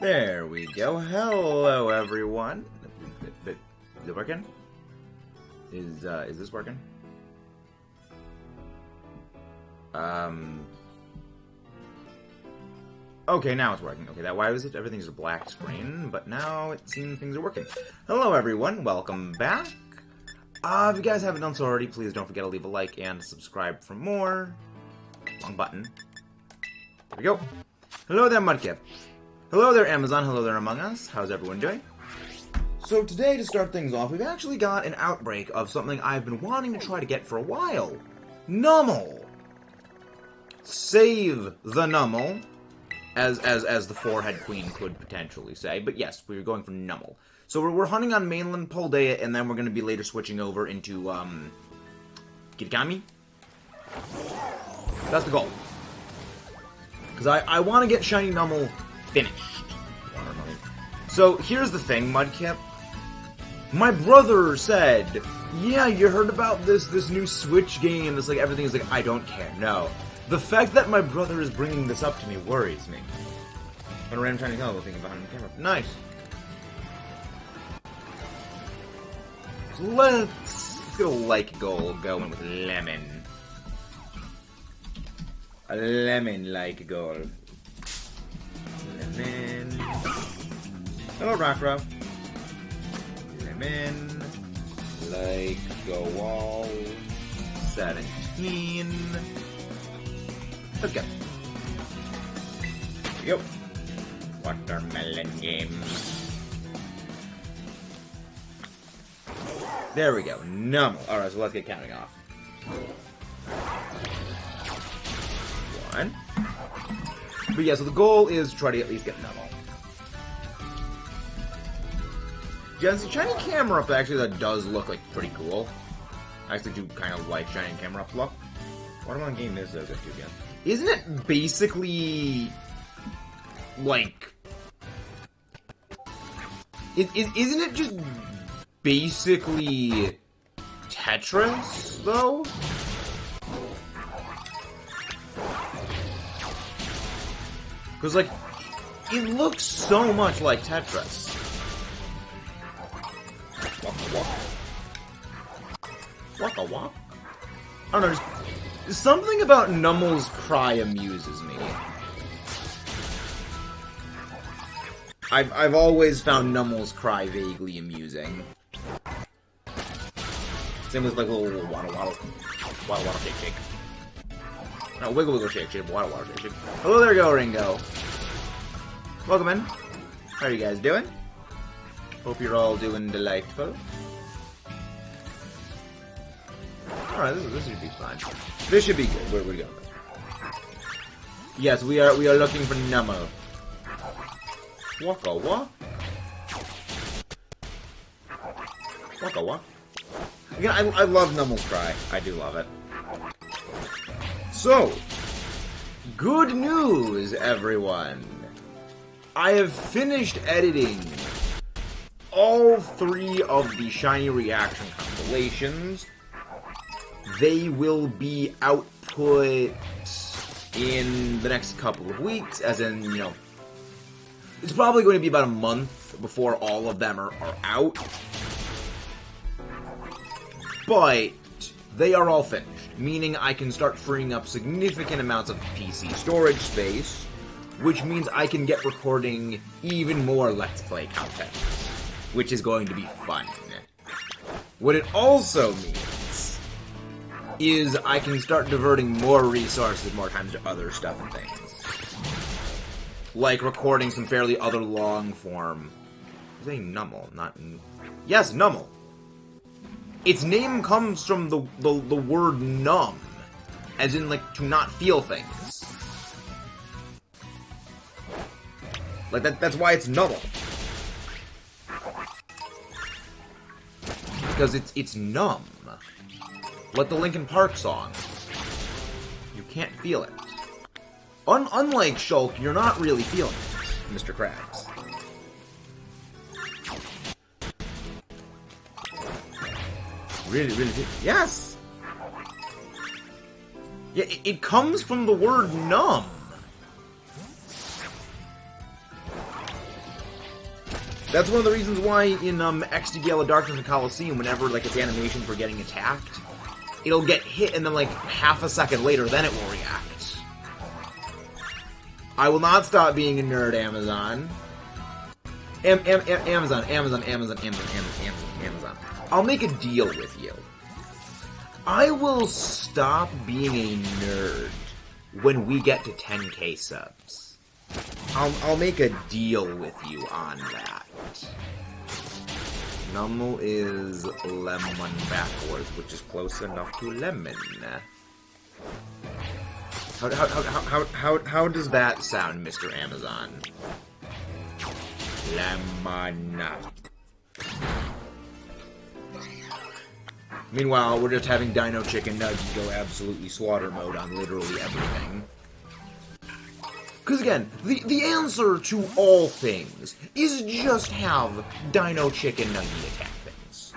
There we go. Hello, everyone. Is it working? Is this working? Okay, now it's working. Okay, why was it everything's a black screen, but now it seems things are working. Hello, everyone. Welcome back. If you guys haven't done so already, please don't forget to leave a like and subscribe for more. Wrong button. There we go. Hello there, Mudkip. Hello there, Amazon. Hello there, Among Us. How's everyone doing? So today, to start things off, we've actually got an outbreak of something I've been wanting to try to get for a while. Nummel! Save the Nummel, as the forehead queen could potentially say. But yes, we're going for Nummel. So we're hunting on mainland Paldea, and then we're going to be later switching over into, KITAKAMI? That's the goal. Because I want to get Shiny Nummel finished. So here's the thing, Mudkip. My brother said, yeah, you heard about this new Switch game, this, like, everything is like, I don't care. No. The fact that my brother is bringing this up to me worries me. And a random Chinese hello thing behind the camera. Nice. So let's get a like goal going with lemon. A lemon-like goal. Lemon. Hello, Rockro. Lemon. Like go wall. 17. Let's go. Yep. Watermelon game. There we go. Nummel. Alright, so let's get counting off. 1. But yeah, so the goal is to try to at least get Nummel. Yeah, there's a shiny camera up actually that does look like pretty cool. I actually do kind of like shiny camera up look. Watermelon game is good too, again. Isn't it basically like isn't it just basically Tetris though? Because like it looks so much like Tetris. Waka waka. I don't know, just something about Nummel's cry amuses me. I've always found Nummel's cry vaguely amusing. Same with like little waddle waddle shake shake. No, wiggle wiggle shake shake, waddle waddle shake shake. Hello there, go Ringo. Welcome in. How are you guys doing? Hope you're all doing delightful. Alright, this should be fine. This should be good. Where we go? Yes, we are looking for Nummel. Waka waka. Waka waka. Again, I love Nummel's cry. I do love it. So, good news, everyone. I have finished editing all 3 of the Shiny Reaction compilations. They will be output in the next couple of weeks, as in, you know, it's probably going to be about a month before all of them are out. But they are all finished, meaning I can start freeing up significant amounts of PC storage space, which means I can get recording even more Let's Play content, which is going to be fun. What it also means is I can start diverting more resources more times to other stuff and things. Like recording some fairly other long form. I'm saying Nummel, not... Yes, Nummel. Its name comes from the word numb, as in, like, to not feel things. Like, that's why it's Nummel. Because it's numb. Like the Linkin Park song. You can't feel it. Unlike Shulk, you're not really feeling it, Mr. Krabs. Really, really, yes! Yeah, it comes from the word numb. That's one of the reasons why in XD Gale of Darkness and Coliseum, whenever like its animation for getting attacked, it'll get hit and then like half a second later, then it will react. I will not stop being a nerd, Amazon. Amazon. I'll make a deal with you. I will stop being a nerd when we get to 10k subs. I'll make a deal with you on that. Nummel is lemon backwards, which is close enough to lemon. How does that sound, Mr. Amazon? Lemon. Meanwhile, we're just having Dino Chicken Nugget go absolutely slaughter mode on literally everything. Because again, the answer to all things is just have Dino Chicken Nugget attack things.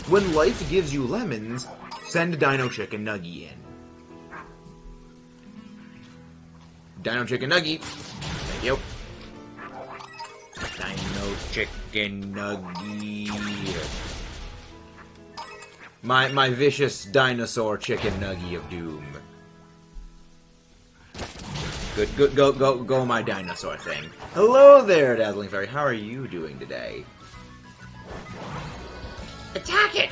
When life gives you lemons, send Dino Chicken Nugget in. Dino Chicken Nugget. Thank you. Dino Chicken Nugget. My vicious dinosaur chicken nugget of doom. Good, go my dinosaur thing. Hello there, Dazzling Fairy. How are you doing today? Attack it!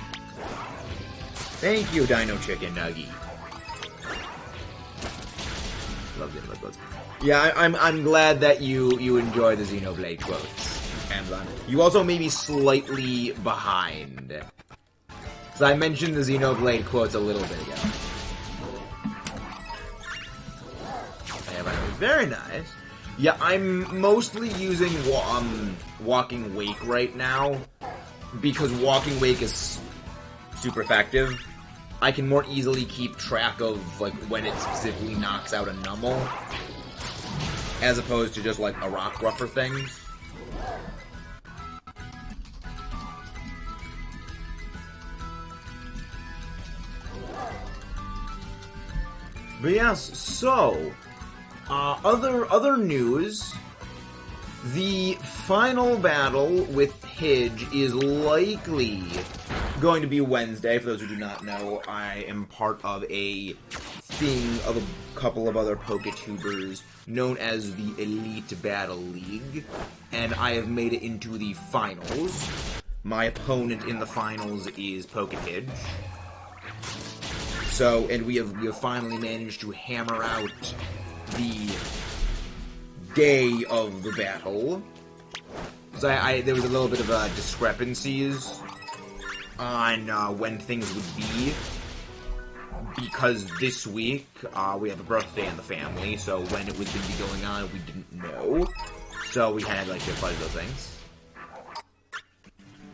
Thank you, Dino Chicken Nugget. Love getting those quotes. Yeah, I'm glad that you enjoy the Xenoblade quotes, Amazon. You also may be slightly behind. So I mentioned the Xenoblade quotes a little bit ago. Very nice. Yeah, I'm mostly using Walking Wake right now because Walking Wake is super effective. I can more easily keep track of like when it specifically knocks out a Nummel as opposed to just like a rock ruffer thing. But yes, so other news. The final battle with Pidge is likely going to be Wednesday. For those who do not know, I am part of a thing of a couple of other PokeTubers known as the Elite Battle League, and I have made it into the finals. My opponent in the finals is Pokepidge. So, and we have finally managed to hammer out the day of the battle. So there was a little bit of discrepancies on when things would be, because this week we have a birthday in the family, so when it was going to be going on we didn't know, so we had like to fudge those things.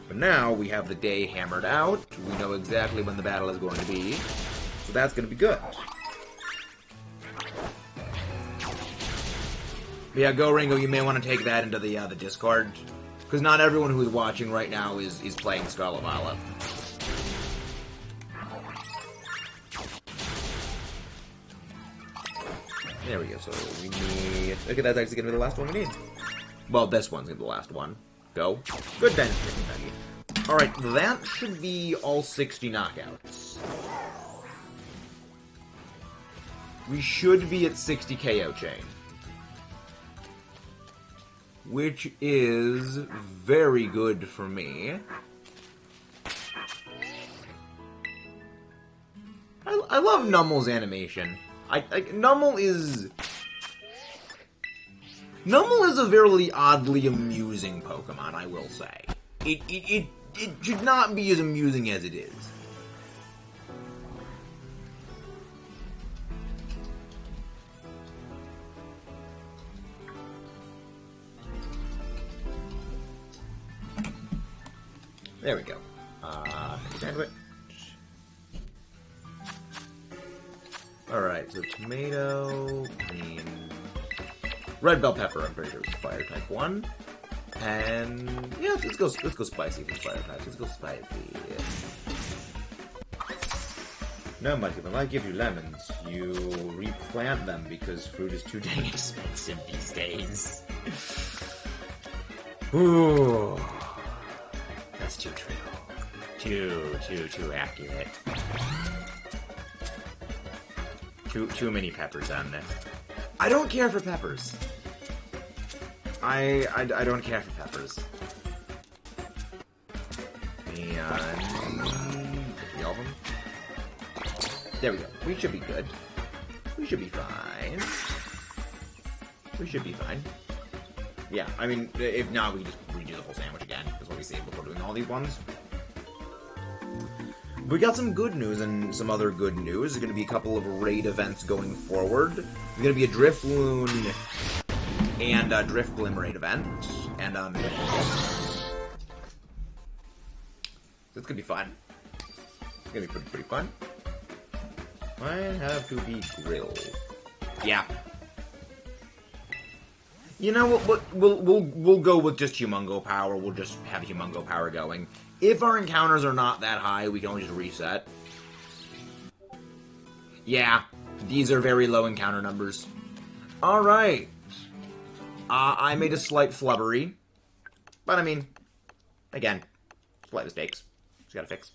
But now we have the day hammered out, we know exactly when the battle is going to be, so that's going to be good. Yeah, go Ringo, you may want to take that into the Discord, because not everyone who is watching right now is playing Scarlet Violet. There we go, so we need... Okay, that's actually going to be the last one we need. Well, this one's going to be the last one. Go. Good then, Chicken Nugget. Alright, that should be all 60 knockouts. We should be at 60 KO chain. Which is very good for me. I love Nummel's animation. Nummel is a very oddly amusing Pokemon, I will say. It should not be as amusing as it is. There we go. Sandwich. Alright, so tomato, green, red bell pepper, I'm pretty sure it's fire type 1. And yeah, let's go spicy for fire type. Let's go spicy. No, Mikey, when I give you lemons, you replant them because fruit is too dang expensive these days. Ooh. That's too true. Too accurate. Too many peppers on this. I don't care for peppers. I don't care for peppers. And all of them. There we go. We should be good. We should be fine. We should be fine. Yeah, I mean, if not, we can just redo the whole sandwich again. That's what we saved before doing all these ones. We got some good news and some other good news. There's going to be a couple of raid events going forward. There's going to be a Driftloon and a Driftblim raid event. And, it's going to be fun. It's going to be pretty fun. Might have to be grilled. Yeah. You know what? We'll go with just Humongo Power. We'll just have Humongo Power going. If our encounters are not that high, we can always just reset. Yeah, these are very low encounter numbers. Alright. I made a slight flubbery. But I mean, again, slight mistakes. Just gotta fix.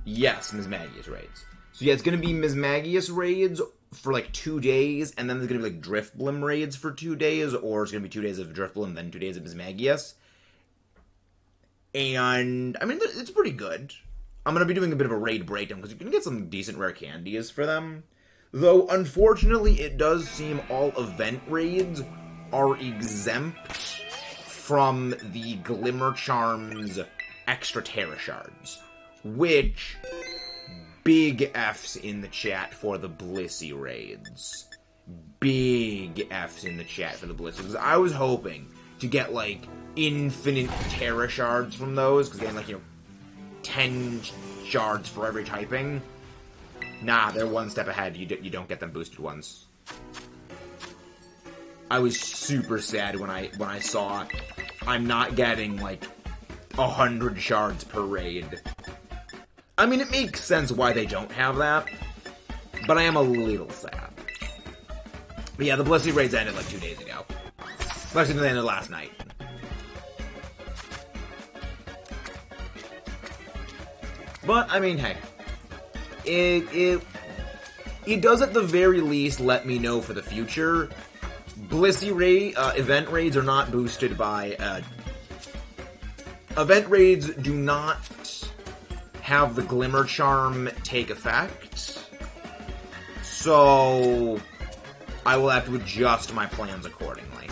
Yes, Ms. Magius raids. So yeah, it's going to be Ms. Magius raids for like 2 days, and then there's going to be like Driftblim raids for 2 days, or it's going to be 2 days of Driftblim, then 2 days of Ms. Magius. And, I mean, it's pretty good. I'm going to be doing a bit of a raid breakdown, because you can get some decent rare candies for them. Though, unfortunately, it does seem all event raids are exempt from the Glimmer Charms extra Terra Shards. Which, big F's in the chat for the Blissey raids. Big F's in the chat for the Blissey. Because I was hoping to get, like, infinite Terra Shards from those. Because getting, like, 10 shards for every typing. Nah, they're one step ahead. You don't get them boosted ones. I was super sad when I saw I'm not getting, like, 100 shards per raid. I mean, it makes sense why they don't have that, but I am a little sad. But yeah, the Blissey raids ended like 2 days ago. Actually, they ended last night. But, I mean, hey. It does at the very least let me know for the future. Blissey event raids are not boosted by, event raids do not have the Glimmer Charm take effect, so I will have to adjust my plans accordingly.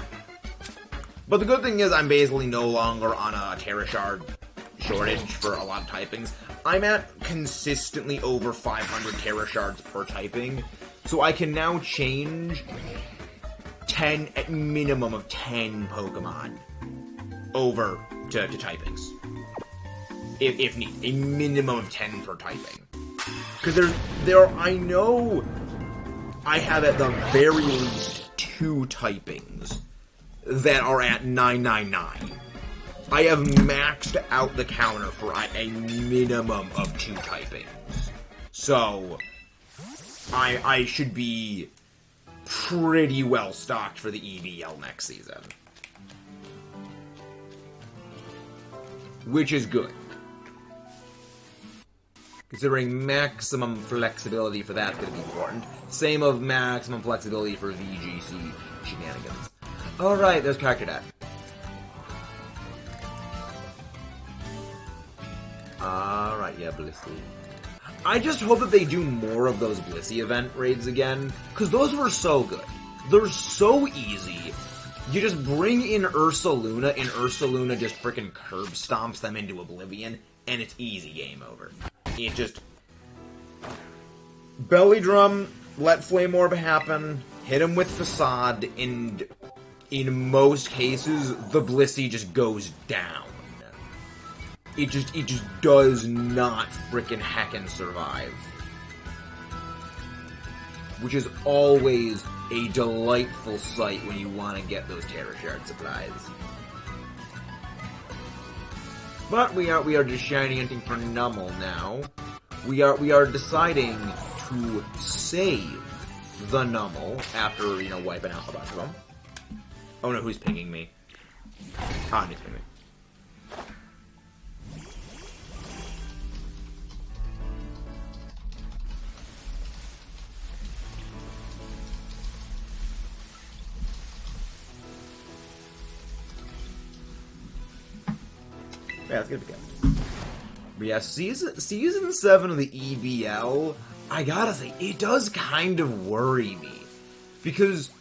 But the good thing is I'm basically no longer on a Terra Shard shortage for a lot of typings. I'm at consistently over 500 Terra Shards per typing, so I can now change 10, at minimum of 10 Pokemon over to typings. If need, a minimum of 10 per typing. Because I know I have at the very least 2 typings that are at 999. I have maxed out the counter for a minimum of 2 typings. So, I should be pretty well stocked for the EVL next season. Which is good. Considering maximum flexibility for that's going to be important. Same of maximum flexibility for VGC shenanigans. Alright, there's character deck. Alright, yeah, Blissey. I just hope that they do more of those Blissey event raids again, because those were so good. They're so easy. You just bring in Ursaluna, and Ursaluna just freaking curb stomps them into oblivion, and it's easy game over. It just... Belly Drum, let Flame Orb happen, hit him with Facade, and in most cases, the Blissey just goes down. It just does not frickin' heckin' survive. Which is always a delightful sight when you want to get those Terror Shard supplies. But we are just shiny hunting for Nummel now. We are deciding to save the Nummel after, you know, wiping out a bunch of them. Oh no, who's pinging me? Connie's pinging me. Yeah, it's gonna be good. But yeah, season 7 of the EBL, I gotta say, it does kind of worry me. Because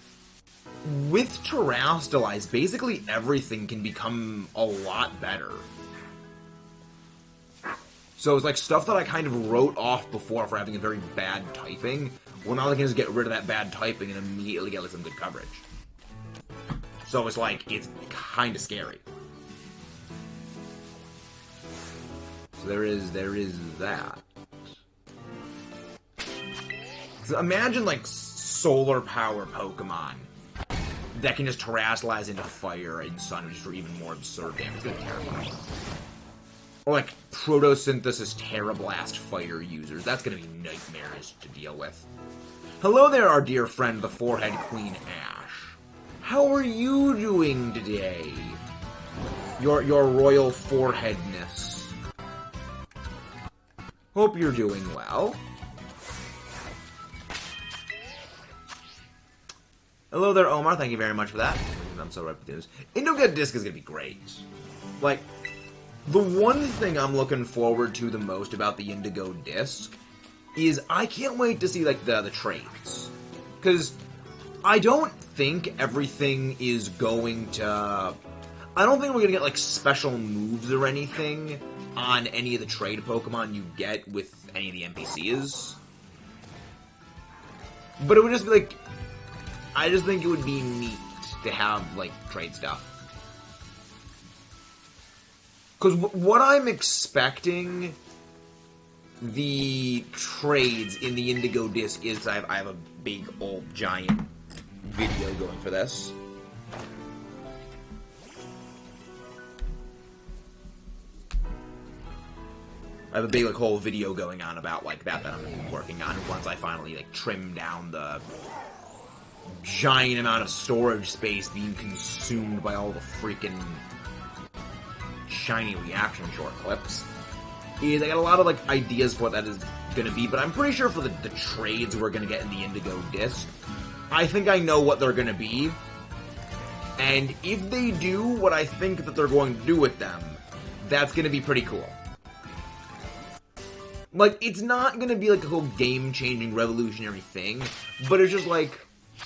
with Terastalize, basically everything can become a lot better. So it's like stuff that I kind of wrote off before for having a very bad typing, well now they can just get rid of that bad typing and immediately get like some good coverage. So it's like, it's kind of scary. So there is that. So imagine like solar power Pokemon that can just Terastalize into fire and sun just for even more absurd damage. It's gonna be terrifying. Or like Photosynthesis Terrablast fire users. That's gonna be nightmares to deal with. Hello there, our dear friend, the Forehead Queen Ash. How are you doing today? Your royal foreheadness. Hope you're doing well. Hello there, Omar. Thank you very much for that. I'm so right with news. Indogut Disc is gonna be great. Like, the one thing I'm looking forward to the most about the Indigo Disc is I can't wait to see, like, the trades. Because I don't think everything is going to... I don't think we're gonna get, like, special moves or anything on any of the trade Pokemon you get with any of the NPCs. But it would just be like... I just think it would be neat to have, like, trade stuff. Because what I'm expecting the trades in the Indigo Disc is... I have a big, old, giant video going for this. I have a big, like, whole video going on about, like, that I'm going to be working on once I finally, like, trim down the giant amount of storage space being consumed by all the freaking shiny reaction short clips. I got a lot of, like, ideas for what that is going to be, but I'm pretty sure for the trades we're going to get in the Indigo Disc, I think I know what they're going to be. And if they do what I think that they're going to do with them, that's going to be pretty cool. Like, it's not gonna be, like, a whole game-changing, revolutionary thing, but it's just, like,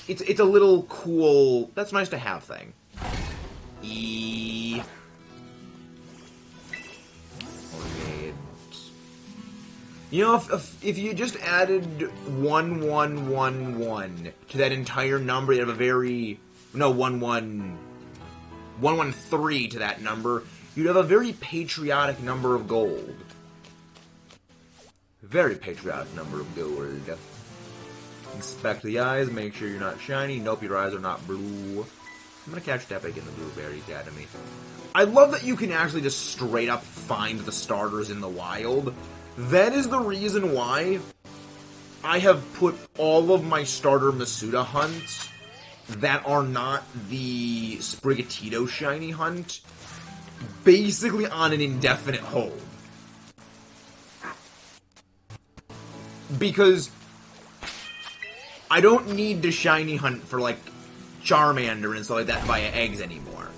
it's a little cool, that's nice to have thing. You know, if you just added 1111 to that entire number, you'd have a very... No, 113 to that number, you'd have a very patriotic number of gold. Very patriotic number of gold. Inspect the eyes, make sure you're not shiny. Nope, your eyes are not blue. I'm gonna catch Tepig in the Blueberry Academy. I love that you can actually just straight up find the starters in the wild. That is the reason why I have put all of my starter Masuda hunts that are not the Sprigatito shiny hunt basically on an indefinite hold. Because I don't need to shiny hunt for, like, Charmander and stuff like that via eggs anymore.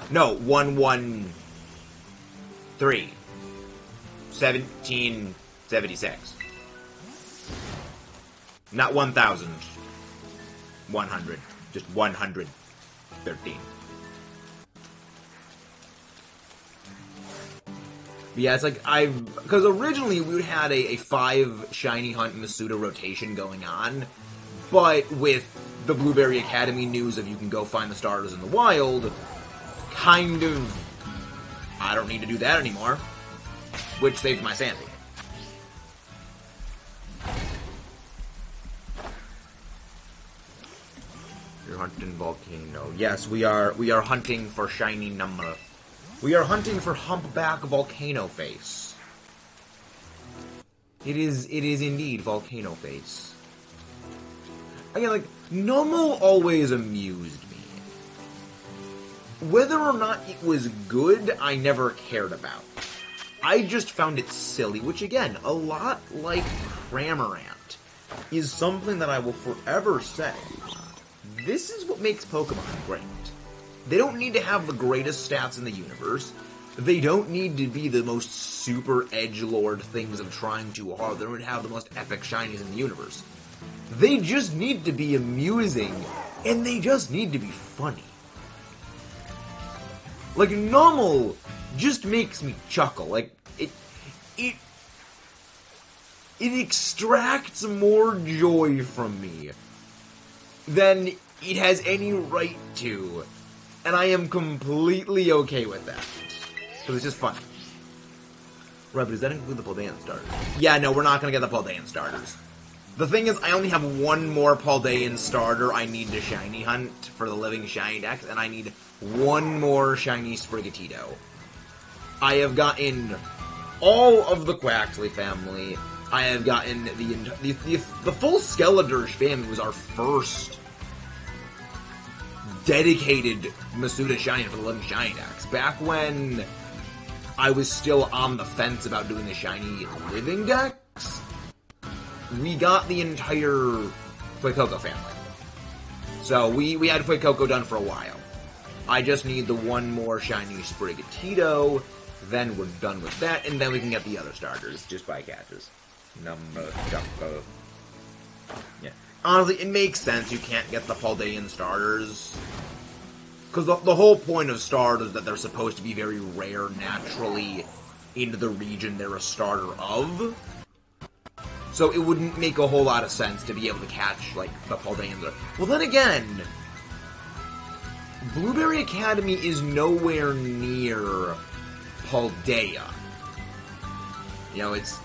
No, 113. 1776. Not 1,100. Just 113. Yeah, it's like, because originally we had a 5 shiny hunt Masuda rotation going on, but with the Blueberry Academy news of you can go find the starters in the wild, kind of, I don't need to do that anymore. which saved my sanity. You're hunting volcano. Yes, we are hunting for shiny number. We are hunting for humpback volcano face. It is indeed volcano face. Again, like, Nomo always amused me. Whether or not it was good, I never cared about. I just found it silly, which again, a lot like Cramorant, is something that I will forever say. This is what makes Pokemon great. They don't need to have the greatest stats in the universe. They don't need to be the most super edgelord things of trying too hard. They don't have the most epic shinies in the universe. They just need to be amusing, and they just need to be funny. Like, Numel just makes me chuckle. Like, it extracts more joy from me than it has any right to, and I am completely okay with that. Because it's just fun. Right, but does that include the Paldean starters? Yeah, no, we're not gonna get the Paldean starters. The thing is, I only have one more Paldean starter I need to shiny hunt for the Living Shiny Dex, and I need one more shiny Sprigatito. I have gotten all of the Quaxley family. I have gotten the full Skeledirge family was our first dedicated Masuda shiny for the Living Shiny Dex. Back when I was still on the fence about doing the shiny Living Dex, we got the entire Fuecoco family. So we had Fuecoco done for a while. I just need the one more shiny Sprigatito, then we're done with that, and then we can get the other starters, just by catches. Number Choco. Yeah. Honestly, it makes sense you can't get the Paldean starters. Because the whole point of starters is that they're supposed to be very rare naturally in the region they're a starter of. So it wouldn't make a whole lot of sense to be able to catch, like, the Paldeans. Well, then again, Blueberry Academy is nowhere near Paldea. You know, it's...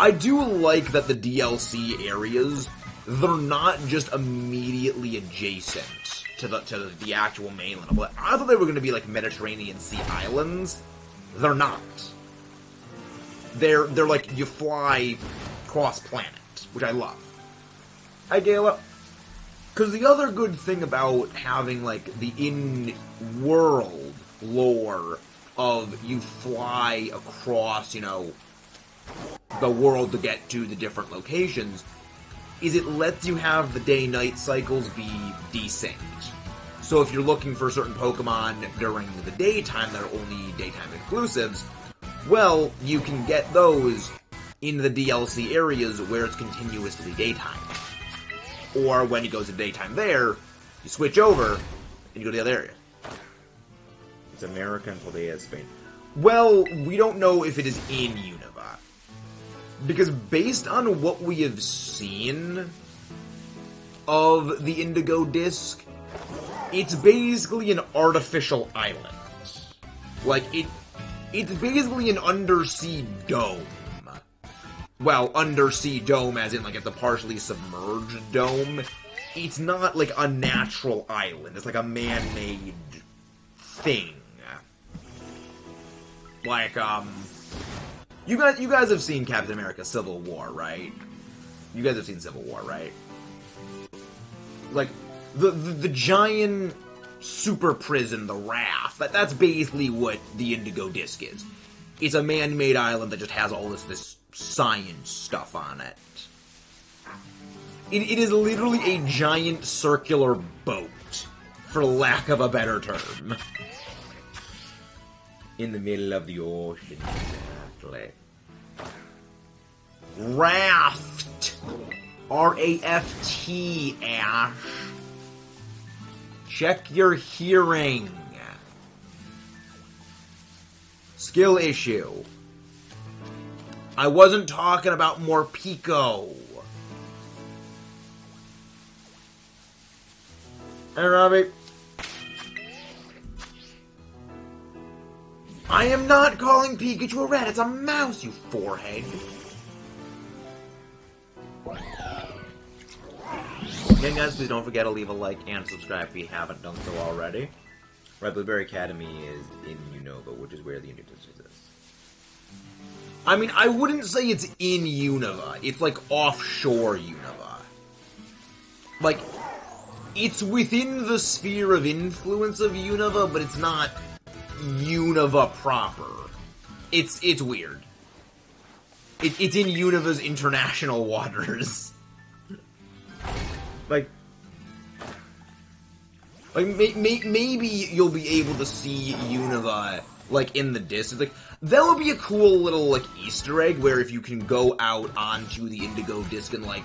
I do like that the DLC areas, they're not just immediately adjacent to the actual mainland. I thought they were going to be like Mediterranean Sea islands. They're not. They're like, you fly cross-planet, which I love. Hi, Gala. Because the other good thing about having, like, the in-world lore of you fly across, you know, the world to get to the different locations is it lets you have the day-night cycles be desynced. So if you're looking for certain Pokemon during the daytime that are only daytime exclusives, well, you can get those in the DLC areas where it's continuously daytime. Or when it goes to daytime there, you switch over, and you go to the other area. It's America and Paldea is Spain. Well, we don't know if it is in Unova. Because based on what we have seen of the Indigo Disc, it's basically an artificial island. Like, it's basically an undersea dome. Well, undersea dome as in, like, it's a partially submerged dome. It's not, like, a natural island. It's, like, a man-made thing. Like, You guys have seen Captain America Civil War, right? You guys have seen Civil War, right? Like, the giant super prison, the Raft, that's basically what the Indigo Disc is. It's a man-made island that just has all this science stuff on it. It is literally a giant circular boat, for lack of a better term. In the middle of the ocean, exactly. Raft! R-A-F-T, Ash. Check your hearing. Skill issue. I wasn't talking about more Pico. Hey, Robbie. I am not calling Pikachu a rat, it's a mouse, you forehead! Again, guys, please don't forget to leave a like and subscribe if you haven't done so already. Right, Blueberry Academy is in Unova, which is where the Unova is. I mean, I wouldn't say it's in Unova. It's, like, offshore Unova. Like, it's within the sphere of influence of Unova, but it's not Unova proper. It's weird. It's in Unova's international waters. Like maybe you'll be able to see Unova, like, in the distance. Like, that would be a cool little, like, Easter egg, where if you can go out onto the Indigo Disk and, like,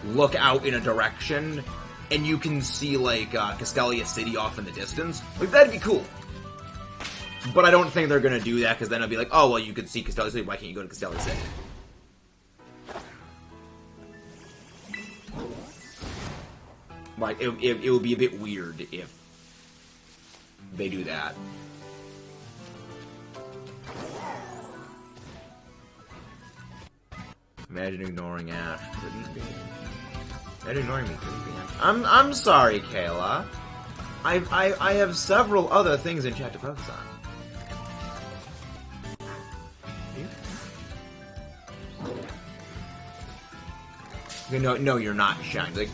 look out in a direction, and you can see, like, Castelia City off in the distance. Like, that'd be cool. But I don't think they're gonna do that, because then it'll be like, oh, well, you could see Castelia City, why can't you go to Castelia City? Like, it would be a bit weird if they do that. Imagine ignoring Ash. Couldn't be. Imagine ignoring me. Couldn't be. I'm sorry, Kayla. I have several other things in chat to focus on. No, you're not shining. Like,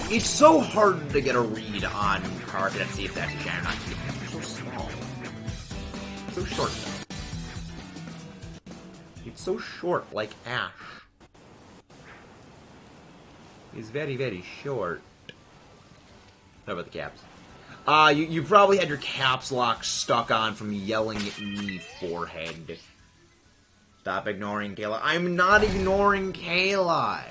it's so hard to get a read on Carpet and see if that's a shine or not. You're so small. So short, though. It's so short, like Ash. He's very, very short. How about the caps? You probably had your caps lock stuck on from yelling at me, forehead. Stop ignoring Kayla. I'm not ignoring Kayla.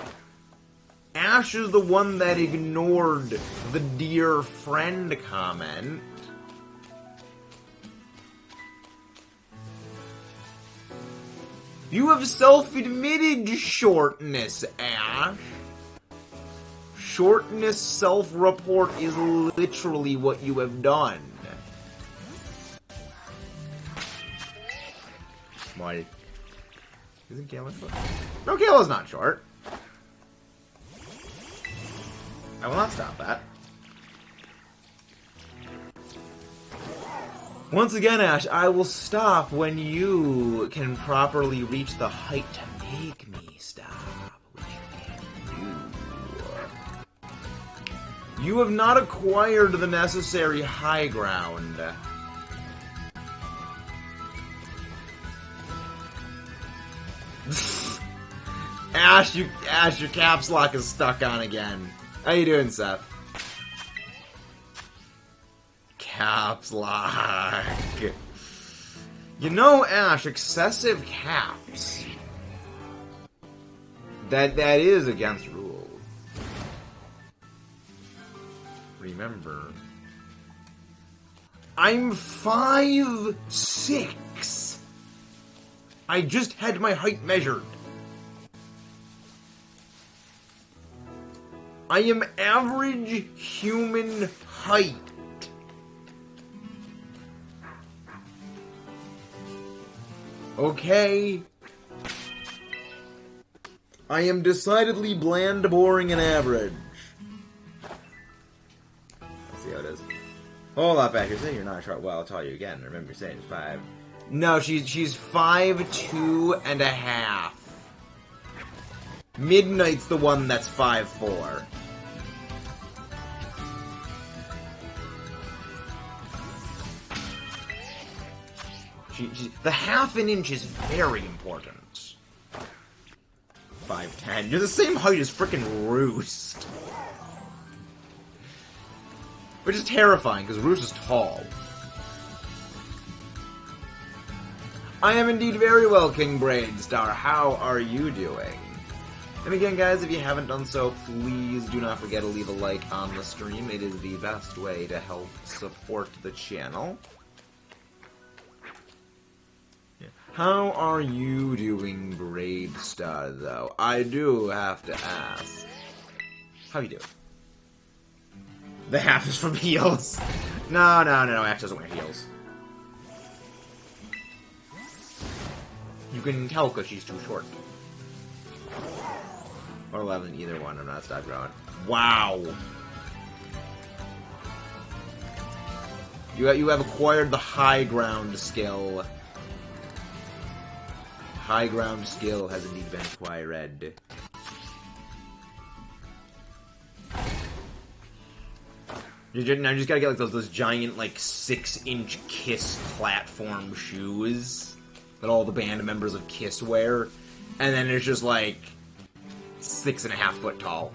Ash is the one that ignored the dear friend comment. You have self-admitted shortness, Ash. Shortness self-report is literally what you have done. Why? Isn't Kayla short? No, Kayla's not short. I will not stop that. Once again, Ash, I will stop when you can properly reach the height to make me stop, which you can't do. You have not acquired the necessary high ground. Ash, your caps lock is stuck on again. How you doing, Seth? Caps lock. You know, Ash, excessive caps. That is against rules. Remember, I'm 5'6". I just had my height measured. I am average human height. Okay. I am decidedly bland, boring, and average. Let's see how it is. Hold up, back. You're saying you're not short. Well, I'll tell you again. Remember, you're saying it's 5. No, she's 5'2.5". Midnight's the one that's 5'4". The half an inch is very important. 5'10". You're the same height as frickin' Roost. Which is terrifying, because Roost is tall. I am indeed very well, King Braidstar. How are you doing? And again, guys, if you haven't done so, please do not forget to leave a like on the stream. It is the best way to help support the channel. How are you doing, Braidstar, though? I do have to ask. How you doing? The half is from heels. No, Ash doesn't wear heels. You can tell because she's too short. Or 11, either one. I'm not stop growing. Wow! You have acquired the high ground skill. High ground skill has indeed been acquired. Now you just gotta get like those giant like 6-inch Kiss platform shoes that all the band members of Kiss wear, and then it's just like 6.5 foot tall.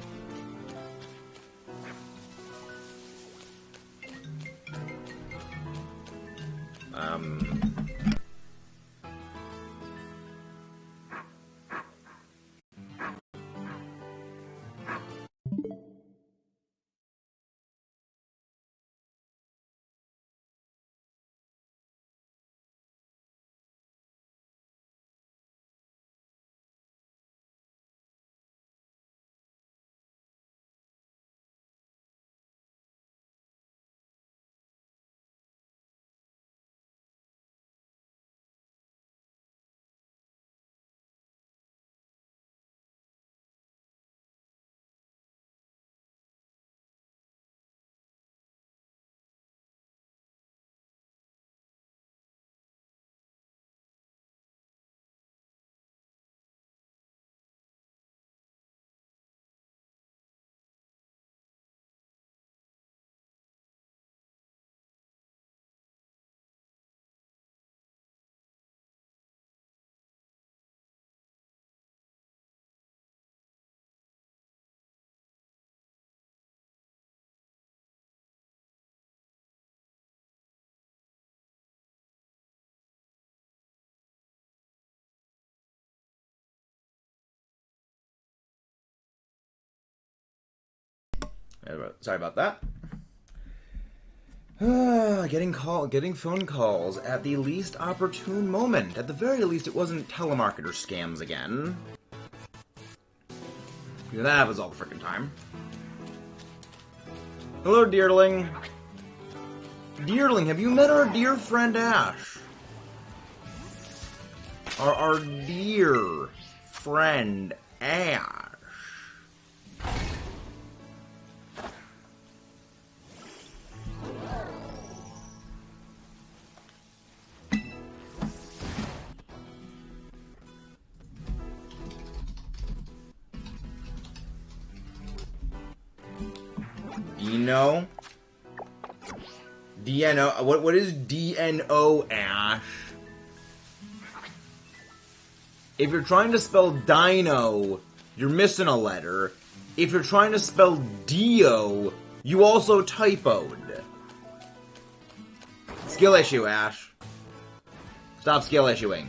Sorry about that. Getting phone calls at the least opportune moment. At the very least, it wasn't telemarketer scams again. Because that happens all the frickin' time. Hello, dearling. Dearling, have you met our dear friend Ash? Our dear friend Ash. Dino? DNO? What is DNO, Ash? If you're trying to spell dino, you're missing a letter. If you're trying to spell Dio, you also typoed. Skill issue, Ash. Stop skill issuing.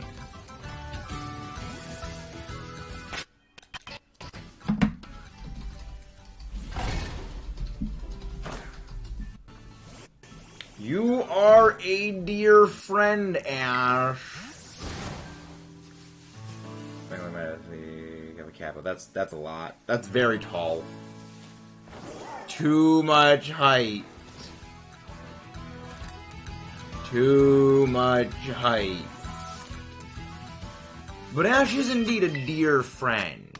You are a dear friend, Ash. That's a lot. That's very tall. Too much height. Too much height. But Ash is indeed a dear friend.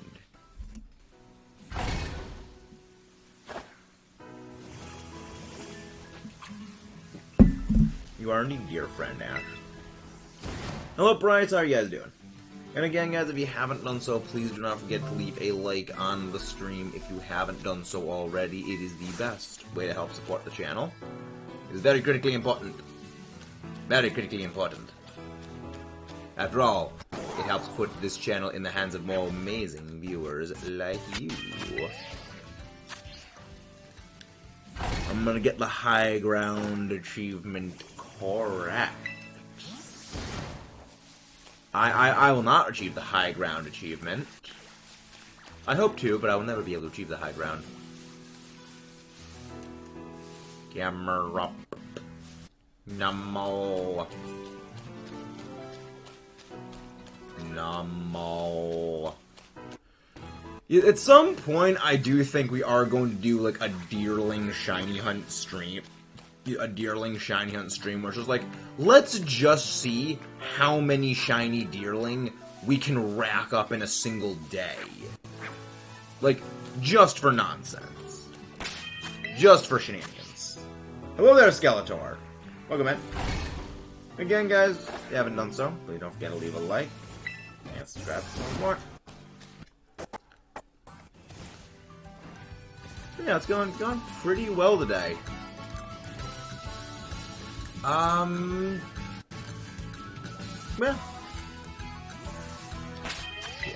You are indeed a dear friend, Ash. Hello, Bryce. How are you guys doing? And again, guys, if you haven't done so, please do not forget to leave a like on the stream if you haven't done so already. It is the best way to help support the channel. It is very critically important. Very critically important. After all, it helps put this channel in the hands of more amazing viewers like you. I'm gonna get the high ground achievement correct. I will not achieve the high ground achievement. I hope to, but I will never be able to achieve the high ground. Camera up. Namo. Namo. At some point, I do think we are going to do, like, a Deerling Shiny Hunt stream. A Deerling Shiny Hunt stream where it's just like, let's just see how many Shiny Deerling we can rack up in a single day. Like, just for nonsense. Just for shenanigans. Hello there, Skeletor. Welcome in. Again, guys, if you haven't done so, please don't forget to leave a like and subscribe for some more. Yeah, it's going pretty well today. Yeah.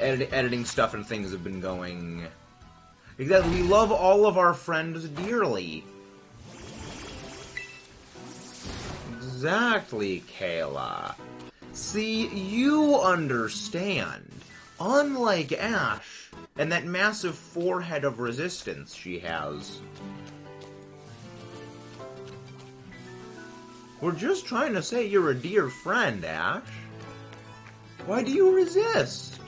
Editing stuff and things have been going... Exactly, we love all of our friends dearly. Exactly, Kayla. See, you understand. Unlike Ash, and that massive forehead of resistance she has. We're just trying to say you're a dear friend, Ash. Why do you resist?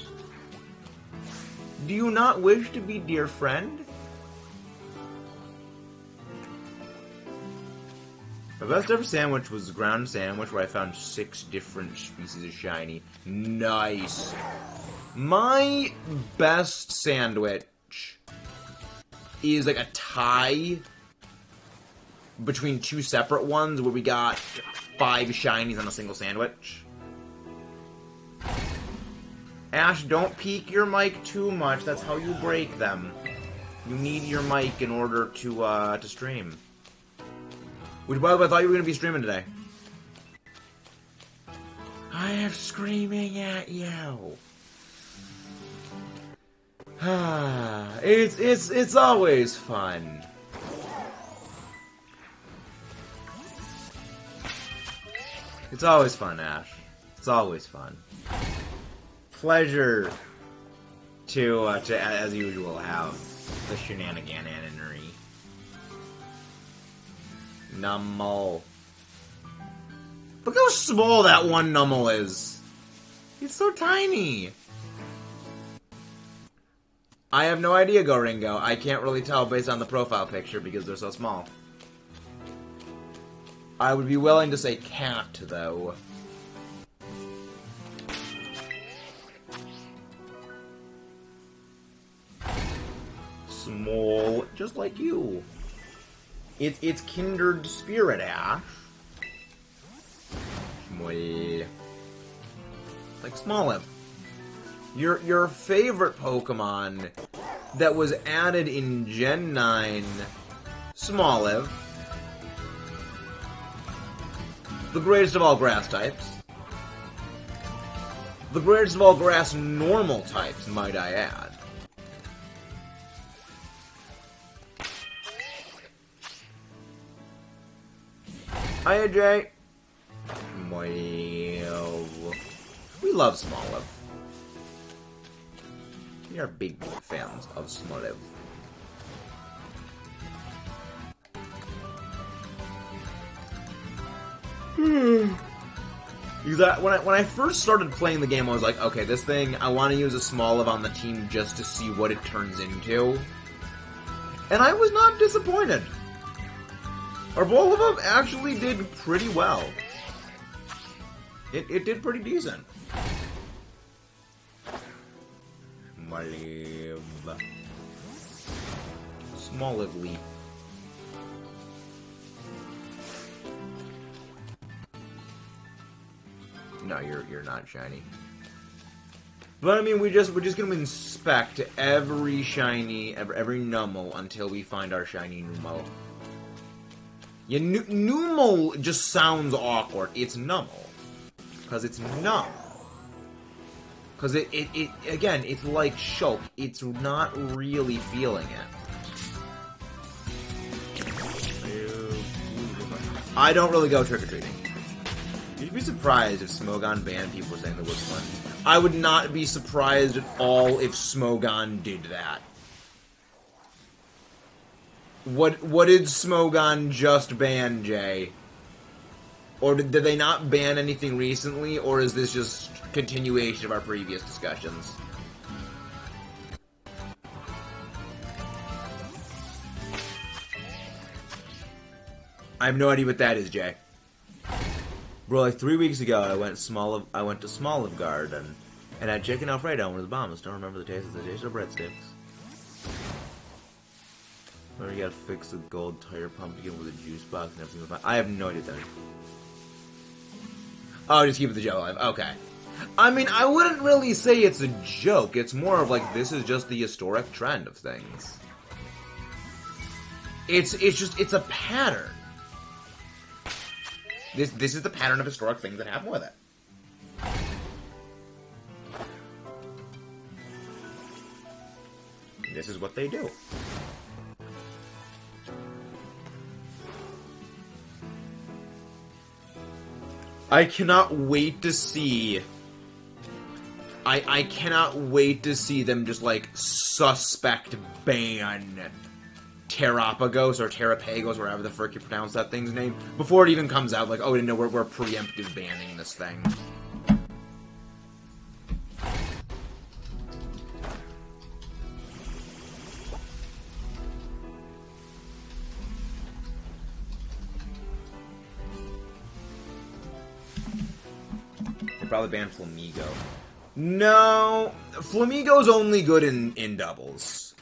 Do you not wish to be dear friend? My best ever sandwich was a ground sandwich where I found 6 different species of shiny. Nice. My best sandwich is like a tie between 2 separate ones where we got 5 shinies on a single sandwich. Ash, don't peek your mic too much. That's how you break them. You need your mic in order to stream. Which, by the way, I thought you were going to be streaming today. I am screaming at you. It's always fun. It's always fun, Ash. It's always fun. Pleasure to as usual have the shenaniganery. Numble. Look how small that one Numble is. It's so tiny. I have no idea, Goringo. I can't really tell based on the profile picture because they're so small. I would be willing to say cat, though. Small, just like you. It's kindred spirit, Ash. Small. Like Smoliv. Your favorite Pokemon that was added in Gen 9, Smoliv. The greatest of all grass types. The greatest of all grass normal types, might I add. Hiya, Jay. Well, we love Smoliv. We are big fans of Smoliv. Because when I first started playing the game, I was like, okay, this thing, I want to use a Smoliv on the team just to see what it turns into. And I was not disappointed. Or both of them actually did pretty well. It did pretty decent. Smoliv. Smoliv Leap. No, you're not shiny. But I mean, we're just gonna inspect every shiny, every Numel until we find our shiny Numel. Yeah, Numel just sounds awkward. It's Numel. Because it's numb. Because it again, it's like Shulk. It's not really feeling it. I don't really go trick-or-treating. You'd be surprised if Smogon banned people for saying the word fun. I would not be surprised at all if Smogon did that. What did Smogon just ban, Jay? Or did they not ban anything recently, or is this just continuation of our previous discussions? I have no idea what that is, Jay. Bro, like 3 weeks ago, I went to Smoliv Garden, And had chicken Alfredo with the bombs. Don't remember the taste of breadsticks. Or you gotta fix the gold tire pump to get with a juice box and everything. I have no idea that. Oh, just keep the Joe alive. Okay. I mean, I wouldn't really say it's a joke. It's more of like, this is just the historic trend of things. It's a pattern. This is the pattern of historic things that happen with it. This is what they do. I cannot wait to see... I cannot wait to see them just, like, suspect ban Terrapagos or Terrapagos, wherever the frick you pronounce that thing's name, before it even comes out. Like, oh, no, we're preemptive banning this thing. They probably banned Flamigo. No, Flamigo's only good in doubles.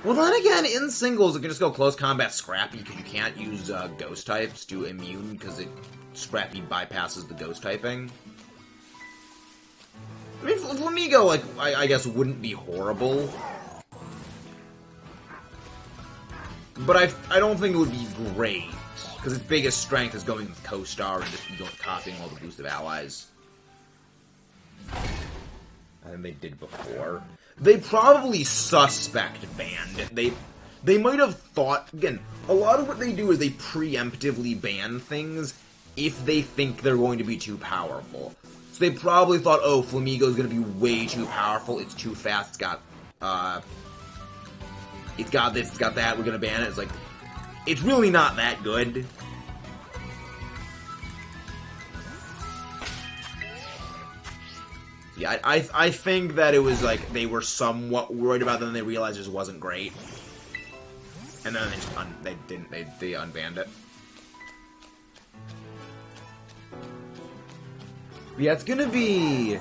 Well, then again, in singles, it can just go close combat Scrappy, because you can't use ghost types to immune, because Scrappy bypasses the ghost typing. I mean, Flamigo, like, I guess wouldn't be horrible. But I don't think it would be great, because its biggest strength is going with Co-Star and just copying all the boosted allies. I think they did before. They probably suspect banned it. They might have thought... Again, a lot of what they do is they preemptively ban things if they think they're going to be too powerful. So they probably thought, oh, Flamigo's going to be way too powerful, it's too fast, it's got this, it's got that, we're going to ban it. It's like, it's really not that good. Yeah, I think that it was like they were somewhat worried about it, and they realized it just wasn't great, and then they unbanned it. But yeah, it's gonna be.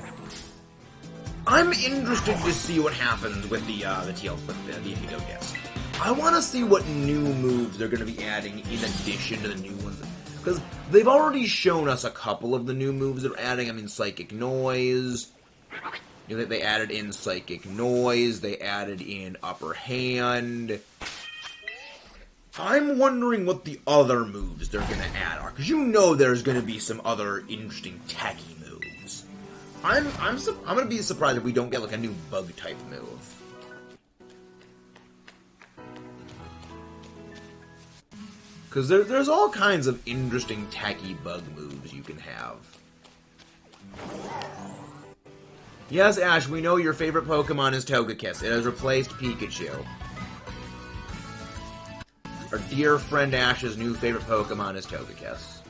I'm interested to see what happens with the Teal, with the Indigo disc. I want to see what new moves they're gonna be adding in addition to the new ones, because they've already shown us a couple of the new moves they're adding. I mean, Psychic Noise. You know, they added in Psychic Noise, they added in Upper Hand. I'm wondering what the other moves they're gonna add are, because you know there's gonna be some other interesting techie moves. I'm gonna be surprised if we don't get like a new bug type move. Because there's all kinds of interesting techie bug moves you can have. Yes, Ash, we know your favorite Pokemon is Togekiss. It has replaced Pikachu. Our dear friend Ash's new favorite Pokemon is Togekiss.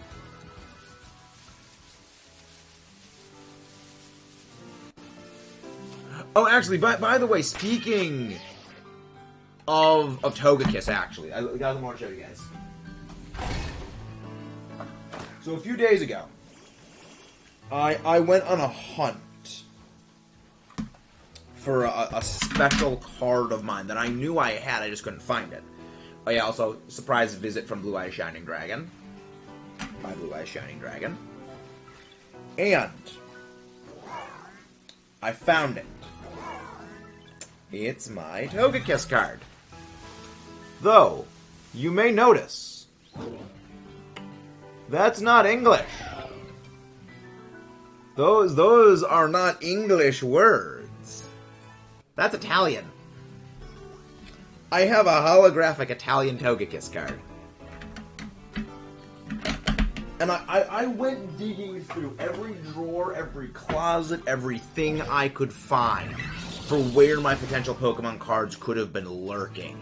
Oh, actually, by the way, speaking of Togekiss, actually, I got one more to show you guys. So a few days ago, I went on a hunt for a special card of mine that I knew I had, I just couldn't find it. Oh yeah, also, surprise visit from Blue Eyes Shining Dragon. My Blue Eyes Shining Dragon. And I found it. It's my Togekiss card. Though, you may notice, that's not English. Those are not English words. That's Italian. I have a holographic Italian Togekiss card. And I went digging through every drawer, every closet, everything I could find for where my potential Pokemon cards could have been lurking.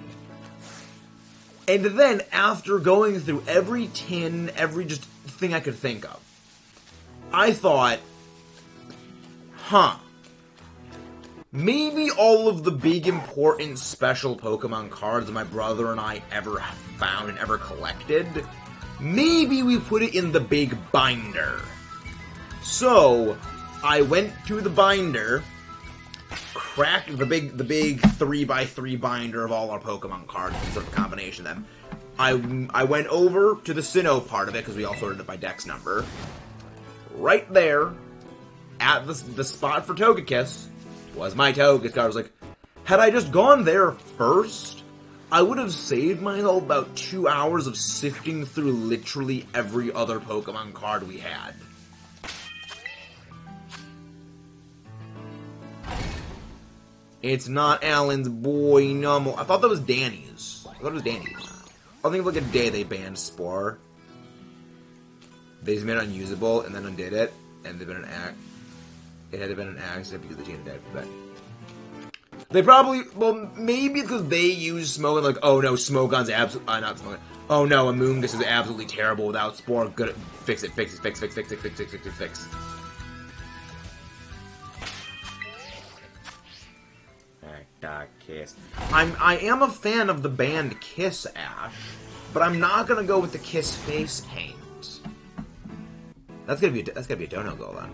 And then, after going through every tin, every just thing I could think of, I thought, maybe all of the big, important, special Pokemon cards that my brother and I ever found and ever collected, maybe we put it in the big binder. So, I went to the binder, cracked the big 3x3 binder of all our Pokemon cards, sort of a combination of them. I went over to the Sinnoh part of it, because we all sorted it by dex number. Right there, at the spot for Togekiss, was my Togekiss card. I was like, had I just gone there first, I would have saved myself about 2 hours of sifting through literally every other Pokemon card we had. It's not Alan's boy, Numble. I thought that was Danny's. I thought it was Danny's. I think like a day they banned Spore. They just made it unusable and then undid it, and they've been it had been an accident because they changed it. But they probably, well, maybe because they use Smogon, like, oh no, Smogon's absolutely not Smogon. Oh no, Amoonguss is absolutely terrible without Spore. Good, fix it. Kiss. I am a fan of the band Kiss, Ash, but I'm not gonna go with the Kiss face paint. That's gonna be a dono goal then.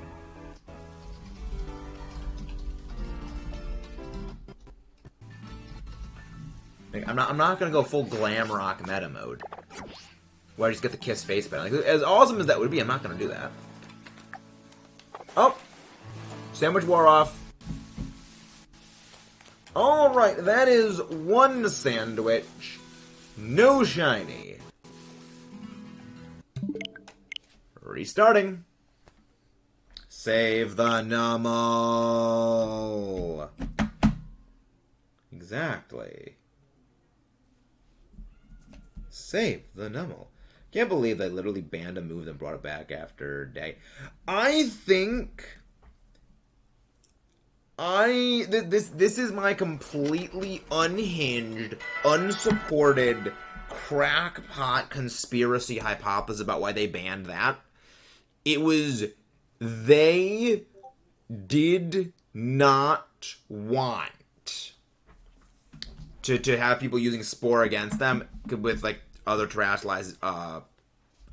Like, I'm not gonna go full glam rock meta mode, where I just get the Kiss face paint. Like, as awesome as that would be, I'm not gonna do that. Oh, sandwich wore off. Alright, that is one sandwich. No shiny. Restarting. Save the Numel. Exactly. Save the Numel. Can't believe they literally banned a move and brought it back after a day. I think... This is my completely unhinged, unsupported, crackpot conspiracy hypothesis about why they banned that. It was, they did not want to have people using Spore against them with, like, other terrestrialized,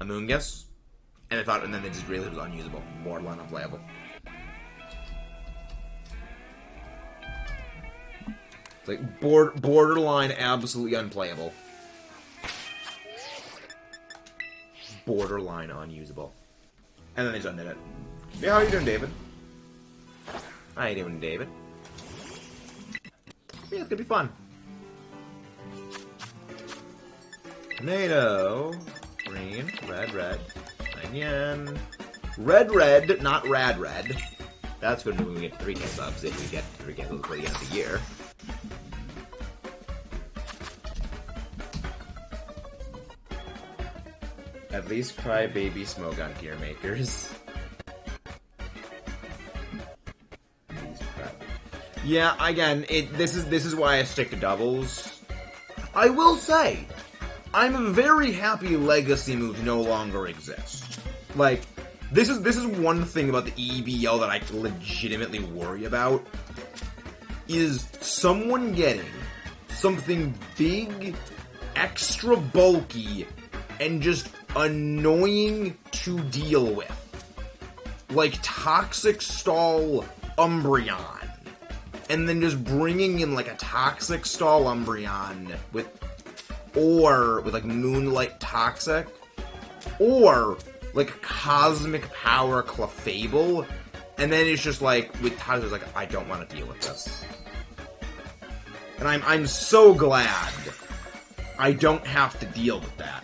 Amoonguss. And then they just realized it was unusable. Borderline unplayable. It's like borderline absolutely unplayable. Borderline unusable. And then they just undid it. Yeah, how are you doing, David? How you doing, David? Yeah, it's gonna be fun. Tomato. Green. Red. Onion. Red, not rad red. That's good when we get 3K subs, if we get 3K subs by the end of the year. At least Crybaby Smogon tier makers. Yeah, again, this is why I stick to doubles. I will say, I'm very happy legacy moves no longer exist. Like, this is one thing about the EBL that I legitimately worry about, is someone getting something big, extra bulky, and just annoying to deal with. Like Toxic Stall Umbreon. And then just bringing in like a Toxic Stall Umbreon with like Moonlight Toxic. Or like Cosmic Power Clefable. And then it's just like, with Toxic, like, I don't want to deal with this. And I'm so glad I don't have to deal with that.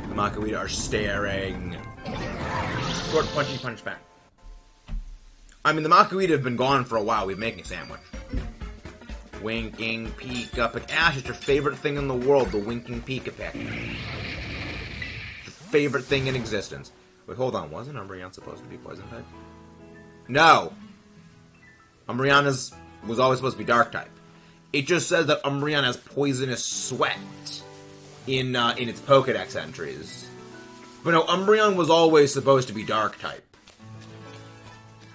The Makuhita are staring. Short punchy punch back. I mean, the Makuhita have been gone for a while. We're making a sandwich. Winking Pika Pick. Ash, it's your favorite thing in the world, the Winking Pika Pick. Your favorite thing in existence. Wait, hold on. Wasn't Umbreon supposed to be poison type? No. Umbreon was always supposed to be dark type. It just says that Umbreon has poisonous sweat in its Pokedex entries. But no, Umbreon was always supposed to be dark type.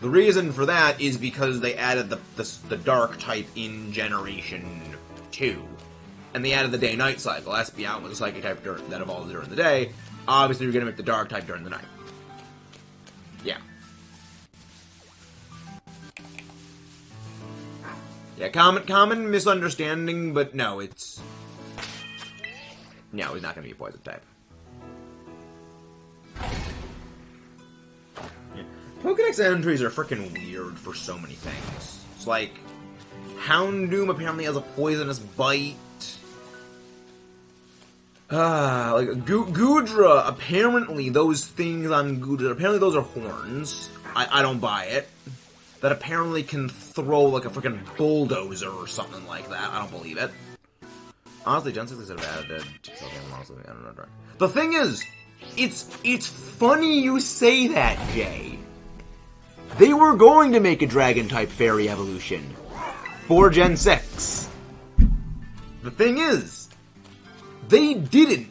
The reason for that is because they added the dark type in Generation 2. And they added the day-night cycle. Espeon was a psychic type that evolved during the day. Obviously, you're going to make the dark type during the night. Yeah. Yeah, common misunderstanding, but no, it's... No, he's not going to be a poison type. Yeah. Pokedex entries are freaking weird for so many things. It's like, Houndoom apparently has a poisonous bite. Like, Goodra, apparently those things on Goodra, apparently those are horns. I don't buy it. That apparently can throw like a freaking bulldozer or something like that. I don't believe it. Honestly, Gen 6 should have added I don't know. The thing is, it's funny you say that, Jay. They were going to make a Dragon-type Fairy evolution for Gen 6. The thing is, they didn't.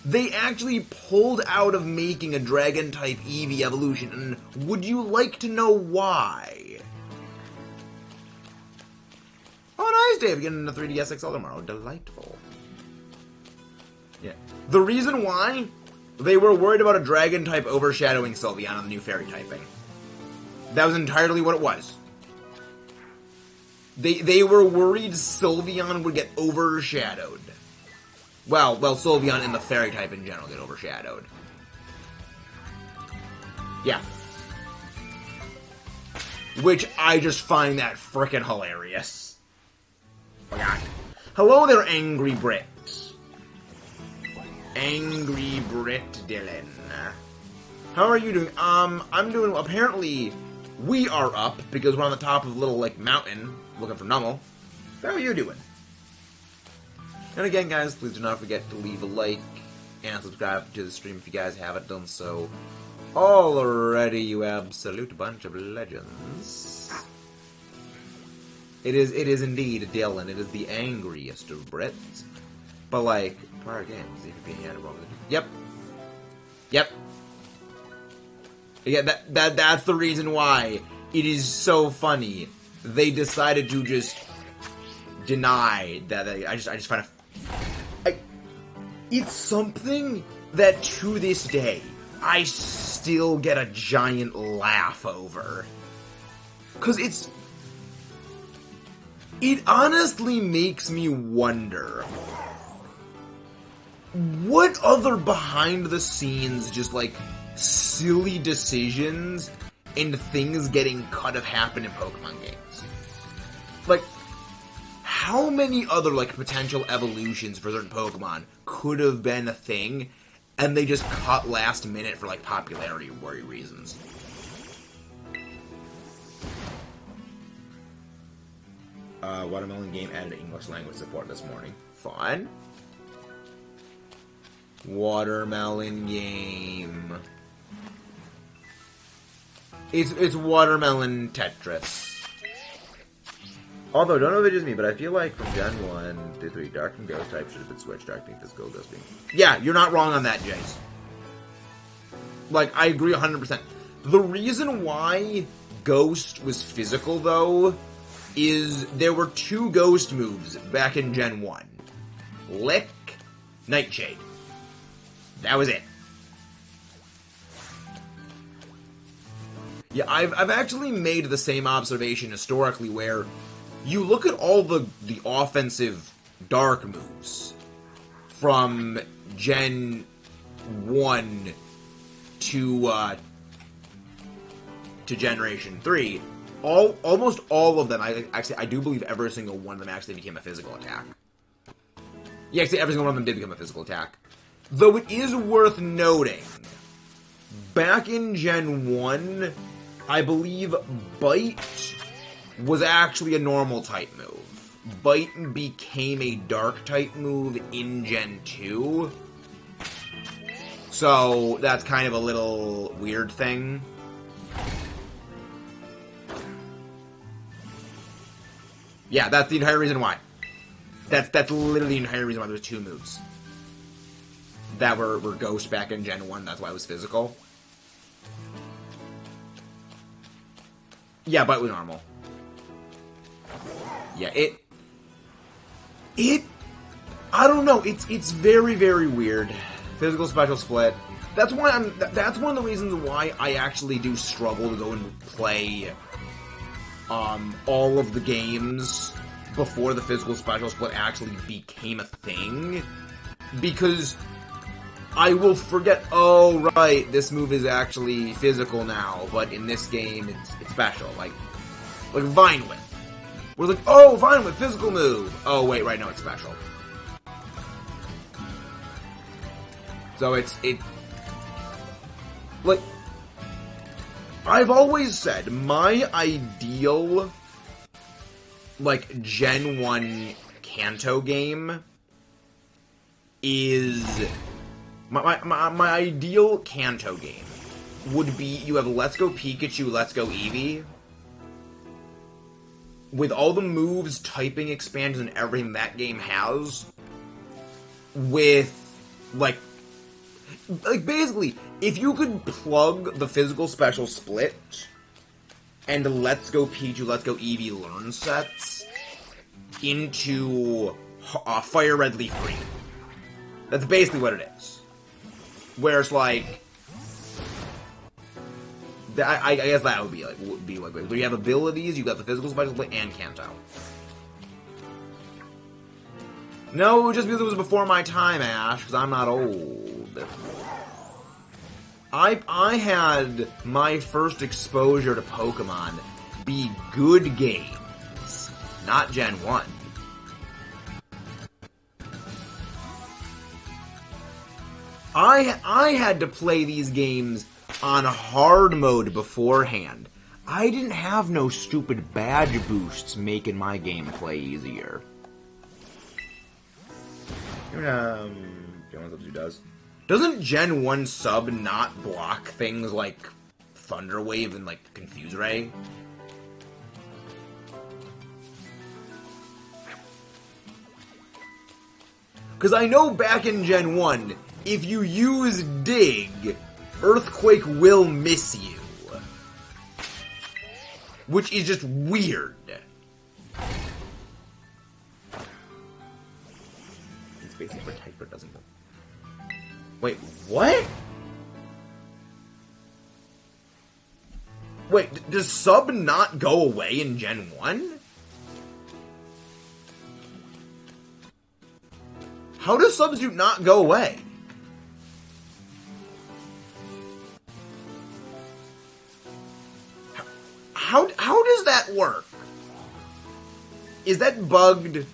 They actually pulled out of making a Dragon-type Eevee evolution, and would you like to know why? Oh, nice, Dave, getting a 3DS XL tomorrow. Delightful. Yeah. The reason why? They were worried about a Dragon-type overshadowing Sylveon on the new Fairy typing. That was entirely what it was. They were worried Sylveon would get overshadowed. Well, Sylveon and the Fairy type in general get overshadowed. Yeah. Which I just find that frickin' hilarious. Oh my god. Hello there, Angry Brit. Angry Brit Dylan. How are you doing? I'm doing, apparently, we are up, because we're on the top of a little, like, mountain, looking for Nummel. How are you doing? And again, guys, please do not forget to leave a like and subscribe to the stream if you guys haven't done so already, you absolute bunch of legends. It is indeed Dylan. It is the angriest of Brits. But, like, prior games, you could be handed over. Yep. Yep. Yeah, that's the reason why it is so funny. They decided to just deny that. I just find it. It's something that, to this day, I still get a giant laugh over. Because it honestly makes me wonder, what other behind-the-scenes, just, like, silly decisions and things getting cut have happened in Pokemon games? Like, how many other, like, potential evolutions for certain Pokemon could have been a thing, and they just cut last minute for, like, popularity reasons? Watermelon game added English language support this morning. Fun. Watermelon game. It's Watermelon Tetris. Although, don't know if it's just me, but I feel like from Gen 1 to 3, Dark and Ghost type should have been switched. Dark being physical, Ghost being... Yeah, you're not wrong on that, Jace. Like, I agree 100%. The reason why Ghost was physical, though, is there were two Ghost moves back in Gen 1. Lick, Nightshade. That was it. Yeah, I've actually made the same observation historically where you look at all the offensive Dark moves from Gen 1 to Generation 3, almost all of them, I do believe every single one of them actually became a physical attack. Yeah, actually every single one of them did become a physical attack. Though it is worth noting, back in Gen 1, I believe Bite was actually a normal type move. Bite became a dark type move in Gen 2. So that's kind of a little weird thing. Yeah, that's the entire reason why. That's literally the entire reason why there's two moves that were Ghost back in Gen 1. That's why it was physical. Yeah, bite with normal. Yeah, I don't know, it's very, very weird. Physical special split. That's why that's one of the reasons why I actually do struggle to go and play, all of the games before the physical special split actually became a thing. Because I will forget, oh, right, this move is actually physical now, but in this game, it's special. Like Vine Whip. We're like, oh, Vine Whip, physical move. Oh, wait, right, no, it's special. So like, I've always said, my ideal, like, Gen 1 Kanto game is... My ideal Kanto game would be, you have Let's Go Pikachu, Let's Go Eevee, with all the moves, typing expansions, and everything that game has, with, like, basically, if you could plug the physical special split and Let's Go Pikachu, Let's Go Eevee learn sets into Fire Red Leaf Green. That's basically what it is. Where it's like, I guess that would be like, where you have abilities, you got the physical special split, and Kanto. No, just because it was before my time, Ash, because I'm not old. I had my first exposure to Pokemon be good games, not Gen 1. I had to play these games on hard mode beforehand. I didn't have no stupid badge boosts making my gameplay easier. Gen 1 Sub-Zoo does. Doesn't Gen 1 Sub not block things like Thunder Wave and, like, Confuse Ray? Because I know back in Gen 1, if you use Dig, Earthquake will miss you. Which is just weird. It's basically for type, but it doesn't go. Wait, what? Wait, does Sub not go away in Gen 1? How does Substitute not go away? How does that work? Is that bugged?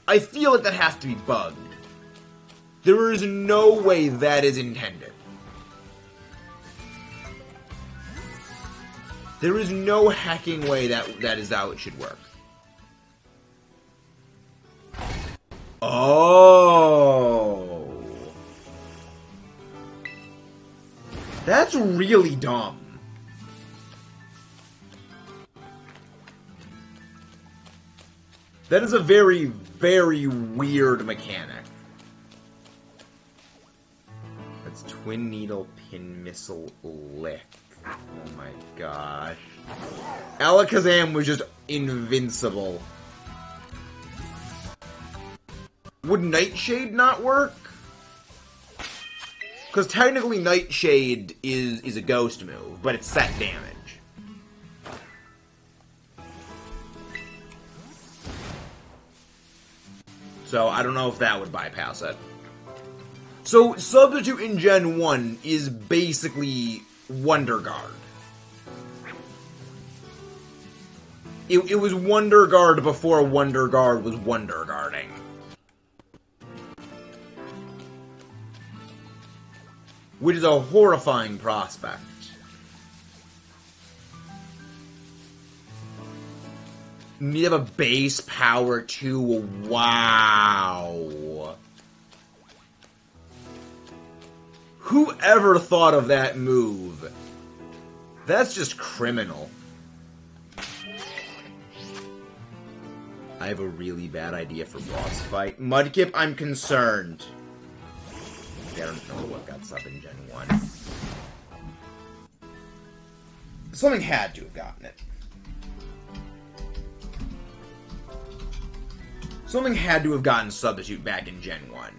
I feel like that has to be bugged. There is no way that is intended. There is no hacking way that is how it should work. Oh. That's really dumb. That is a very, very weird mechanic. That's Twin Needle Pin Missile Lick. Oh my gosh. Alakazam was just invincible. Would Nightshade not work? Because technically Nightshade is a ghost move, but it's set damage. So I don't know if that would bypass it. So Substitute in Gen 1 is basically Wonder Guard. It was Wonder Guard before Wonder Guard was Wonder Guarding. Which is a horrifying prospect. Need to have a base power too. Wow. Whoever thought of that move? That's just criminal. I have a really bad idea for boss fight. Mudkip, I'm concerned. I don't know what got sub in Gen 1. Something had to have gotten it. Something had to have gotten Substitute back in Gen 1.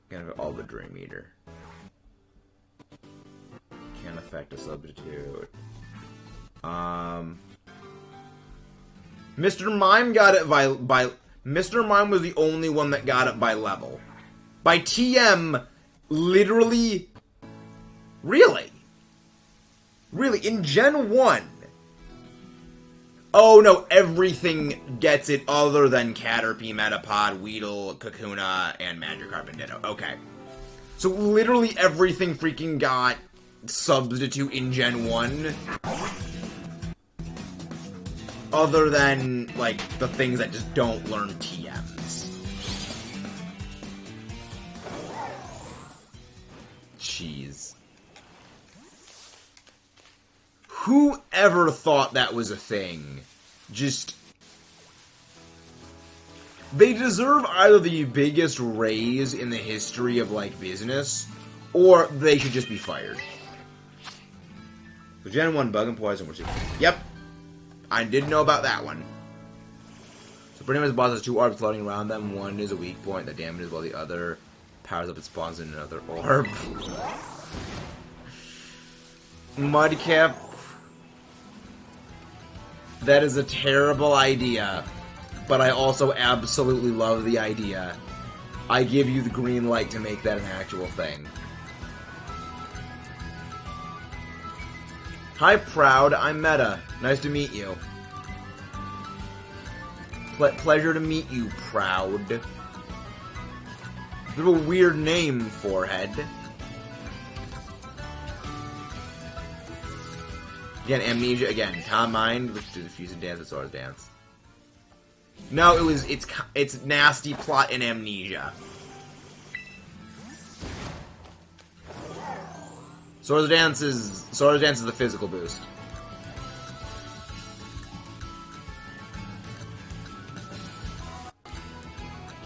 Kind of all the Dream Eater. Can't affect a Substitute. Mr. Mime got it by Mr. Mime was the only one that got it by level. By TM, literally... Really? Really, in Gen 1... Oh no, everything gets it other than Caterpie, Metapod, Weedle, Kakuna, and Magikarp and Ditto. Okay. So literally everything freaking got Substitute in Gen 1. Other than, like, the things that just don't learn TMs. Jeez. Whoever thought that was a thing? Just... They deserve either the biggest raise in the history of, like, business, or they should just be fired. So Gen 1, Bug and Poison, which is... Yep. I didn't know about that one. So pretty much the boss has 2 orbs floating around them. One is a weak point that damages while the other powers up and spawns in another orb. Mudkip. That is a terrible idea. But I also absolutely love the idea. I give you the green light to make that an actual thing. Hi, Proud. I'm Meta. Nice to meet you. Pleasure to meet you, Proud. You have a weird name, Forehead. Again, Amnesia. Again, Calm Mind, which is the Fusion Dance and Swords Dance. No, it's Nasty Plot and Amnesia. Swords Dance is the physical boost.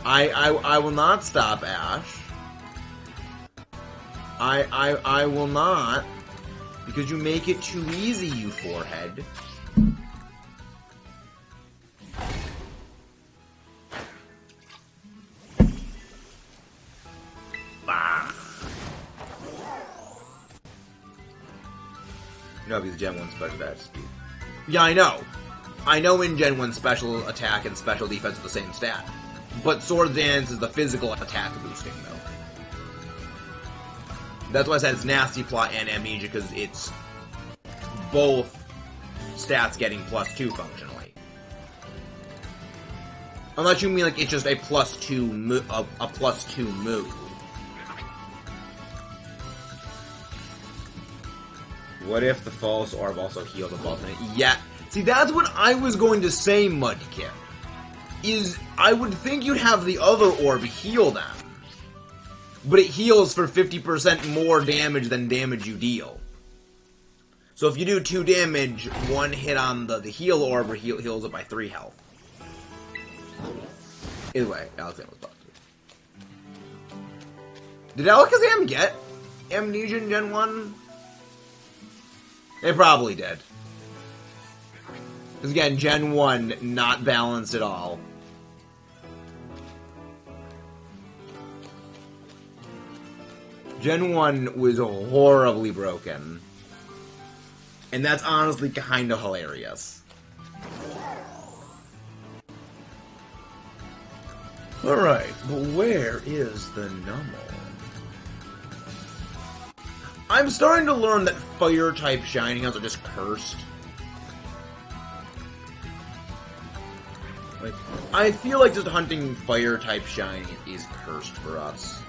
I will not stop, Ash. I will not, because you make it too easy, you Forehead. No, because Gen 1 special attack speed. Yeah, I know. I know in Gen 1 special attack and special defense are the same stat. But Sword Dance is the physical attack boosting, though. That's why I said it's Nasty Plot and Amnesia, because it's both stats getting +2 functionally. Unless you mean like it's just a +2 move. What if the false orb also healed the boss? Yeah. See, that's what I was going to say, Mudkip. Is, I would think you'd have the other orb heal them. But it heals for 50% more damage than damage you deal. So if you do 2 damage, 1 hit on the heal orb heals it by 3 health. Either way, Alakazam was busted. Did Alakazam get Amnesia in Gen 1? It probably did. Because again, Gen 1, not balanced at all. Gen 1 was horribly broken. And that's honestly kind of hilarious. Alright, but where is the Numel? I'm starting to learn that Fire-type Shiny Hounds are just cursed. Like, I feel like just hunting Fire-type Shiny is cursed for us.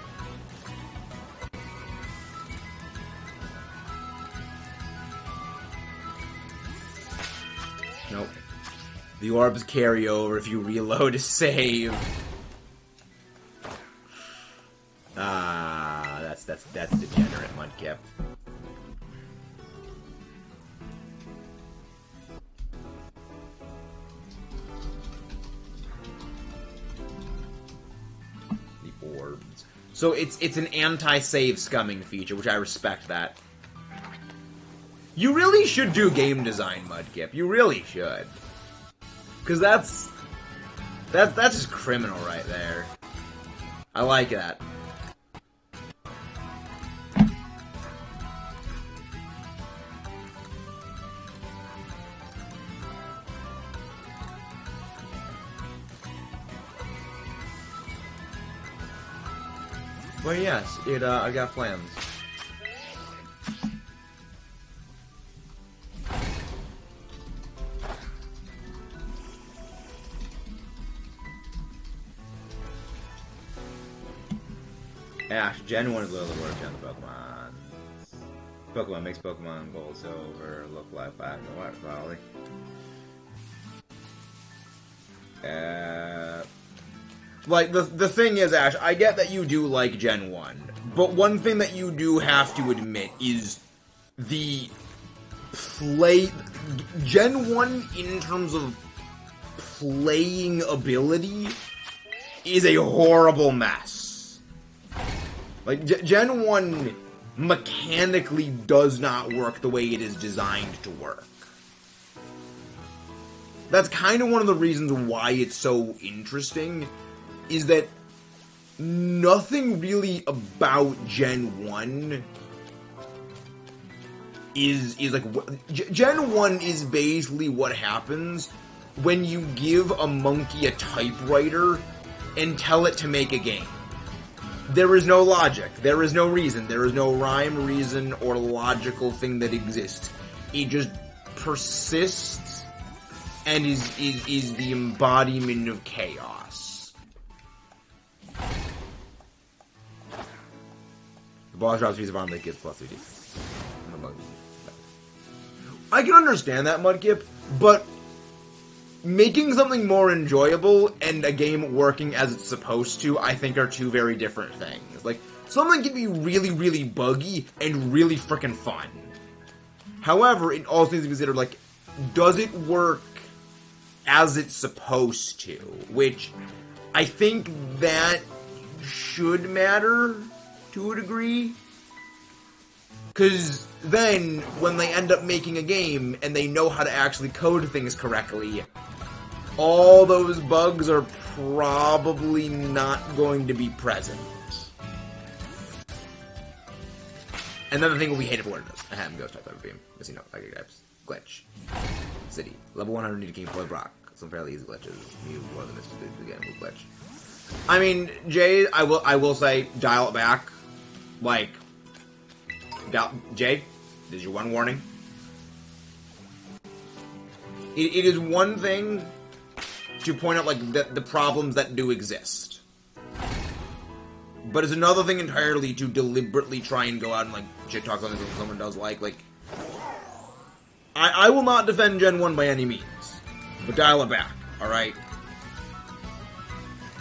Nope. The orbs carry over if you reload to save. That's degenerate, Mudkip. The orbs. So it's an anti-save scumming feature, which I respect that. You really should do game design, Mudkip. You really should. Because that's just criminal right there. I like that. Well, yes, I got plans. Ash, Gen 1 is literally the worst gen of Pokemon. Pokemon makes Pokemon Gold, Silver look like black and white, probably. Like, the thing is, Ash, I get that you do like Gen 1, but one thing that you do have to admit is the play... Gen 1, in terms of playing ability, is a horrible mess. Like, Gen 1 mechanically does not work the way it is designed to work. That's kind of one of the reasons why it's so interesting, is that nothing really about Gen 1 is like... Gen 1 is basically what happens when you give a monkey a typewriter and tell it to make a game. There is no logic, there is no reason, there is no rhyme, reason, or logical thing that exists. It just persists and is the embodiment of chaos. The boss drops a piece of armor that gives plus 3d. I can understand that, Mudkip, but making something more enjoyable and a game working as it's supposed to, I think, are two very different things. Like, something can be really, really buggy and really frickin' fun. However, it also needs to be considered, like, does it work as it's supposed to? Which, I think that should matter to a degree. Because then, when they end up making a game and they know how to actually code things correctly, all those bugs are probably not going to be present. And then the thing will be hated for what it is. Ahem, ghost type, beam, missing note, psychic types, glitch, city, level 100 need to keep play Brock. Some fairly easy glitches. Mew more than this again with glitch. I mean, Jay, I will say, dial it back. Like, Jay, this is your one warning. It is one thing to point out, like, the problems that do exist. But it's another thing entirely to deliberately try and go out and, like, shit talk something that someone does like, I will not defend Gen 1 by any means. But dial it back, alright?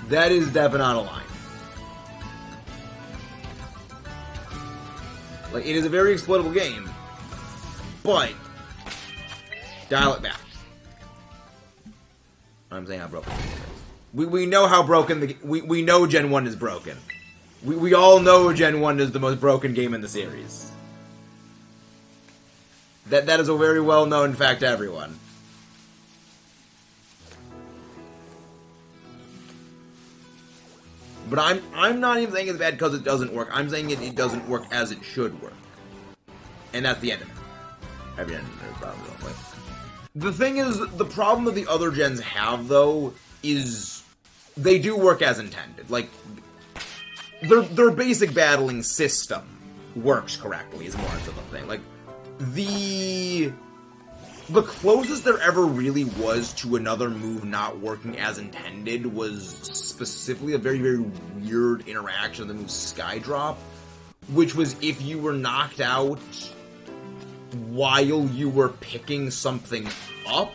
That is definitely not a line. Like, it is a very exploitable game, but dial it back. I'm saying how broken the game is. We know how broken we know Gen 1 is broken. We all know Gen 1 is the most broken game in the series. That is a very well-known fact to everyone. But I'm not even saying it's bad because it doesn't work. I'm saying it doesn't work as it should work. And that's the end of it. Every end of it, probably. The thing is, the problem that the other gens have, though, is they do work as intended. Like, their basic battling system works correctly, is more of the thing. Like, the closest there ever really was to another move not working as intended was specifically a very, very weird interaction of the move Skydrop, which was if you were knocked out while you were picking something up,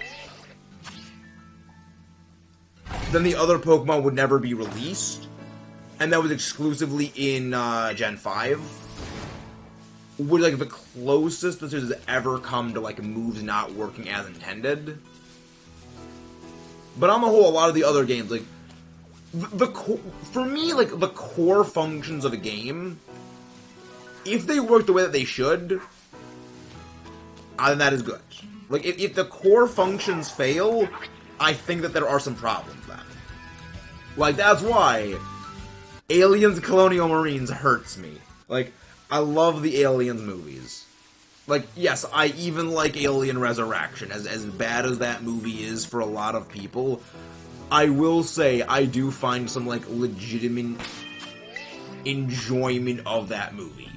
then the other Pokemon would never be released, and that was exclusively in Gen 5. Would, like, the closest this has ever come to, like, moves not working as intended. But on the whole, a lot of the other games, like, for me, like, the core functions of a game, if they work the way that they should, then that is good. Like, if the core functions fail, I think that there are some problems then. Like, that's why Aliens Colonial Marines hurts me. Like, I love the Aliens movies. Like, yes, I even like Alien Resurrection. As bad as that movie is for a lot of people, I will say I do find some, like, legitimate enjoyment of that movie.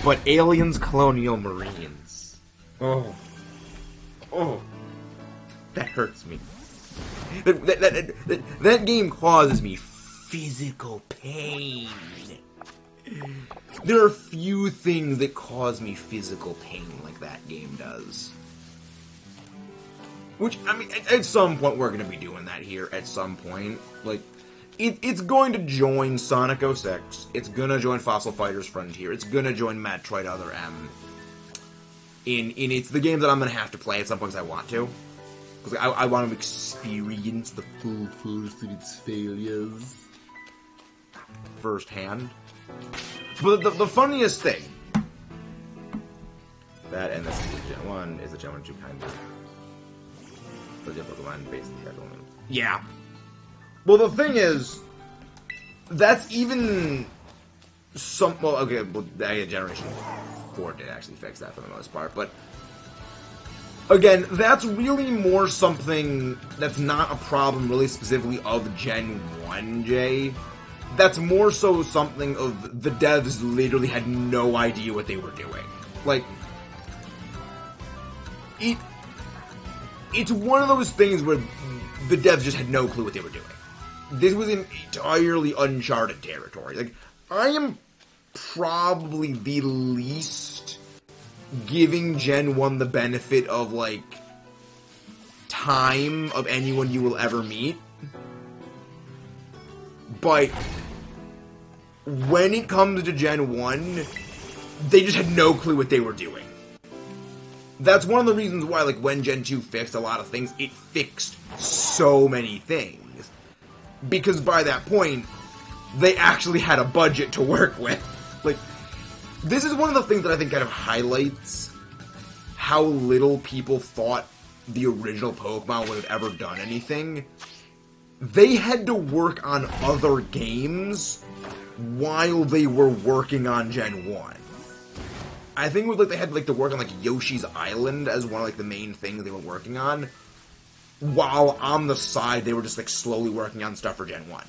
But Aliens Colonial Marines... Oh. That hurts me. That game causes me physical pain. There are few things that cause me physical pain like that game does. Which, I mean, at some point we're going to be doing that here, at some point. Like, it's going to join Sonic 06, it's going to join Fossil Fighters Frontier, it's going to join Metroid Other M. It's the game that I'm going to have to play at some point because I want to. Because I want to experience the full force of its failures firsthand. But the funniest thing, that and this is Gen 1, is a Gen 1 2 kind of legit Pokemon basically had one. Yeah. Well, the thing is, that's even some. Well, okay, well, Generation 4 did actually fix that for the most part, but again, that's really more something that's not a problem really specifically of Gen 1J. That's more so something of the devs literally had no idea what they were doing. Like, it's one of those things where the devs just had no clue what they were doing. This was entirely uncharted territory. Like, I am probably the least giving Gen 1 the benefit of, like, time of anyone you will ever meet. But when it comes to Gen 1, they just had no clue what they were doing. That's one of the reasons why, like, when Gen 2 fixed a lot of things, it fixed so many things. Because by that point, they actually had a budget to work with. Like, this is one of the things that I think kind of highlights how little people thought the original Pokemon would have ever done anything. They had to work on other games while they were working on Gen 1. I think it was like they had like to work on like Yoshi's Island as one of like the main things they were working on, while on the side they were just like slowly working on stuff for Gen 1.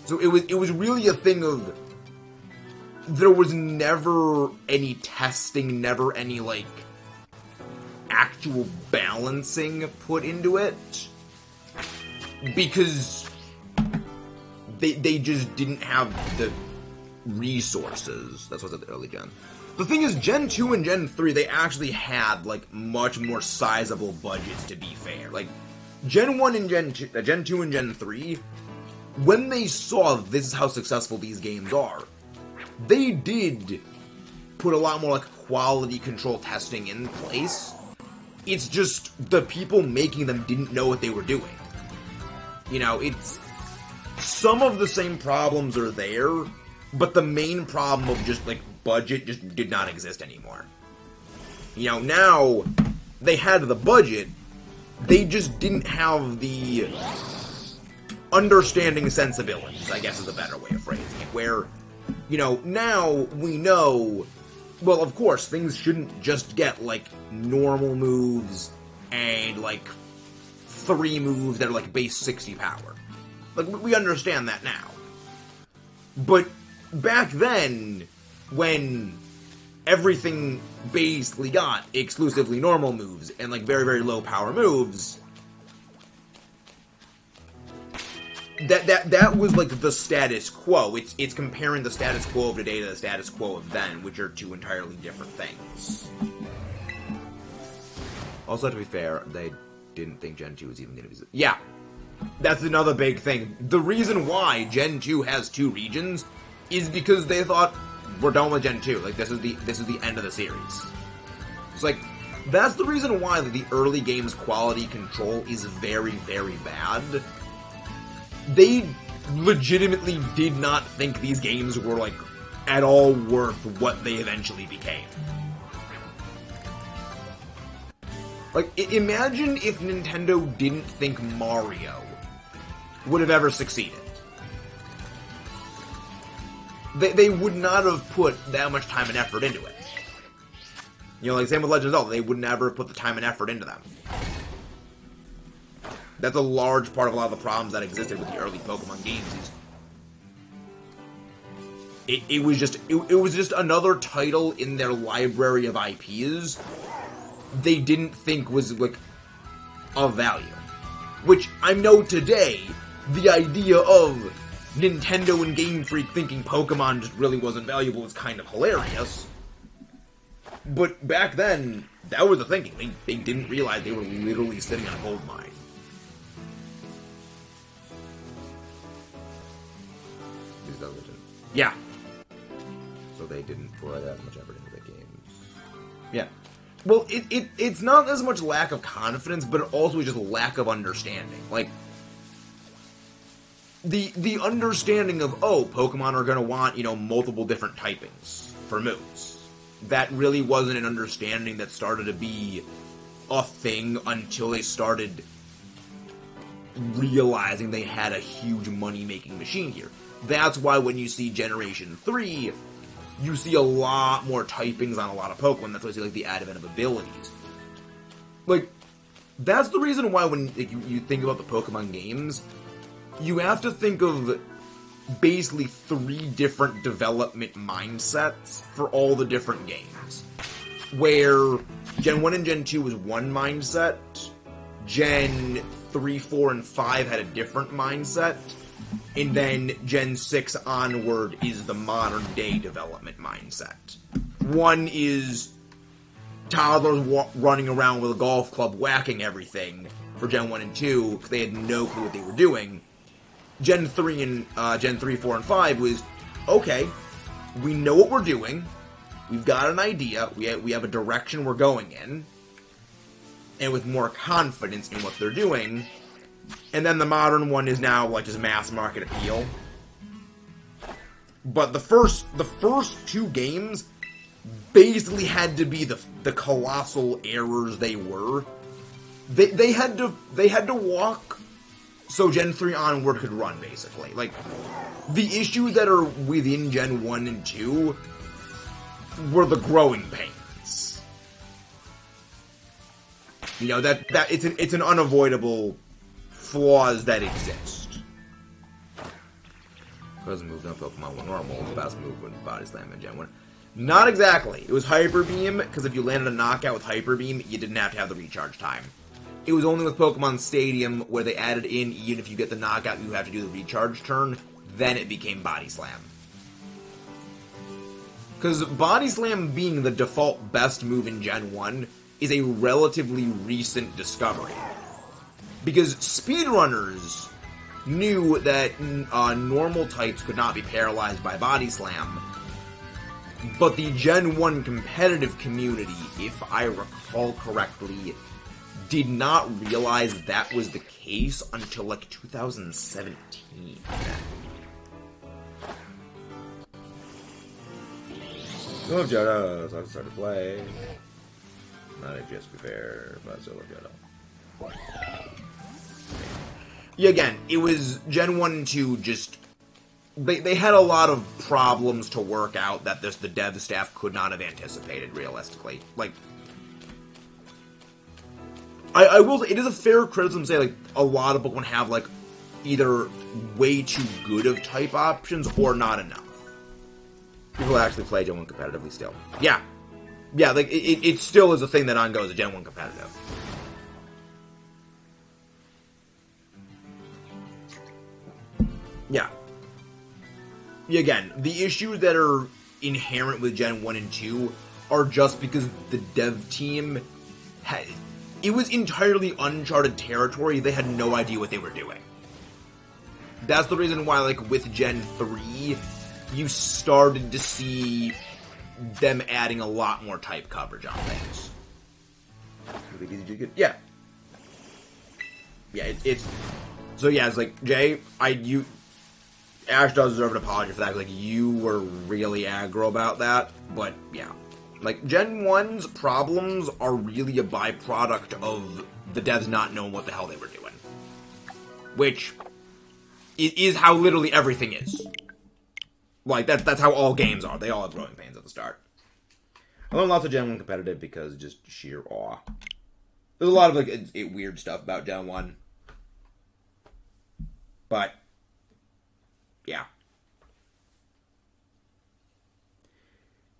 So it was really a thing of there was never any testing, never any like actual balancing put into it, because they just didn't have the resources. That's what's at the early gen. The thing is, Gen 2 and Gen 3, they actually had, like, much more sizable budgets, to be fair. Like, Gen 1 and Gen 2 and Gen 3, when they saw this is how successful these games are, they did put a lot more, like, quality control testing in place. It's just the people making them didn't know what they were doing. You know, it's... Some of the same problems are there, but the main problem of just, like, budget just did not exist anymore. You know, now they had the budget, they just didn't have the understanding sensibilities, I guess is a better way of phrasing it, where, you know, now we know, well, of course, things shouldn't just get, like, normal moves and, like, 3 moves that are, like, base 60 power. Like, we understand that now. But back then, when everything basically got exclusively normal moves and, like, very, very low power moves, that was, like, the status quo. It's comparing the status quo of today to the status quo of then, which are two entirely different things. Also, to be fair, they didn't think Gen 2 was even going to be... Yeah, that's another big thing. The reason why Gen 2 has 2 regions is because they thought, we're done with Gen 2. Like, this is the end of the series. It's like, that's the reason why the early game's quality control is very, very bad. They legitimately did not think these games were, like, at all worth what they eventually became. Like, imagine if Nintendo didn't think Mario would have ever succeeded. They would not have put that much time and effort into it. You know, like, same with Legend of Zelda, they would never have put the time and effort into them. That's a large part of a lot of the problems that existed with the early Pokemon games. It was just another title in their library of IPs they didn't think was, like, of value. Which, I know today, the idea of Nintendo and Game Freak thinking Pokemon just really wasn't valuable was kind of hilarious. But back then, that was the thinking. They didn't realize they were literally sitting on a gold mine. Yeah. So they didn't put that much effort into the games. Yeah. Well, it's not as much lack of confidence, but also just lack of understanding. Like, the understanding of, oh, Pokemon are gonna want, you know, multiple different typings for moves. That really wasn't an understanding that started to be a thing until they started realizing they had a huge money-making machine here. That's why when you see Generation 3, you see a lot more typings on a lot of Pokemon. That's why you see, like, the advent of abilities. Like, that's the reason why when you think about the Pokemon games, you have to think of basically 3 different development mindsets for all the different games. Where Gen 1 and Gen 2 was one mindset, Gen 3, 4, and 5 had a different mindset, and then Gen 6 onward is the modern day development mindset. One is toddlers running around with a golf club whacking everything for Gen 1 and 2, because they had no clue what they were doing. Gen 3 and Gen 3, 4, and 5 was, okay, we know what we're doing, we've got an idea, we have a direction we're going in, and with more confidence in what they're doing. And then the modern one is now, like, just mass market appeal. But the first 2 games basically had to be the colossal errors they were. They had to walk so Gen 3 onward could run, basically. Like, the issues that are within Gen 1 and 2 were the growing pains. You know, that it's an unavoidable flaws that exist. Because move no Pokemon were normal, the best move when Body Slam in Gen 1. Not exactly. It was Hyper Beam, because if you landed a knockout with Hyper Beam, you didn't have to have the recharge time. It was only with Pokemon Stadium where they added in, even if you get the knockout, you have to do the recharge turn. Then it became Body Slam. Because Body Slam being the default best move in Gen 1 is a relatively recent discovery. Because speedrunners knew that normal types could not be paralyzed by Body Slam, but the Gen 1 competitive community, if I recall correctly, did not realize that was the case until, like, 2017. Love Johto, so I started to play. Not a just be fair, but I still love Johto. Yeah, again, it was Gen 1 and 2 just... They had a lot of problems to work out that the dev staff could not have anticipated, realistically. Like, I will say, it is a fair criticism to say, like, a lot of Pokemon have, like, either way too good of type options or not enough. People actually play Gen 1 competitively still. Yeah. Yeah, like, it still is a thing that ongoes, a Gen 1 competitive. Yeah. Again, the issues that are inherent with Gen 1 and 2 are just because the dev team had... It was entirely uncharted territory. They had no idea what they were doing. That's the reason why, like, with Gen 3, you started to see them adding a lot more type coverage on things. Yeah. Yeah, it's... So yeah, it's like, Jay, Ash does deserve an apology for that. Like, you were really aggro about that, but yeah. Like, Gen 1's problems are really a byproduct of the devs not knowing what the hell they were doing. Which is how literally everything is. Like, that's how all games are. They all have growing pains at the start. I learned lots of Gen 1 competitive because just sheer awe. There's a lot of, like, weird stuff about Gen 1. But, yeah.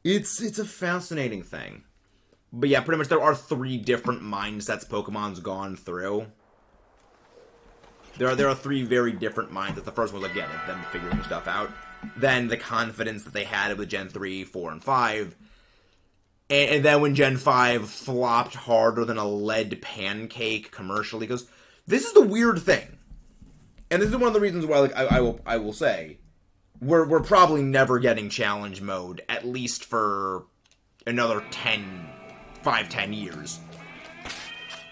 It's a fascinating thing. But yeah, pretty much there are 3 different mindsets Pokemon's gone through. There are 3 very different mindsets. The first one was, again, them figuring stuff out. Then the confidence that they had with Gen 3, 4, and 5. And then when Gen 5 flopped harder than a lead pancake commercially, because this is the weird thing. And this is one of the reasons why, like, I will say, we're probably never getting challenge mode, at least for another 5-10 years.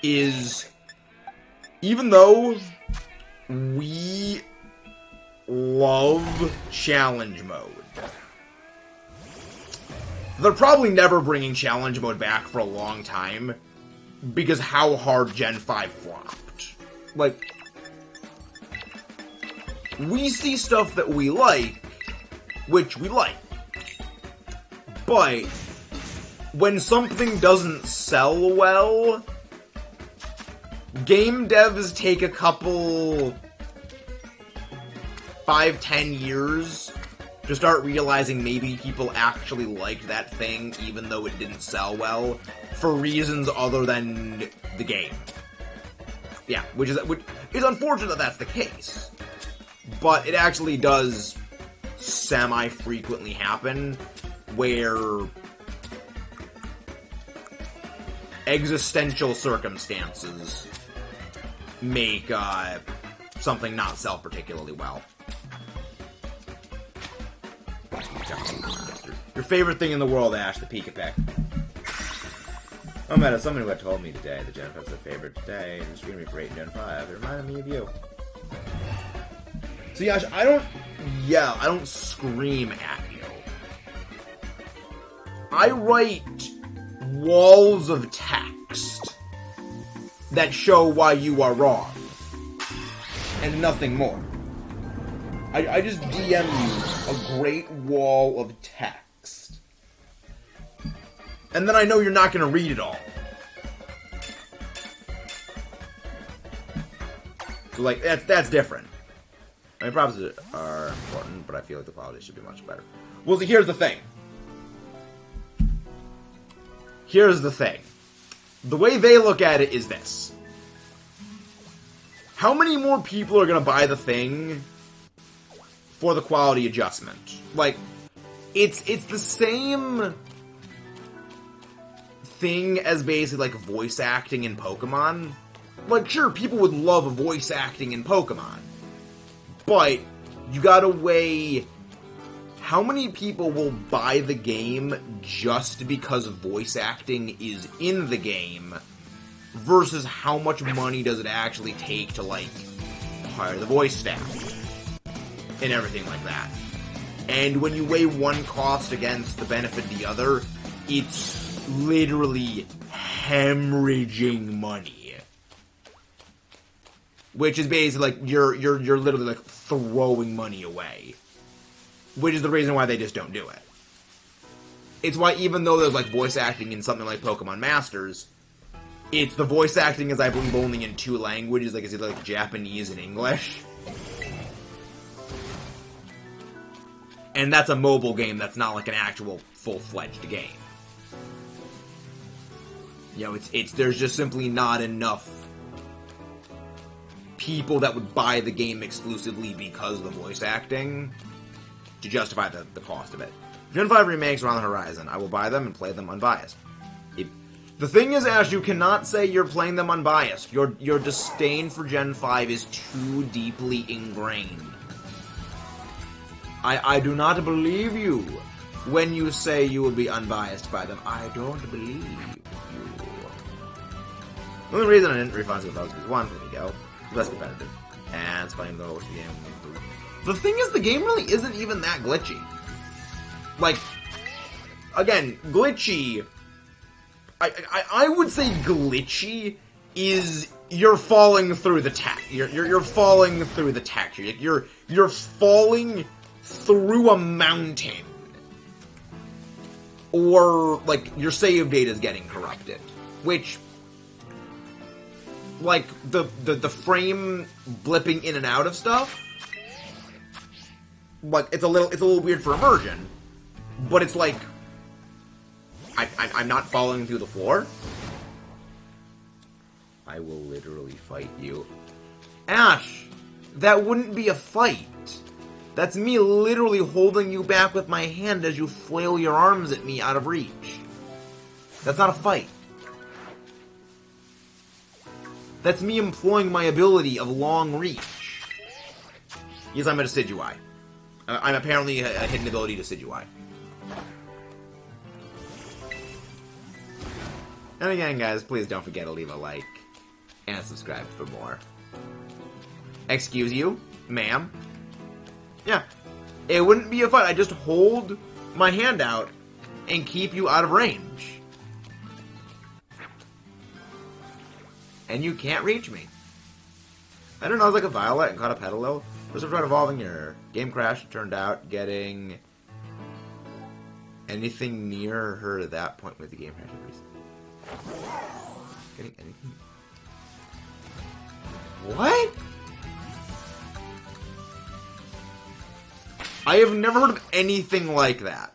Is, even though we love challenge mode, they're probably never bringing challenge mode back for a long time, because how hard Gen 5 flopped. Like, we see stuff that we like, which we like. But when something doesn't sell well, game devs take a couple 5-10 years to start realizing maybe people actually liked that thing even though it didn't sell well for reasons other than the game. Yeah, which is unfortunate that that's the case. But it actually does semi-frequently happen where existential circumstances make something not sell particularly well. Your favorite thing in the world, Ash, the Pika-Pick. Oh man, as someone who had told me today that Gen 5 is their favorite today, and screaming for 8 Gen 5, it reminded me of you. So Yash, I don't scream at you. I write walls of text that show why you are wrong. And nothing more. I just DM you a great wall of text. And then I know you're not going to read it all. So, like, that's different. I mean, props are important, but I feel like the quality should be much better. Well, see, here's the thing. Here's the thing. The way they look at it is this. How many more people are going to buy the thing for the quality adjustment? Like, it's the same thing as basically, like, voice acting in Pokemon. Like, sure, people would love voice acting in Pokemon. But you gotta weigh how many people will buy the game just because voice acting is in the game versus how much money does it actually take to, like, hire the voice staff and everything like that. And when you weigh one cost against the benefit of the other, it's literally hemorrhaging money. Which is basically like you're literally like throwing money away. Which is the reason why they just don't do it. It's why even though there's like voice acting in something like Pokemon Masters, it's the voice acting is I believe only in 2 languages, like it's either like Japanese and English. And that's a mobile game, that's not like an actual full-fledged game. You know, there's just simply not enough people that would buy the game exclusively because of the voice acting to justify the cost of it. Gen 5 remakes are on the horizon. I will buy them and play them unbiased. The thing is, Ash, you cannot say you're playing them unbiased. Your disdain for Gen 5 is too deeply ingrained. I do not believe you when you say you will be unbiased by them. I don't believe you. The only reason I didn't refund it was because, one, there you go, less competitive. And it's funny though, the game. The thing is, the game really isn't even that glitchy. Like, again, glitchy. I would say glitchy is you're falling through the text. You're falling through the texture. You're falling through a mountain, or like your save data is getting corrupted, which, like the frame blipping in and out of stuff, like it's a little weird for immersion, but it's like I'm not falling through the floor. I will literally fight you. Ash, that wouldn't be a fight. That's me literally holding you back with my hand as you flail your arms at me out of reach. That's not a fight. That's me employing my ability of long reach. Yes, I'm a Decidueye. I'm apparently a hidden ability Decidueye. And again, guys, please don't forget to leave a like and subscribe for more. Excuse you, ma'am? Yeah, it wouldn't be a fight. I just hold my hand out and keep you out of range. And you can't reach me. I don't know, I was like a Violet and caught a Petalil. First I tried evolving, your game crashed. Turned out getting anything near her at that point with the game crash increase. Getting anything? What? I have never heard of anything like that.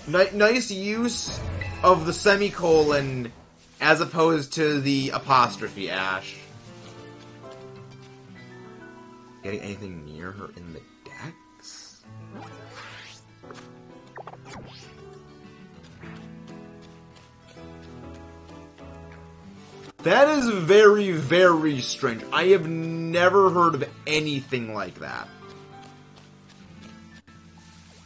Nice use of the semicolon as opposed to the apostrophe, Ash. Getting anything near her in the decks? That is very, very strange. I have never heard of anything like that.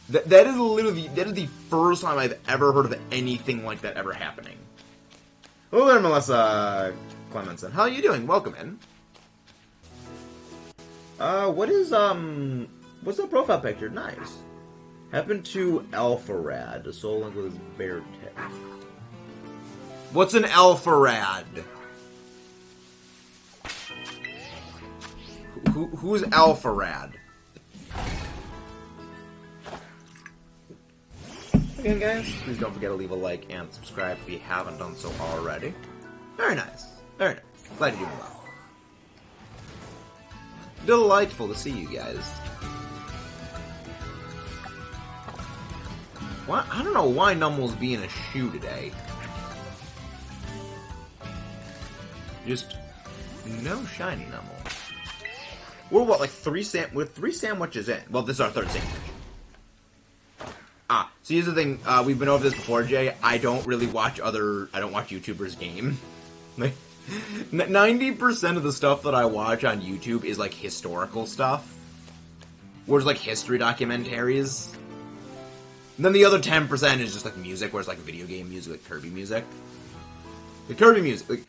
That is literally, that is the first time I've ever heard of anything like that ever happening. Hello there, Melissa Clemenson. How are you doing? Welcome in. What's the profile picture? Nice. Happened to Alpharad, a soul link with his bare tip. What's an Alpharad? Who's Alpharad? Again, guys, please don't forget to leave a like and subscribe if you haven't done so already. Very nice. Very nice. Glad you're doing well. Delightful to see you guys. What? I don't know why Nummel's being a shoe today. Just no shiny Nummel. We're what, like we're three sandwiches in. Well, this is our third sandwich. So here's the thing, we've been over this before, Jay. I don't watch YouTubers game. Like, 90% of the stuff that I watch on YouTube is, like, historical stuff. Or it's, like, history documentaries. And then the other 10% is just, like, music, where it's, like, video game music, like Kirby music. The Kirby music, like,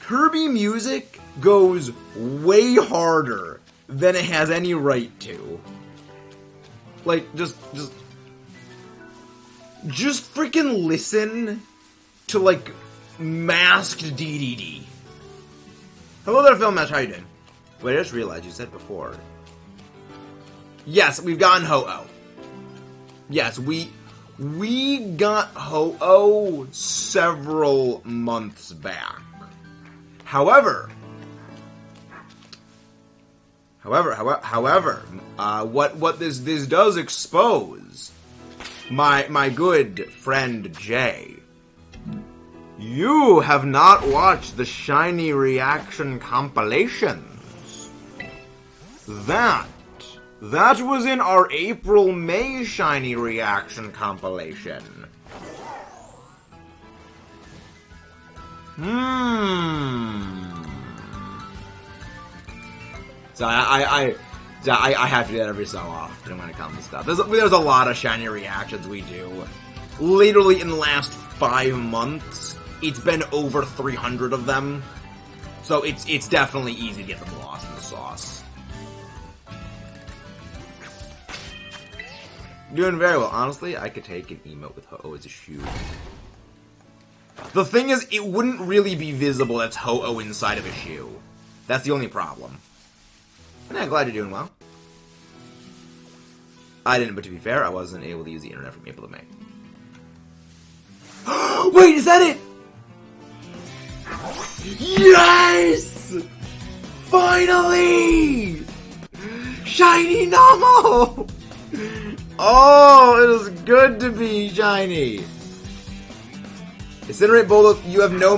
Kirby music goes way harder than it has any right to. Like, just freaking listen to, like, masked DDD. Hello there, Film Match. How you doing? Wait, I just realized you said before. Yes, we've gotten Ho-Oh. Yes, we got Ho-Oh several months back. However, what this does expose, my good friend Jay, you have not watched the Shiny Reaction compilations. That was in our April-May Shiny Reaction compilation. So I have to do that every so often when it comes to stuff. There's a lot of Shiny Reactions we do. Literally in the last 5 months, it's been over 300 of them. So it's definitely easy to get them lost in the sauce. Doing very well. Honestly, I could take an emote with Ho-Oh as a shoe. The thing is, it wouldn't really be visible that's Ho-Oh inside of a shoe. That's the only problem. And I'm glad you're doing well. I didn't, but to be fair, I wasn't able to use the internet from April to May. Wait, is that it? Yes! Finally! Shiny Nummo! Oh, it is good to be shiny. Incinerate Bullet, you have no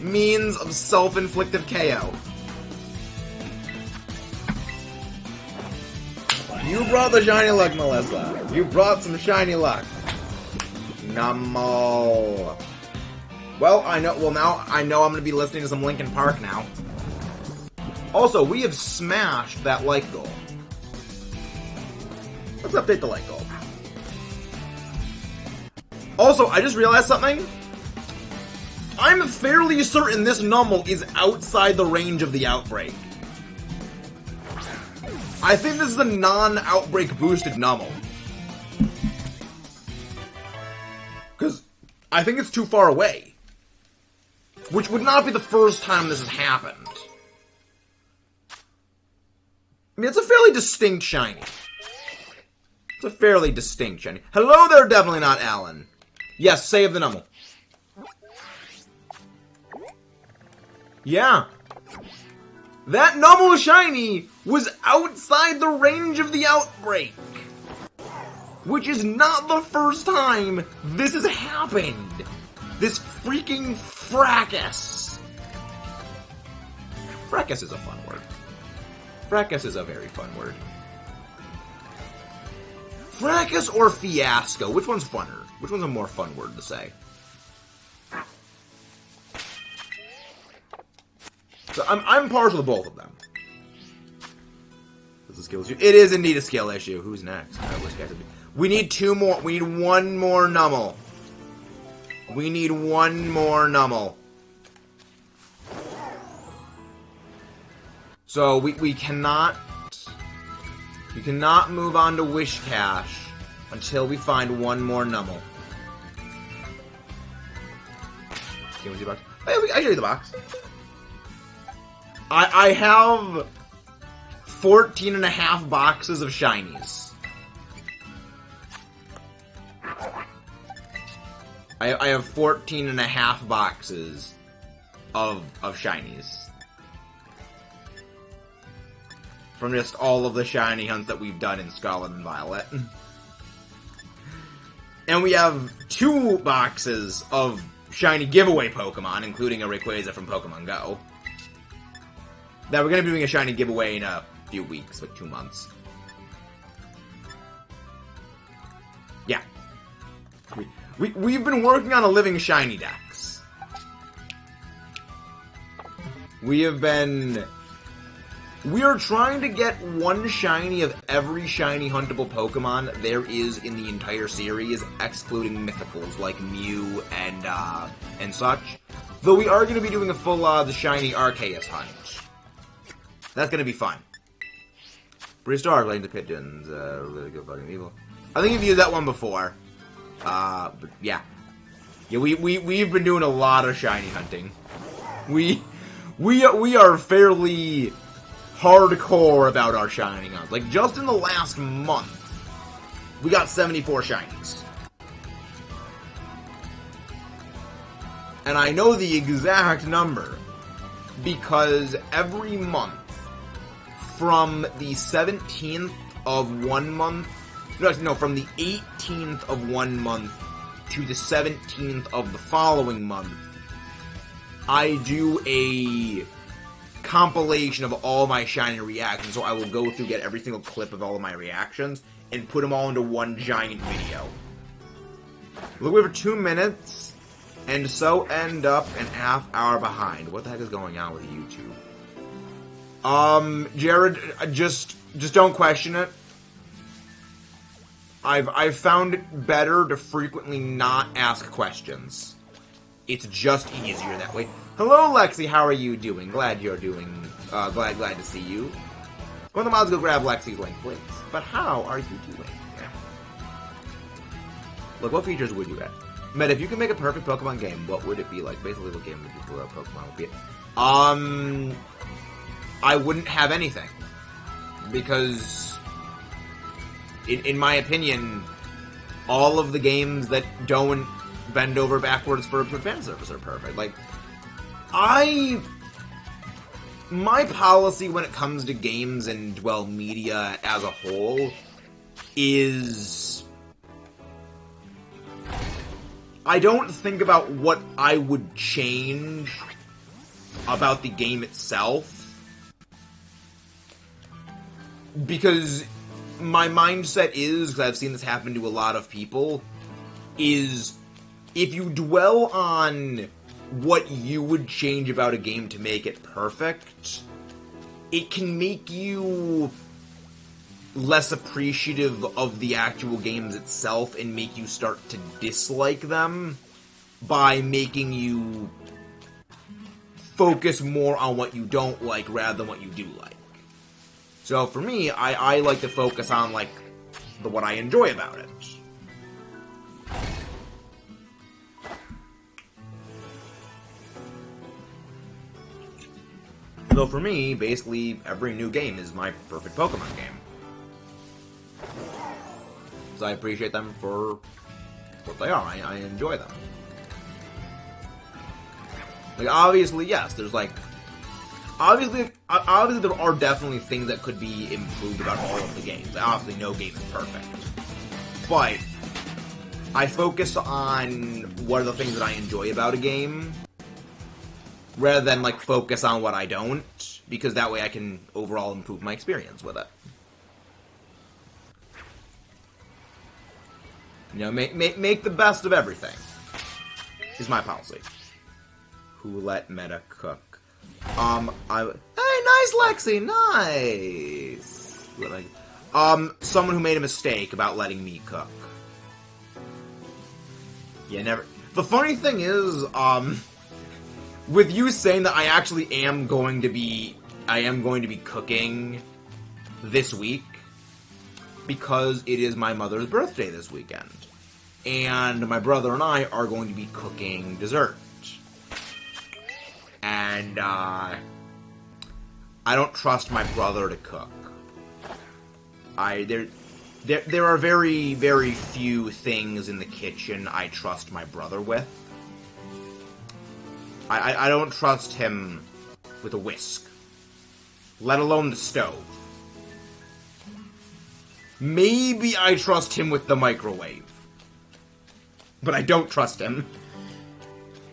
means of self-inflicted KO. You brought the shiny luck, Melissa. You brought some shiny luck. Nummo. Well, now I know I'm gonna be listening to some Linkin Park now. Also, we have smashed that like goal. Let's update the like goal. Also, I just realized something. I'm fairly certain this Nummo is outside the range of the outbreak. I think this is a non-outbreak boosted Nummo. Because I think it's too far away. Which would not be the first time this has happened. I mean, it's a fairly distinct shiny. It's a fairly distinct shiny. Hello there, definitely not Alan. Yes, save the Nummo. Yeah. That Nummo shiny was outside the range of the outbreak. Which is not the first time this has happened. This freaking fracas. Fracas is a fun word. Fracas is a very fun word. Fracas or fiasco? Which one's funner? Which one's a more fun word to say? So I'm partial to both of them. Is a skill issue? It is indeed a skill issue. Who's next? We need two more. We need one more Nummo. We need one more Nummo. So we cannot move on to Wish Cash until we find one more Nummo. Can we see the box? I can read the box. I have 14.5 boxes of shinies. I have 14.5 boxes of shinies. From just all of the shiny hunts that we've done in Scarlet and Violet. And we have 2 boxes of shiny giveaway Pokemon, including a Rayquaza from Pokemon Go. That we're going to be doing a shiny giveaway in a few weeks, like 2 months. Yeah. We've been working on a living shiny dex. We are trying to get one shiny of every shiny huntable Pokemon there is in the entire series, excluding mythicals like Mew and such. Though we are going to be doing a full the shiny Arceus hunt. That's going to be fun. Restart Lane to Pigeons, really good fucking evil. I think you've used that one before. But yeah. Yeah, we've been doing a lot of shiny hunting. We are fairly hardcore about our shining hunts. Like, just in the last month, we got 74 shinies. And I know the exact number, because every month, from the 17th of one month, no, from the 18th of one month to the 17th of the following month, I do a compilation of all my shiny reactions, so I will go through, get every single clip of all of my reactions, and put them all into one giant video. Look, we have 2 minutes, and so end up an half hour behind. What the heck is going on with YouTube? Jared, just don't question it. I've found it better to frequently not ask questions. It's just easier that way. Hello, Lexi. How are you doing? Glad you're doing. Glad to see you. Run the miles to go grab Lexi's Link, please. But how are you doing? Look, what features would you add? Meta, if you could make a perfect Pokemon game, what would it be like? Basically, what game would you throw Pokemon would be? I wouldn't have anything. Because, in my opinion, all of the games that don't bend over backwards for fan service are perfect. Like, my policy when it comes to games and, well, media as a whole is I don't think about what I would change about the game itself, because my mindset is, because I've seen this happen to a lot of people, is if you dwell on what you would change about a game to make it perfect, it can make you less appreciative of the actual games itself and make you start to dislike them by making you focus more on what you don't like rather than what you do like. So for me, I like to focus on, like, what I enjoy about it. So for me, basically, every new game is my perfect Pokemon game. So I appreciate them for what they are. I enjoy them. Like, obviously, yes, there's, like... Obviously there are definitely things that could be improved about all of the games. Obviously, no game is perfect. But I focus on what are the things that I enjoy about a game, rather than, like, focus on what I don't, because that way I can overall improve my experience with it. You know, make the best of everything, is my policy. Who let Meta cook? Hey, nice, Lexi, nice! Someone who made a mistake about letting me cook. Yeah, never... The funny thing is, with you saying that I actually am going to be cooking this week, because it is my mother's birthday this weekend. And my brother and I are going to be cooking dessert. And, I don't trust my brother to cook. There are very, very few things in the kitchen I trust my brother with. I don't trust him with a whisk. Let alone the stove. Maybe I trust him with the microwave. But I don't trust him.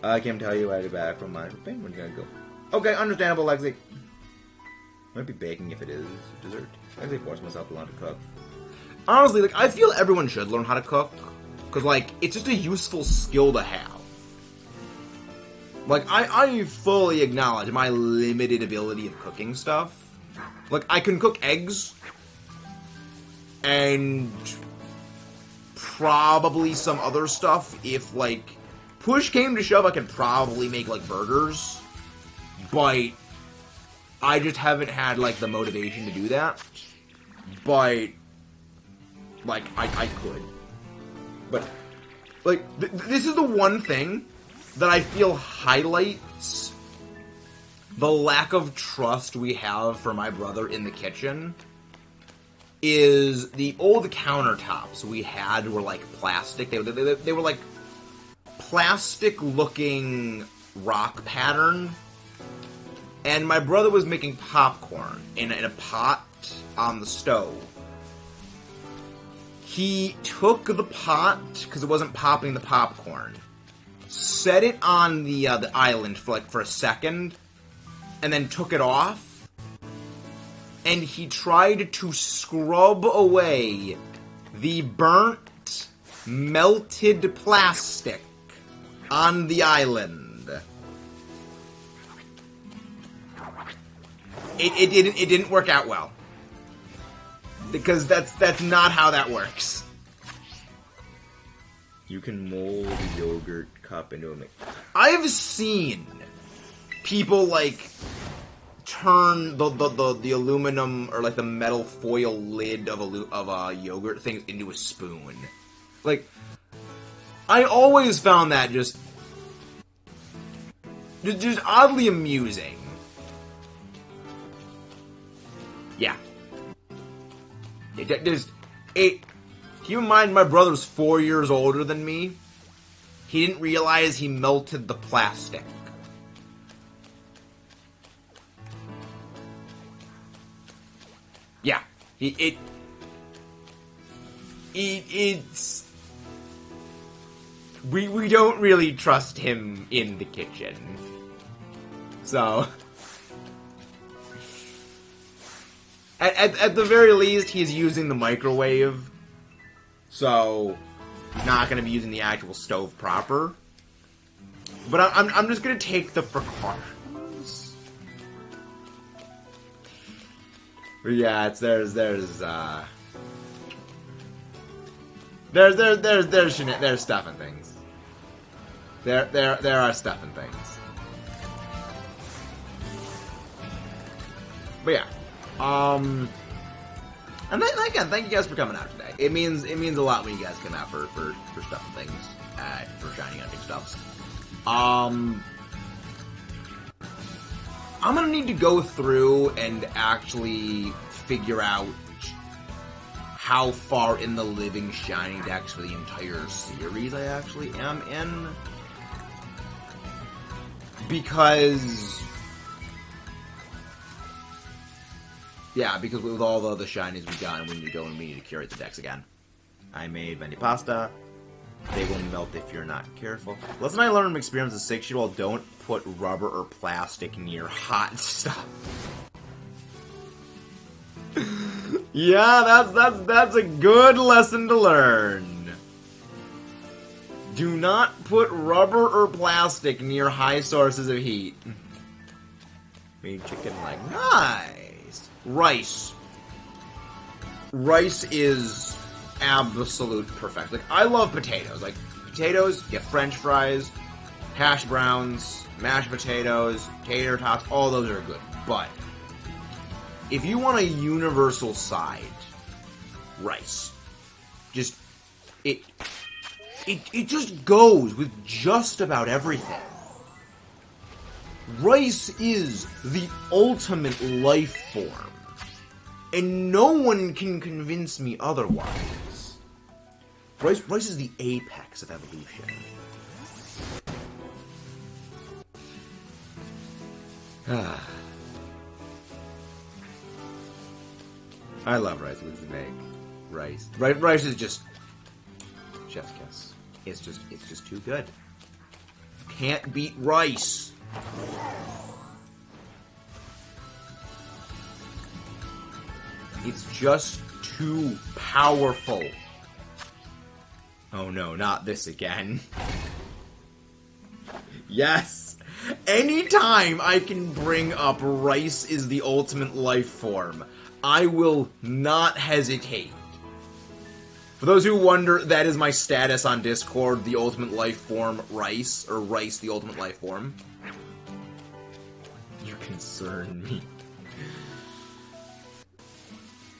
I can't tell you I'll be back from my thing. Where's gonna go? Okay, understandable, Lexi. Might be baking if it is dessert. I actually force myself to learn to cook. Honestly, like, I feel everyone should learn how to cook. Because, like, it's just a useful skill to have. Like, I fully acknowledge my limited ability of cooking stuff. Like, I can cook eggs. And probably some other stuff if, like, push came to shove, I could probably make, like, burgers. But I just haven't had, like, the motivation to do that. But, like, I could. But, like, this is the one thing that I feel highlights the lack of trust we have for my brother in the kitchen. Is the old countertops we had were, like, plastic. They were, like, plastic-looking rock pattern. And my brother was making popcorn in a pot on the stove. He took the pot, because it wasn't popping the popcorn, set it on the island for a second, and then took it off. And he tried to scrub away the burnt, melted plastic on the island. It didn't work out well. Because that's not how that works. You can mold a yogurt cup into a... I've seen people, like, turn the aluminum or like the metal foil lid of a yogurt thing into a spoon. Like, I always found that just oddly amusing. Yeah. Keep in mind, my brother's 4 years older than me. He didn't realize he melted the plastic. Yeah. It's... We don't really trust him in the kitchen. So... At the very least, he's using the microwave. So... he's not going to be using the actual stove proper. But I'm just going to take the precautions. But yeah, there's stuff and things. There are stuff and things. But yeah. And then, again, thank you guys for coming out today. It means a lot when you guys come out for stuff and things, for shiny hunting stuffs. I'm gonna need to go through and actually figure out how far in the living shiny decks for the entire series I actually am in. Because... yeah, because with all the other shinies we got, we need to go and we need to curate the decks again. I made Vendi Pasta. They will melt if you're not careful. Lesson I learned from experience as a 6-year-old, don't put rubber or plastic near hot stuff. Yeah, that's a good lesson to learn. Do not put rubber or plastic near high sources of heat. Made chicken leg. Nice. Rice. Rice is absolute perfect. Like, I love potatoes. Like, potatoes, get french fries, hash browns, mashed potatoes, tater tots, all those are good. But if you want a universal side, rice. Just, it just goes with just about everything. Rice is the ultimate life form. And no one can convince me otherwise. Rice is the apex of evolution. I love rice. What does it make? Rice. Rice is just chef's kiss. It's just too good. Can't beat rice. It's just too powerful. Oh no, not this again. Yes! Anytime I can bring up rice is the ultimate life form, I will not hesitate. For those who wonder, that is my status on Discord, the ultimate life form, rice, or rice, the ultimate life form. You concern me.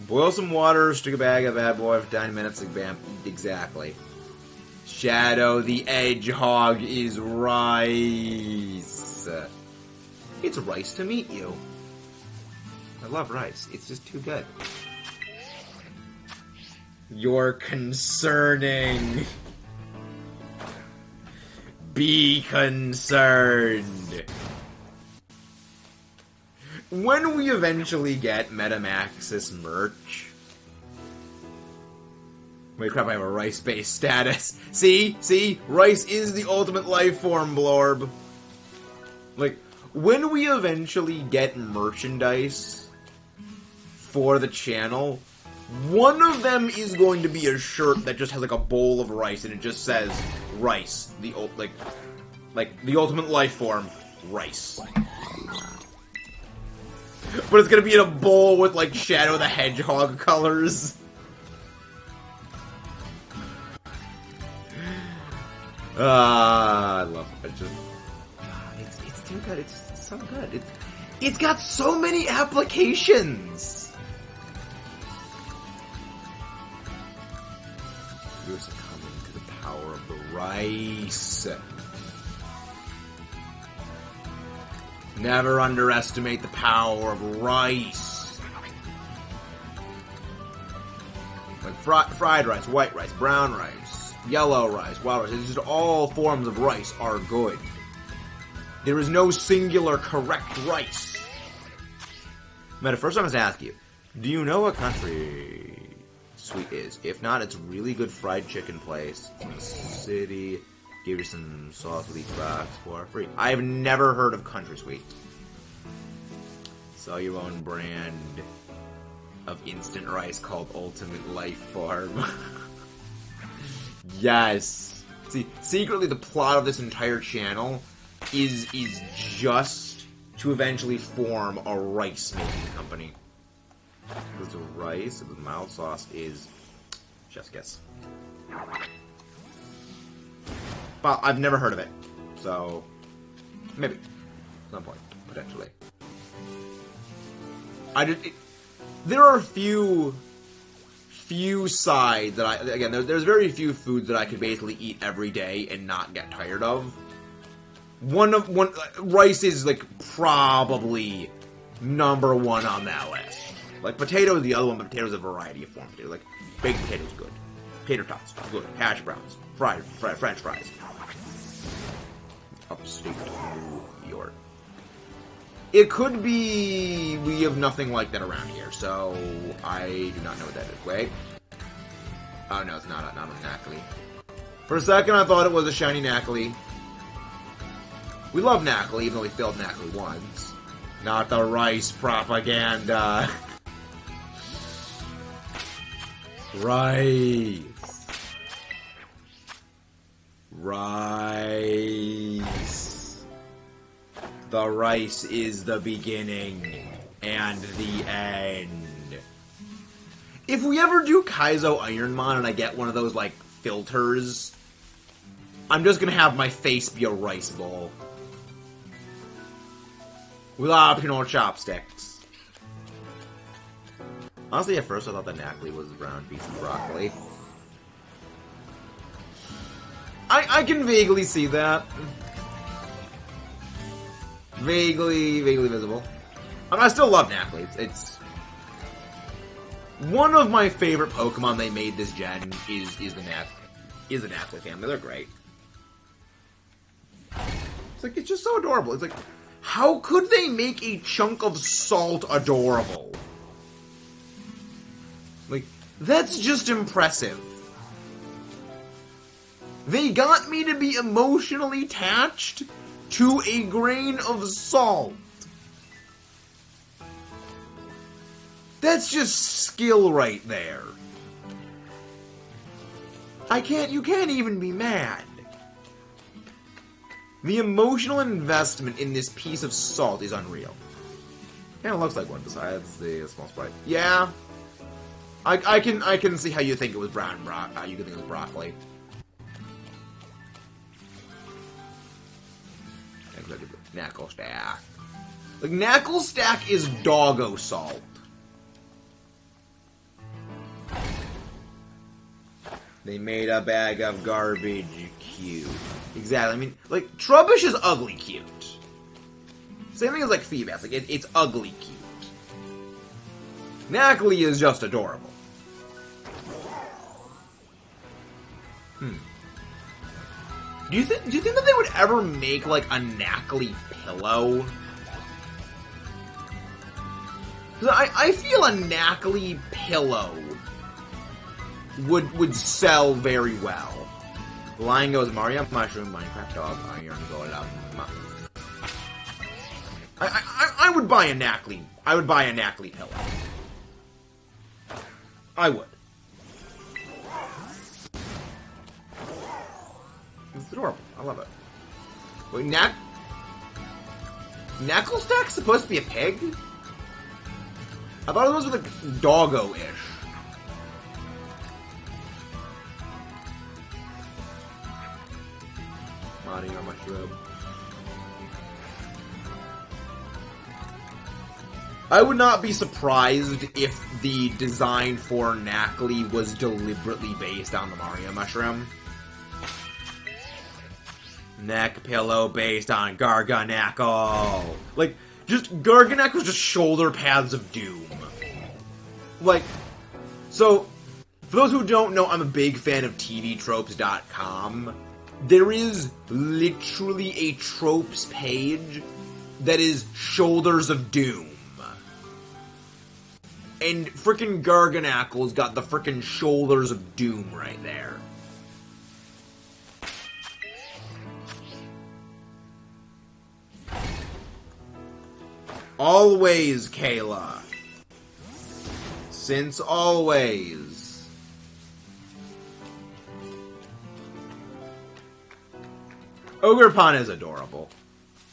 Boil some water, stick a bag of bad boy for 9 minutes, exactly. Shadow the Hedgehog is rice. It's rice to meet you. I love rice. It's just too good. You're concerning. Be concerned. When we eventually get Metamaxis merch... Wait, crap, I have a rice-based status. See? Rice is the ultimate life form, Blorb. Like, when we eventually get merchandise for the channel, one of them is going to be a shirt that just has, like, a bowl of rice, and it just says, rice. The ultimate life form, rice. But it's gonna be in a bowl with, like, Shadow the Hedgehog colors. I love it. It's too good. It's so good. It's got so many applications! You're succumbing to the power of the rice. Never underestimate the power of rice. Like fried rice, white rice, brown rice, yellow rice, wild rice. It's just all forms of rice are good. There is no singular correct rice. Meta, first I must ask you, do you know what country Sweet is? If not, it's a really good fried chicken place. It's in the city. Give you some sauce with each box for free. I've never heard of Country Sweet. Sell your own brand of instant rice called Ultimate Life Farm. Yes. See, secretly the plot of this entire channel is just to eventually form a rice-making company. Because the rice with mild sauce is chef's kiss. Well, I've never heard of it, so maybe at some point, potentially. There are few sides that there's very few foods that I could basically eat every day and not get tired of. Rice is like probably number one on that list. Like potato is the other one, but potato is a variety of form potato. Like baked potato is good, tater tots good, hash browns, French fries. Upstate New York. It could be we have nothing like that around here, so I do not know what that is. Wait. Oh no, it's not a Knackley. For a second I thought it was a shiny Knackley. We love Knackley, even though we failed Knackley once. Not the rice propaganda. Rice. The rice is the beginning and the end. If we ever do Kaizo Ironmon and I get one of those, like, filters, I'm just gonna have my face be a rice bowl. With optional chopsticks. Honestly, at first I thought that Knackley was a brown piece of broccoli. I can vaguely see that. Vaguely visible. I still love Knackley. It's one of my favorite Pokemon they made this gen is the Knackley family. They're great. It's just so adorable. It's like, how could they make a chunk of salt adorable? Like, that's just impressive. They got me to be emotionally attached to a grain of salt. That's just skill right there. You can't even be mad. The emotional investment in this piece of salt is unreal. Kinda looks like one besides the small sprite. Yeah. I can see how you think it was you can think it was broccoli. Knuckle Stack. Like, Knuckle Stack is doggo salt. They made a bag of garbage cute. Exactly. I mean, like, Trubbish is ugly cute. Same thing as, like, Feebas. Like, it's ugly cute. Knackley is just adorable. Do you think that they would ever make, like, a Knackley pillow? I feel a Knackley pillow would sell very well. The line goes, Mario, Mushroom, Minecraft Dog, Iron Golem. I would buy a Knackley. I would buy a Knackley pillow. I would. It's adorable. I love it. Wait, Knuckle Stack's supposed to be a pig? I thought it was like doggo-ish. Mario Mushroom. I would not be surprised if the design for Knackley was deliberately based on the Mario mushroom. Neck pillow based on Garganacl. Like, just Garganacl was just shoulder pads of doom. Like, so, for those who don't know, I'm a big fan of TVTropes.com. There is literally a tropes page that is shoulders of doom. And frickin' Garganacl's got the frickin' shoulders of doom right there. Always, Kayla. Since always. Ogerpon is adorable.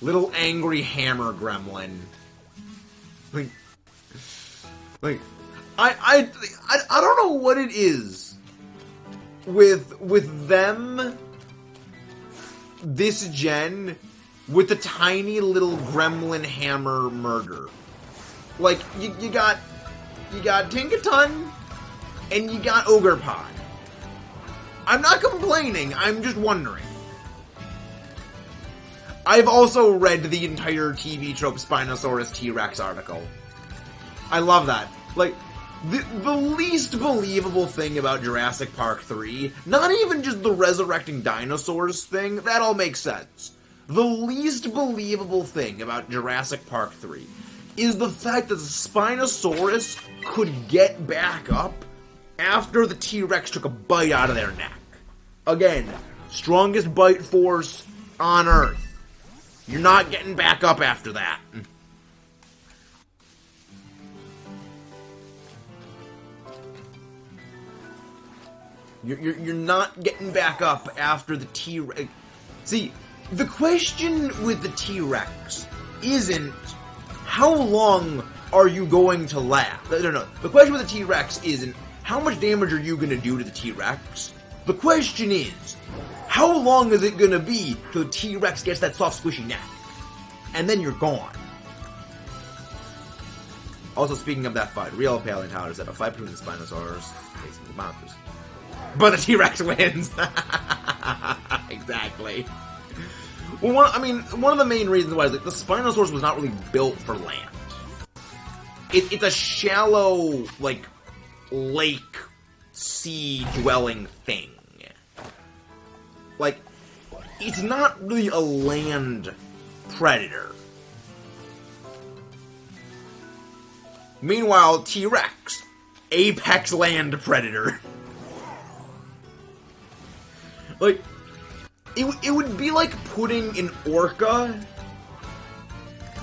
Little angry hammer gremlin. Like, I don't know what it is with them this gen with the tiny little gremlin hammer murder. Like, you got Tinkaton and you got Ogerpon. I'm not complaining, I'm just wondering. I've also read the entire TV Trope Spinosaurus T-Rex article. I love that. Like, the least believable thing about Jurassic Park 3, not even just the resurrecting dinosaurs thing, that all makes sense. The least believable thing about Jurassic Park 3 is the fact that the Spinosaurus could get back up after the T-Rex took a bite out of their neck. Again, strongest bite force on Earth. You're not getting back up after that. You're not getting back up after the T-Rex. See, the question with the T-Rex isn't how long are you going to last. No. The question with the T-Rex isn't how much damage are you going to do to the T-Rex. The question is, how long is it going to be till the T-Rex gets that soft, squishy neck? And then you're gone. Also, speaking of that fight, real paleontologists said a fight between the Spinosaurus facing the monsters. But the T-Rex wins! Exactly. Well, one of the main reasons why is like the Spinosaurus was not really built for land. It's a shallow, like, lake, sea-dwelling thing. Like, it's not really a land predator. Meanwhile, T-Rex, apex land predator. Like, it would be like putting an orca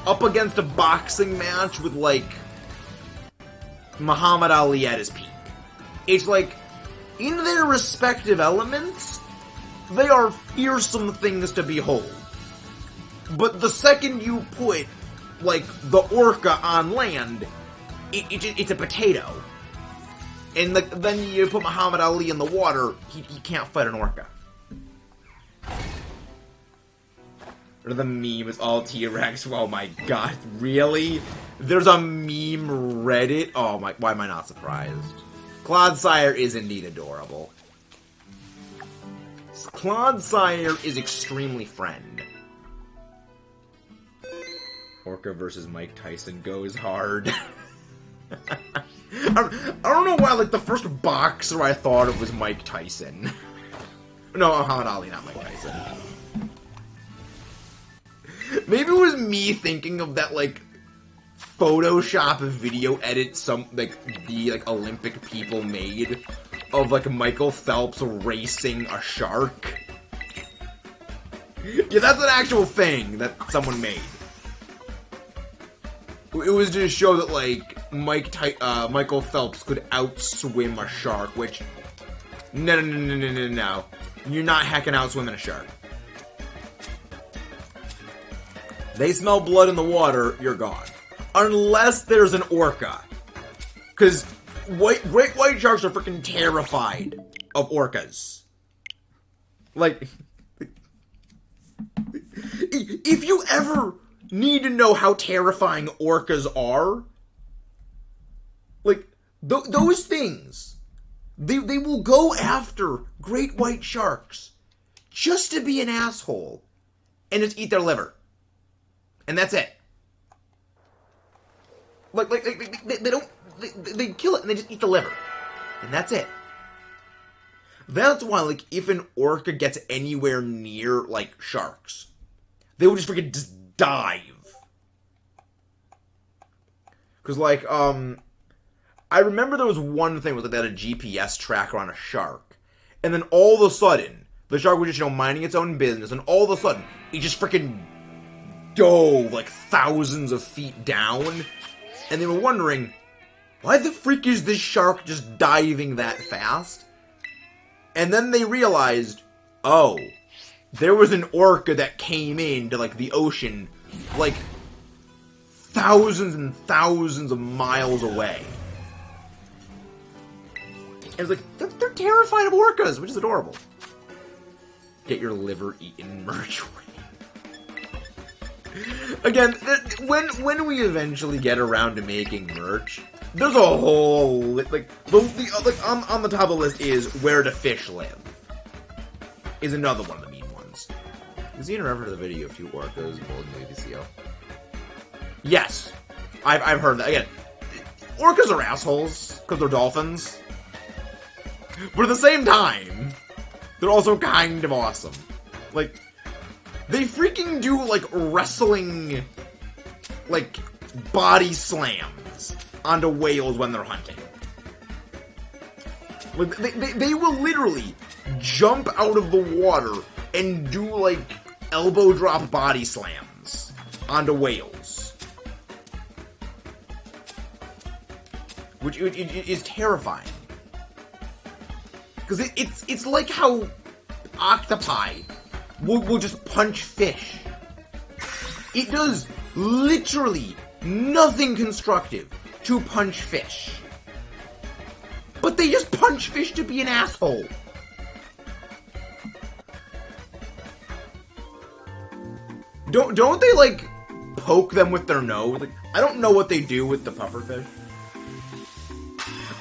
up against a boxing match with, like, Muhammad Ali at his peak. It's like, in their respective elements, they are fearsome things to behold. But the second you put, like, the orca on land, it's a potato. And then you put Muhammad Ali in the water, he can't fight an orca. Or the meme is all T-Rex. Oh my god, really? There's a meme Reddit? Oh my, why am I not surprised? Clodsire is indeed adorable. Clodsire is extremely friend. Orca versus Mike Tyson goes hard. I don't know why, like, the first boxer I thought of was Mike Tyson. No, Muhammad Ali, not Mike Tyson. Maybe it was me thinking of that, like, Photoshop video edit the Olympic people made of, like, Michael Phelps racing a shark. Yeah, that's an actual thing that someone made. It was to show that, like, Michael Phelps could outswim a shark, which... No. You're not heckin' outswimming a shark. They smell blood in the water, you're gone. Unless there's an orca. Because great white sharks are freaking terrified of orcas. Like... If you ever need to know how terrifying orcas are, Those things, they will go after great white sharks just to be an asshole and just eat their liver. And that's it. They kill it and they just eat the liver. And that's it. That's why, like, if an orca gets anywhere near, like, sharks, they will just freaking just dive. Because, like, I remember there was one thing with, like, that a GPS tracker on a shark. And then all of a sudden, the shark was just, you know, minding its own business. And all of a sudden, it just freaking dove, like, thousands of feet down. And they were wondering, why the freak is this shark just diving that fast? And then they realized, oh, there was an orca that came into, like, the ocean, like, thousands and thousands of miles away. And it's like, they're terrified of orcas, which is adorable. Get your liver eaten merch way. Again, when we eventually get around to making merch, there's a whole, like on the top of the list is where do fish live. Is another one of the mean ones. Has Ian ever heard of the video of 2 orcas boiling baby seal? Yes, I've heard that. Again, orcas are assholes because they're dolphins, but at the same time, they're also kind of awesome. Like, they freaking do, like, wrestling, like, body slams onto whales when they're hunting. Like, they will literally jump out of the water and do, like, elbow drop body slams onto whales. Which is terrifying. Because it's like how octopi will just punch fish. It does literally nothing constructive to punch fish. But they just punch fish to be an asshole. Don't they, like, poke them with their nose? Like, I don't know what they do with the pufferfish.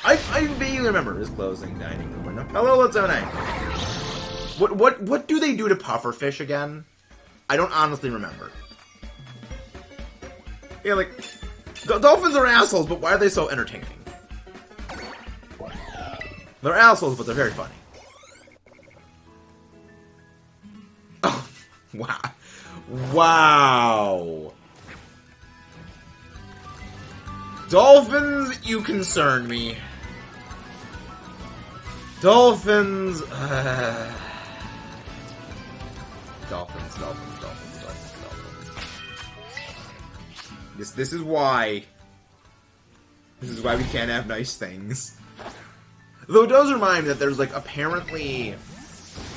I vaguely remember this closing dining room window. Hello, let's have a night. What do they do to pufferfish again? I don't honestly remember. Yeah, like, dolphins are assholes, but why are they so entertaining? They're assholes, but they're very funny. Oh, wow. Wow. Dolphins, you concern me. Dolphins, Dolphins. This is why we can't have nice things. Though it does remind me that there's, like, apparently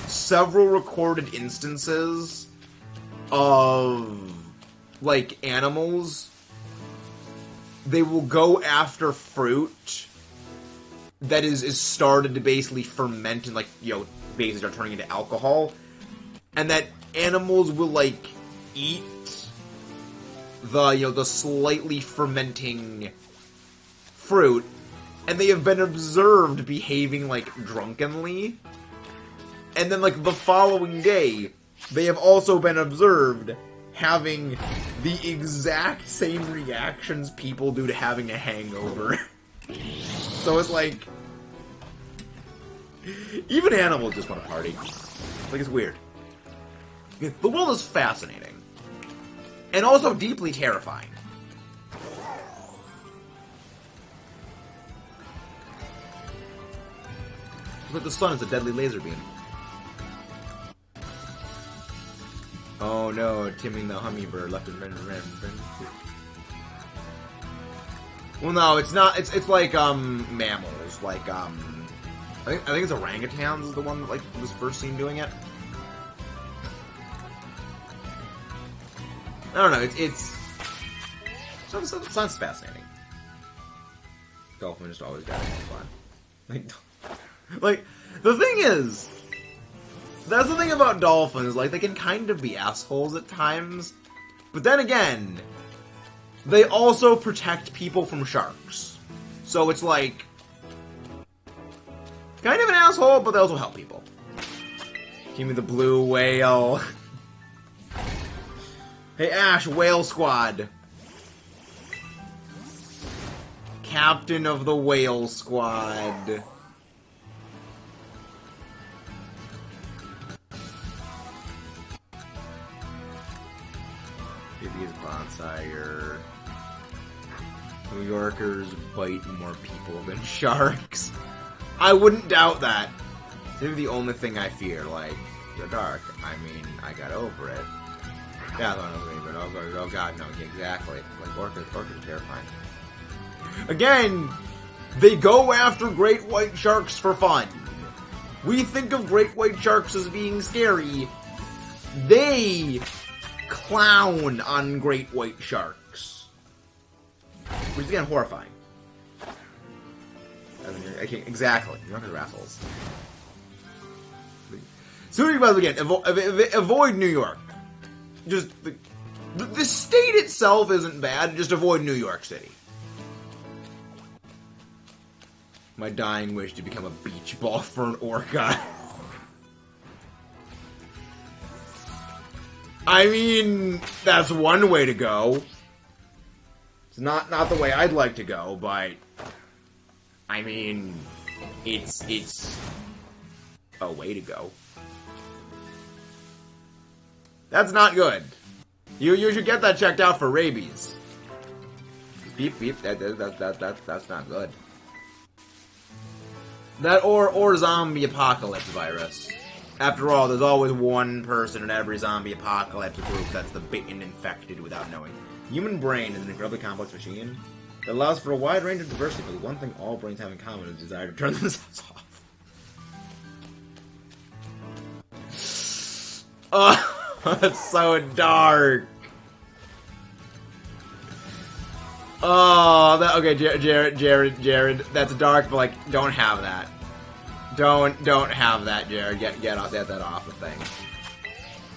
several recorded instances of, like, animals. They will go after fruit that is started to basically ferment and, like, you know, basically start turning into alcohol. And that animals will, like, eat the, you know, the slightly fermenting fruit, and they have been observed behaving, like, drunkenly. And then, like, the following day, they have also been observed having the exact same reactions people do to having a hangover. So it's like, even animals just want to party. Like, it's weird. The world is fascinating. And also deeply terrifying. But the sun is a deadly laser beam. Oh no, Timmy the hummingbird left his friend. Well, no, it's not. It's like mammals. Like I think it's orangutans is the one that, like, was first seen doing it. I don't know. It sounds fascinating. Dolphin just always got fun. Like the thing is, that's the thing about dolphins. Like, they can kind of be assholes at times, but then again, they also protect people from sharks. So it's like, Kind of an asshole, but they also help people. Give me the blue whale. Hey Ash, whale squad. Captain of the whale squad. Maybe his bonfire. New Yorkers bite more people than sharks. I wouldn't doubt that. Maybe the only thing I fear, like, the dark. I mean, I got over it. Yeah, but oh god, no, exactly. Like, orcas are terrifying. Again, they go after great white sharks for fun. We think of great white sharks as being scary. They clown on great white sharks. Which is, again, horrifying. Exactly. You're not gonna assholes. So, again, avoid New York. Just, the state itself isn't bad, just avoid New York City. My dying wish to become a beach ball for an orca. I mean, that's one way to go. It's not the way I'd like to go, but I mean, it's a way to go. That's not good. You should get that checked out for rabies. Beep beep. That's not good. That or zombie apocalypse virus. After all, there's always one person in every zombie apocalypse group that's the bitten infected without knowing. Human brain is an incredibly complex machine that allows for a wide range of diversity, but the one thing all brains have in common is a desire to turn themselves off. Oh, that's so dark. Oh, okay, Jared, that's dark, but like, don't have that. Don't have that, Jared. Get that off the thing.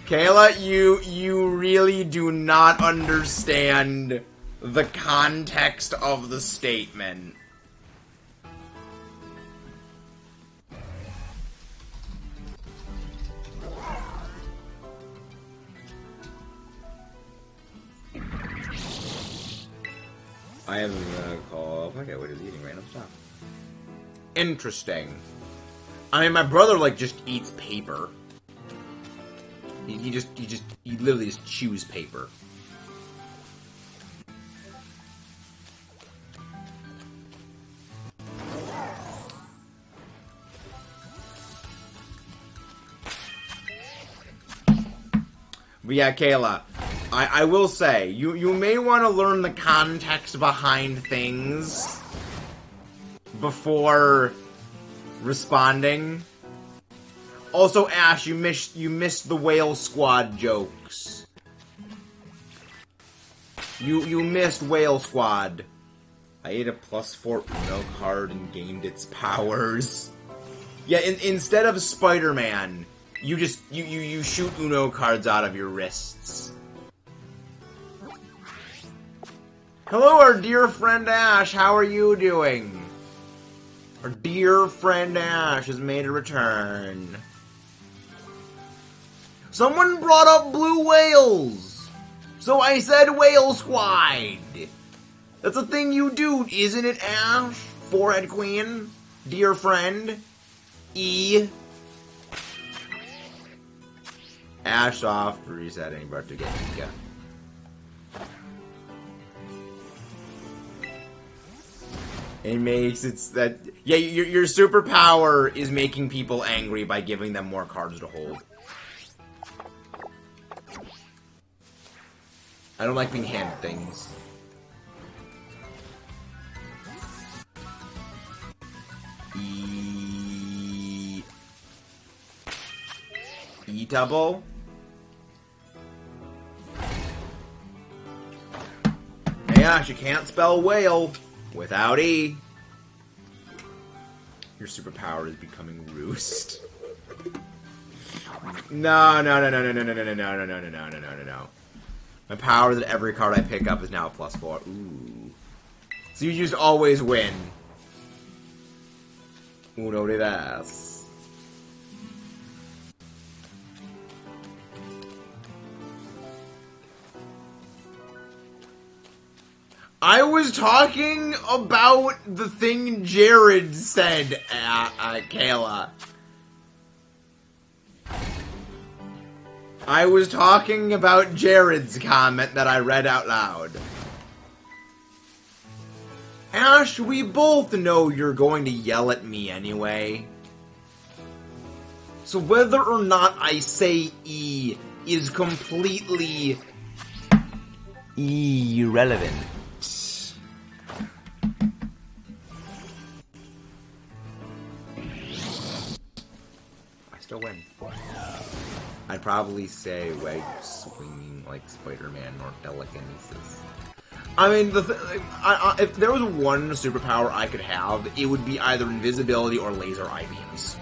Kayla, you really do not understand the context of the statement. I have a call. Okay, what is eating random stuff? Interesting. I mean, my brother like just eats paper. He literally just chews paper. But yeah, Kayla, I will say, you may want to learn the context behind things before responding. Also, Ash, you missed the whale squad jokes. You missed whale squad. I ate a +4 Uno card and gained its powers. Yeah, instead of Spider-Man, you shoot Uno cards out of your wrists. Hello, our dear friend Ash. How are you doing? Our dear friend Ash has made a return. Someone brought up blue whales, so I said whale squad. That's a thing you do, isn't it, Ash? Forehead queen, dear friend, E. Ash off resetting, but to get Nika. It makes it that yeah, your superpower is making people angry by giving them more cards to hold. I don't like being handed things. E-double? Hey Ash, you can't spell whale without E. Your superpower is becoming roost. No. My power that every card I pick up is now a +4. Ooh. So you just always win. Uno de das. I was talking about the thing Jared said, Kayla. I was talking about Jared's comment that I read out loud. Ash, we both know you're going to yell at me anyway. So whether or not I say E is completely irrelevant. I still win. I'd probably say Weg swinging like Spider-Man or telekinesis. I mean, if there was one superpower I could have, it would be either invisibility or laser eye beams.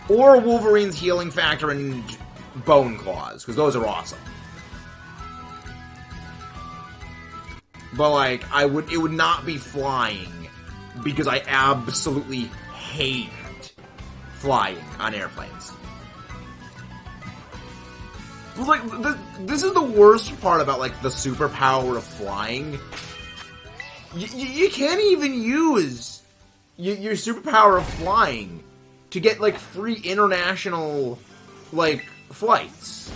Or Wolverine's healing factor and bone claws, because those are awesome. But like, it would not be flying, because I absolutely hate flying on airplanes. Like, this is the worst part about, like, the superpower of flying. You can't even use your superpower of flying to get, like, free international, like, flights.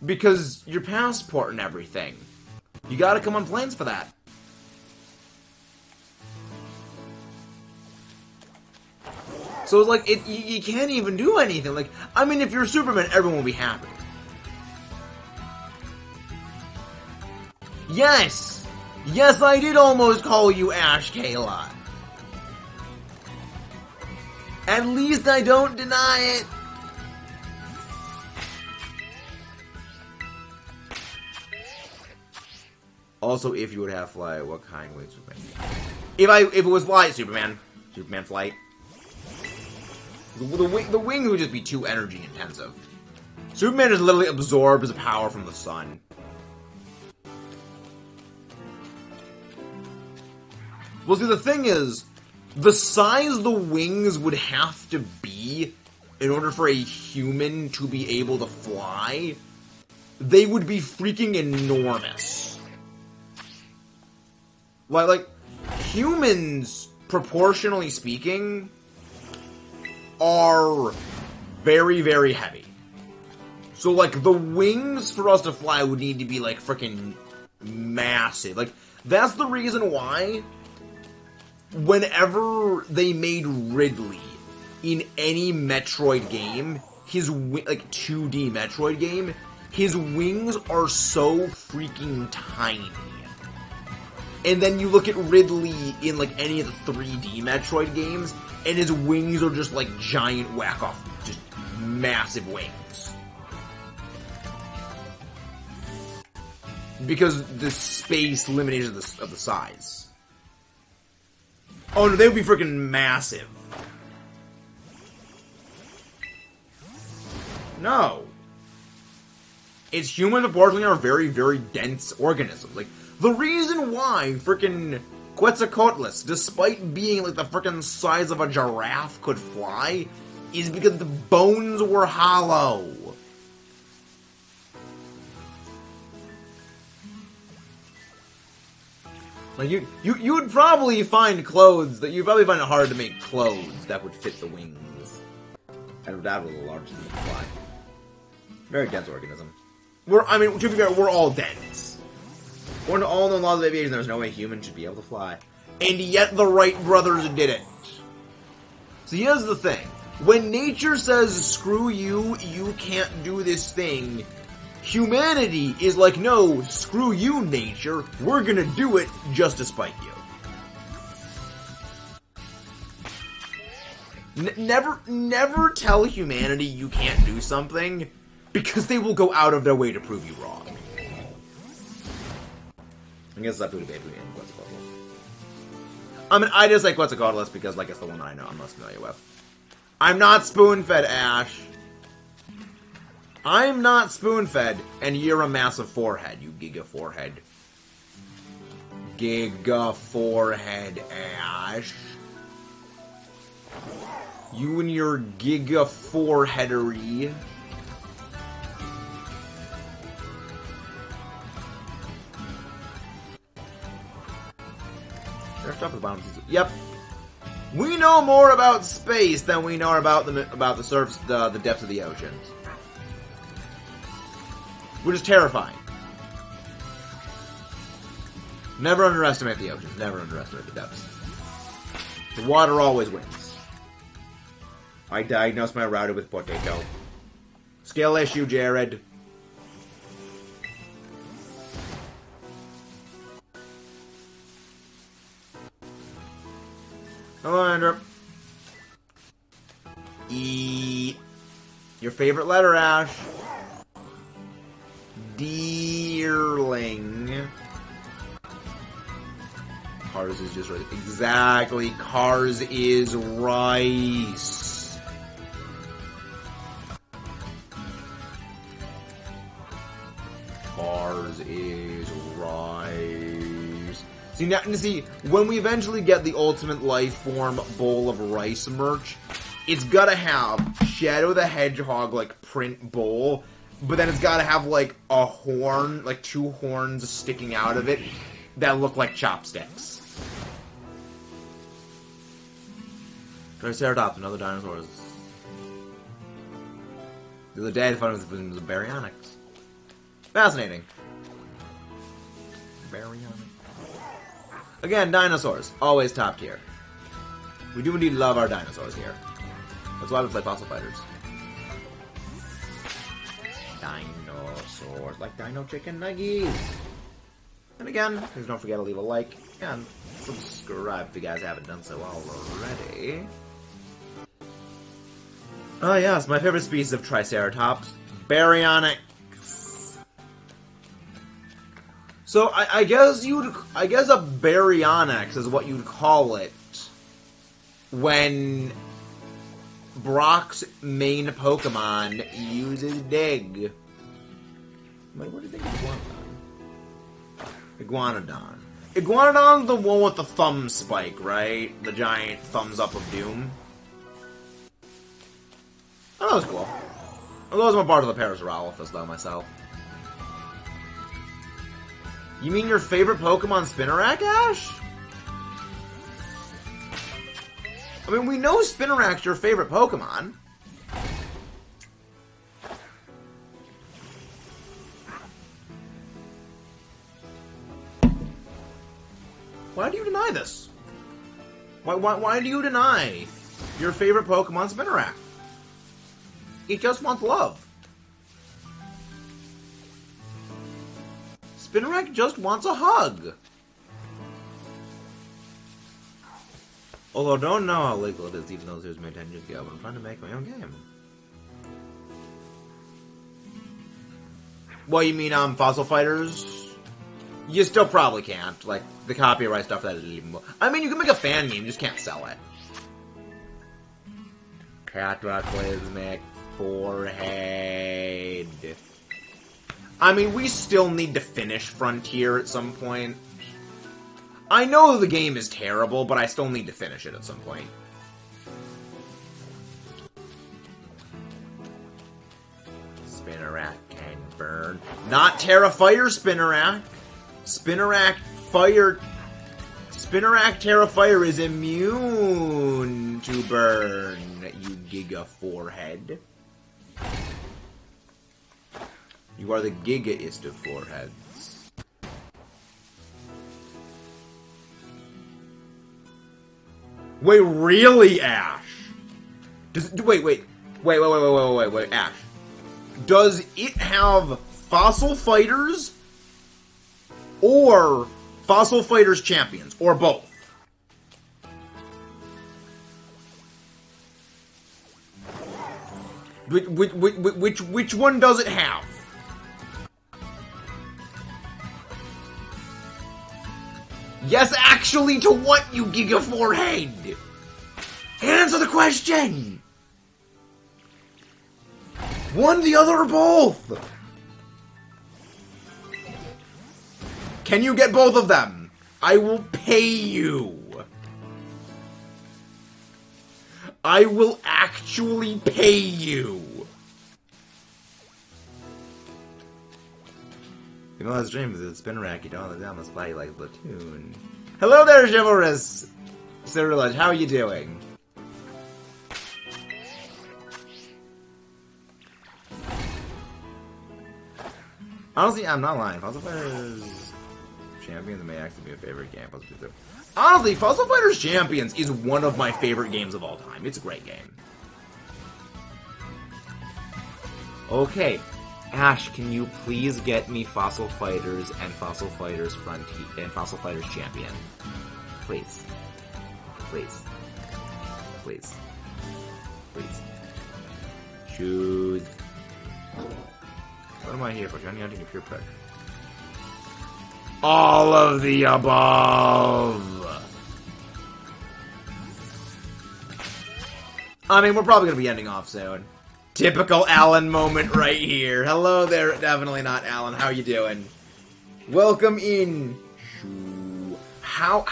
Because your passport and everything. You gotta come on planes for that. So it's like, you can't even do anything. Like, I mean, if you're Superman, everyone will be happy. Yes! Yes, I did almost call you Ash, Kayla. At least I don't deny it. Also, if you would have fly, what kind would Superman be? If it was flight, Superman flight. The wing would just be too energy intensive. Superman just literally absorbs the power from the sun. Well, see, the thing is, the size the wings would have to be in order for a human to be able to fly, they would be freaking enormous. Like humans, proportionally speaking, are very, very heavy. So, like, the wings for us to fly would need to be, like, freaking massive. Like, that's the reason why whenever they made Ridley in any Metroid game, his like 2D Metroid game, his wings are so freaking tiny. And then you look at Ridley in like any of the 3D Metroid games, and his wings are just like giant whack-off, just massive wings. Because the space limitations of the size. Oh no, they would be freaking massive. No. It's humans, unfortunately, are very, very dense organisms. Like, the reason why freaking Quetzalcoatlus, despite being like the freaking size of a giraffe, could fly, is because the bones were hollow. Like, you would probably find clothes that you'd probably find it hard to make clothes that would fit the wings. And that was a large fly. Very dense organism. I mean, to be fair, we're all dense. According to all known laws of aviation, there's no way humans should be able to fly. And yet the Wright brothers did it. So here's the thing. When nature says, screw you, you can't do this thing, humanity is like, no, screw you, nature, we're gonna do it just to spite you. Never tell humanity you can't do something, because they will go out of their way to prove you wrong. I guess that's pretty basically in Quetzalcoatl. I mean, I just like Quetzalcoatlus because, like, it's the one that I know I'm most familiar with. I'm not spoon-fed, Ash. I'm not spoon-fed, and you're a massive forehead, you giga forehead. Giga forehead, Ash. You and your Giga four-headery. Yep. We know more about space than we know about the surface, the depths of the oceans. Which is terrifying. Never underestimate the oceans. Never underestimate the depths. The water always wins. I diagnosed my router with potato. Skill issue, Jared. Hello, Andrew. E. Your favorite letter, Ash. Deerling. Cars is just right. Exactly. Cars is rice. Cars is rice. See, when we eventually get the Ultimate Life Form Bowl of Rice merch, it's gotta have Shadow the Hedgehog, like, print bowl, but then it's gotta have, like, a horn, like, 2 horns sticking out of it that look like chopsticks. Triceratops and other dinosaurs. The other day I found it was baryonyx. Fascinating. Baryonyx. Again, dinosaurs. Always top tier. We do indeed love our dinosaurs here. That's why we play Fossil Fighters. Dinosaurs. Like Dino Chicken Nuggies. And again, please don't forget to leave a like and subscribe if you guys haven't done so already. Oh yes, my favorite species of Triceratops. Baryonyx. So I guess a baryonyx is what you'd call it when Brock's main Pokemon uses Dig. Wait, what do you think of Iguanodon? Iguanodon's the one with the thumb spike, right? The giant thumbs up of doom. Oh, that was cool. I was more part of the Parasaurolophus, though, myself. You mean your favorite Pokemon Spinarak, Ash? I mean, we know Spinarak's your favorite Pokemon. Why do you deny this? Why do you deny your favorite Pokemon Spinarak? It just wants love. Spinarak just wants a hug. Although I don't know how legal it is, even though it was made 10 years ago, but I'm trying to make my own game. What, you mean, Fossil Fighters? You still probably can't. Like, the copyright stuff that is even more. I mean, you can make a fan game, you just can't sell it. Cataclysmic Forehead. I mean, we still need to finish Frontier at some point. I know the game is terrible, but I still need to finish it at some point. Spinarak can burn. Not Terra Fire Spinarak. Spinarak Terra Fire is immune to burn, you Giga Forehead. You are the Gigaist of foreheads. Wait, really, Ash? Wait, Ash. Does it have Fossil Fighters or Fossil Fighters Champions, or both? Which one does it have? Yes, actually, to what, you Giga Forehead? Answer the question! One, the other, or both? Can you get both of them? I will pay you. I will actually pay you! You know, those dreams, it's been racky, don't it? I must play like Platoon. Hello there, chivalrous Cyrilage, how are you doing? Honestly, I'm not lying. Fossil Fighters Champions may actually be a favorite game. Honestly, Fossil Fighters Champions is one of my favorite games of all time. It's a great game. Okay, Ash, can you please get me Fossil Fighters and Fossil Fighters Frontier and Fossil Fighters Champion? Please. Please. Please. Please. Choose. What am I here for? Johnny hunting a pure pressure. All of the above! I mean, we're probably gonna be ending off soon. Typical Alan moment right here. Hello there, definitely not Alan. How you doing? Welcome in. How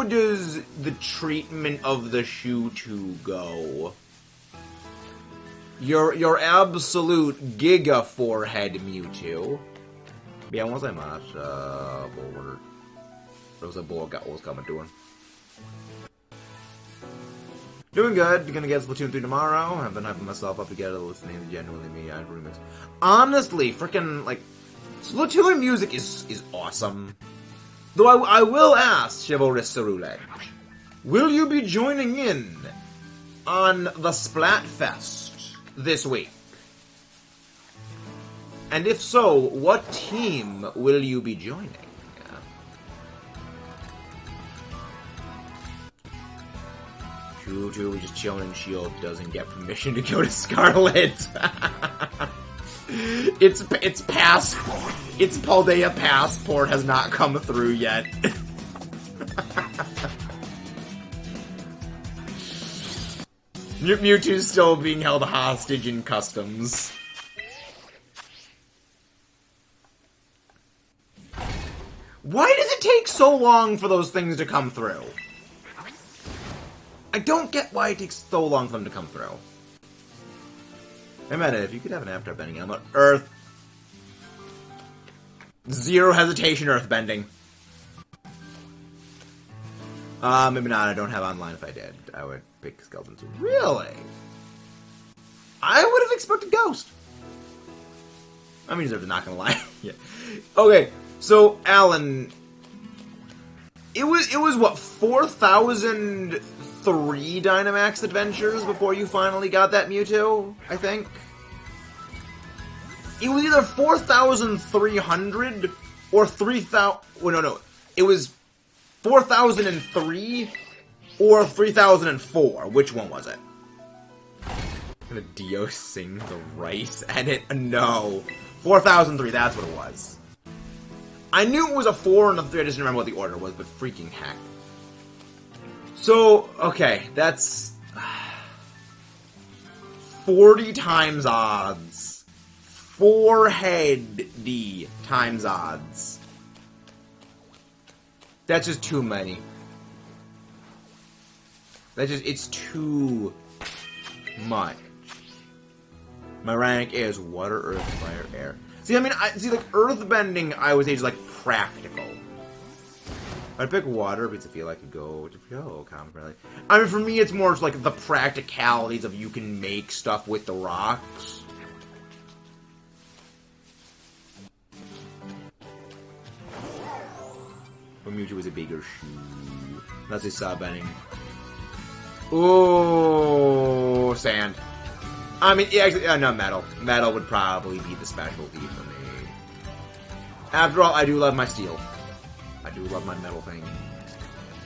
does the treatment of the Shoe 2 go? Your absolute giga forehead Mewtwo. Yeah, once I match forward. There was a bull got what was coming to him. Doing good. Gonna get Splatoon 3 tomorrow. I've been hyping myself up to get it listening to Genuinely Me and remix. Honestly, freaking like Splatoon music is awesome. Though I will ask Chivalrous Cerulege, will you be joining in on the Splatfest this week? And if so, what team will you be joining? True, we just chilling in Shield doesn't get permission to go to Scarlet. Its Paldea passport has not come through yet. Mewtwo's still being held hostage in customs. Why does it take so long for those things to come through? I don't get why it takes so long for them to come through. Hey, Meta, if you could have an avatar bending helmet, Earth. Zero hesitation, Earth bending. Maybe not. I don't have online. If I did, I would pick Skeleton 2. Really? I would have expected Ghost. I mean, I'm not gonna lie. Yeah. Okay, so Alan, it was what 4,003 Dynamax adventures before you finally got that Mewtwo. I think it was either 4,300 or 3,000. Well, no, it was 4,003 or 3,004. Which one was it? Gonna Dio sing the rice edit? No. 4,003, that's what it was. I knew it was a 4 and a 3, I just didn't remember what the order was, but freaking heck. So, okay, that's 40 times odds. 4 head D times odds. That's just too many. It's too much. My rank is water, earth, fire, air. See, I mean, like, earthbending, I would say, is, like, practical. I'd pick water because I feel like I could go to common friendly. I mean, for me, it's more like the practicalities of you can make stuff with the rocks. But Mewtwo is a bigger shoe. That's a sub-bending. Ooh, sand. I mean, yeah, actually, no, metal. Metal would probably be the specialty for me. After all, I do love my steel. I do love my metal thing.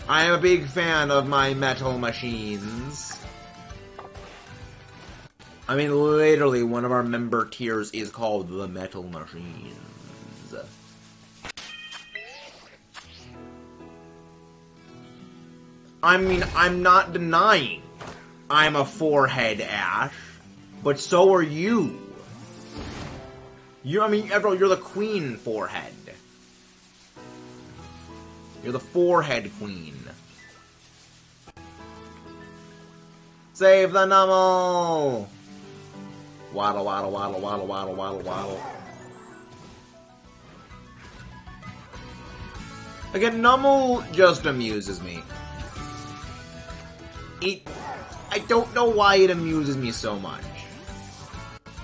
I am a big fan of my metal machines. I mean, literally, one of our member tiers is called the Metal Machines. I mean, I'm not denying I'm a 4-head Ash. But so are you. I mean, after all, you're the queen 4-head. You're the 4-head queen. Save the Nummel! Waddle, waddle, waddle, waddle, waddle, waddle, waddle. Again, Nummel just amuses me. I don't know why it amuses me so much.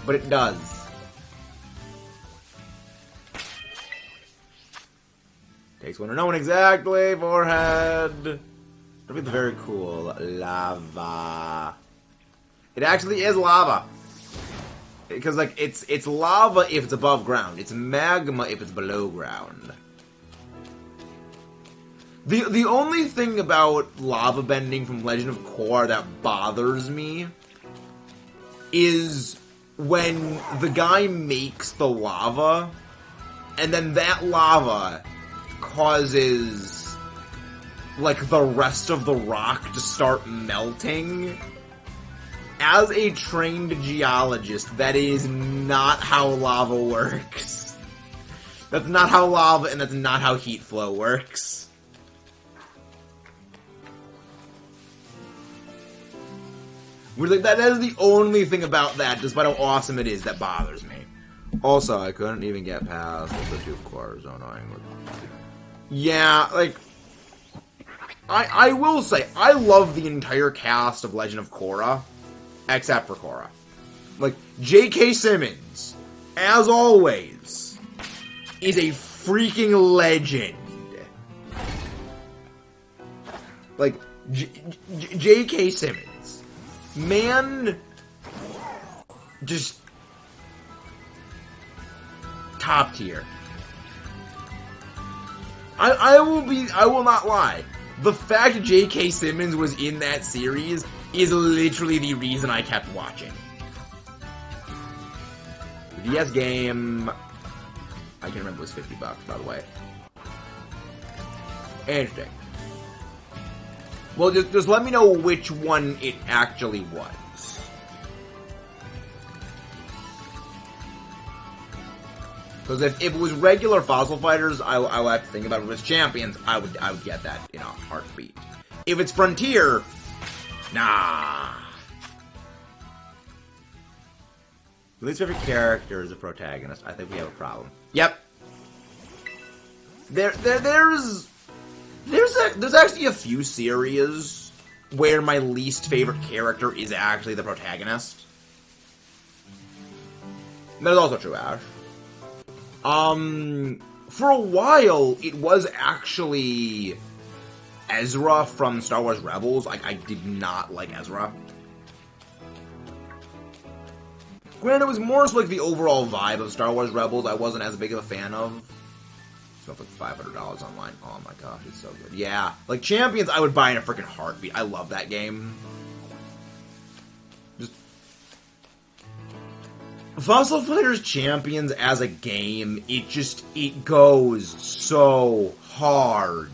But it does. Takes one to know one exactly. Forehead. That'd be very cool. Lava. It actually is lava. Because, like, it's lava if it's above ground. It's magma if it's below ground. The only thing about lava bending from Legend of Korra that bothers me is when the guy makes the lava, and then that lava causes, like, the rest of the rock to start melting. As a trained geologist, that is not how lava works. That's not how lava, and that's not how heat flow works. Like, that is the only thing about that, despite how awesome it is, that bothers me. Also, I couldn't even get past the two cores, so annoying. Yeah, like, I will say, I love the entire cast of Legend of Korra, except for Korra. Like, J.K. Simmons, as always, is a freaking legend. Like, J.K. Simmons. Man, just top tier. I will not lie. The fact that J.K. Simmons was in that series is literally the reason I kept watching. The DS game, I can remember, was $50, by the way. Interesting. Well, just let me know which one it actually was. Because if it was regular Fossil Fighters, I would have to think about it. If it was Champions, I would get that in a heartbeat. If it's Frontier, nah. The least favorite character is a protagonist. I think we have a problem. Yep. There's actually a few series where my least favorite character is actually the protagonist. That is also true, Ash. For a while, it was actually Ezra from Star Wars Rebels. I did not like Ezra. Granted, it was more so like the overall vibe of Star Wars Rebels I wasn't as big of a fan of. It's like $500 online. Oh my gosh, it's so good. Yeah, like Champions, I would buy in a freaking heartbeat. I love that game. Just Fossil Fighters Champions as a game, it goes so hard.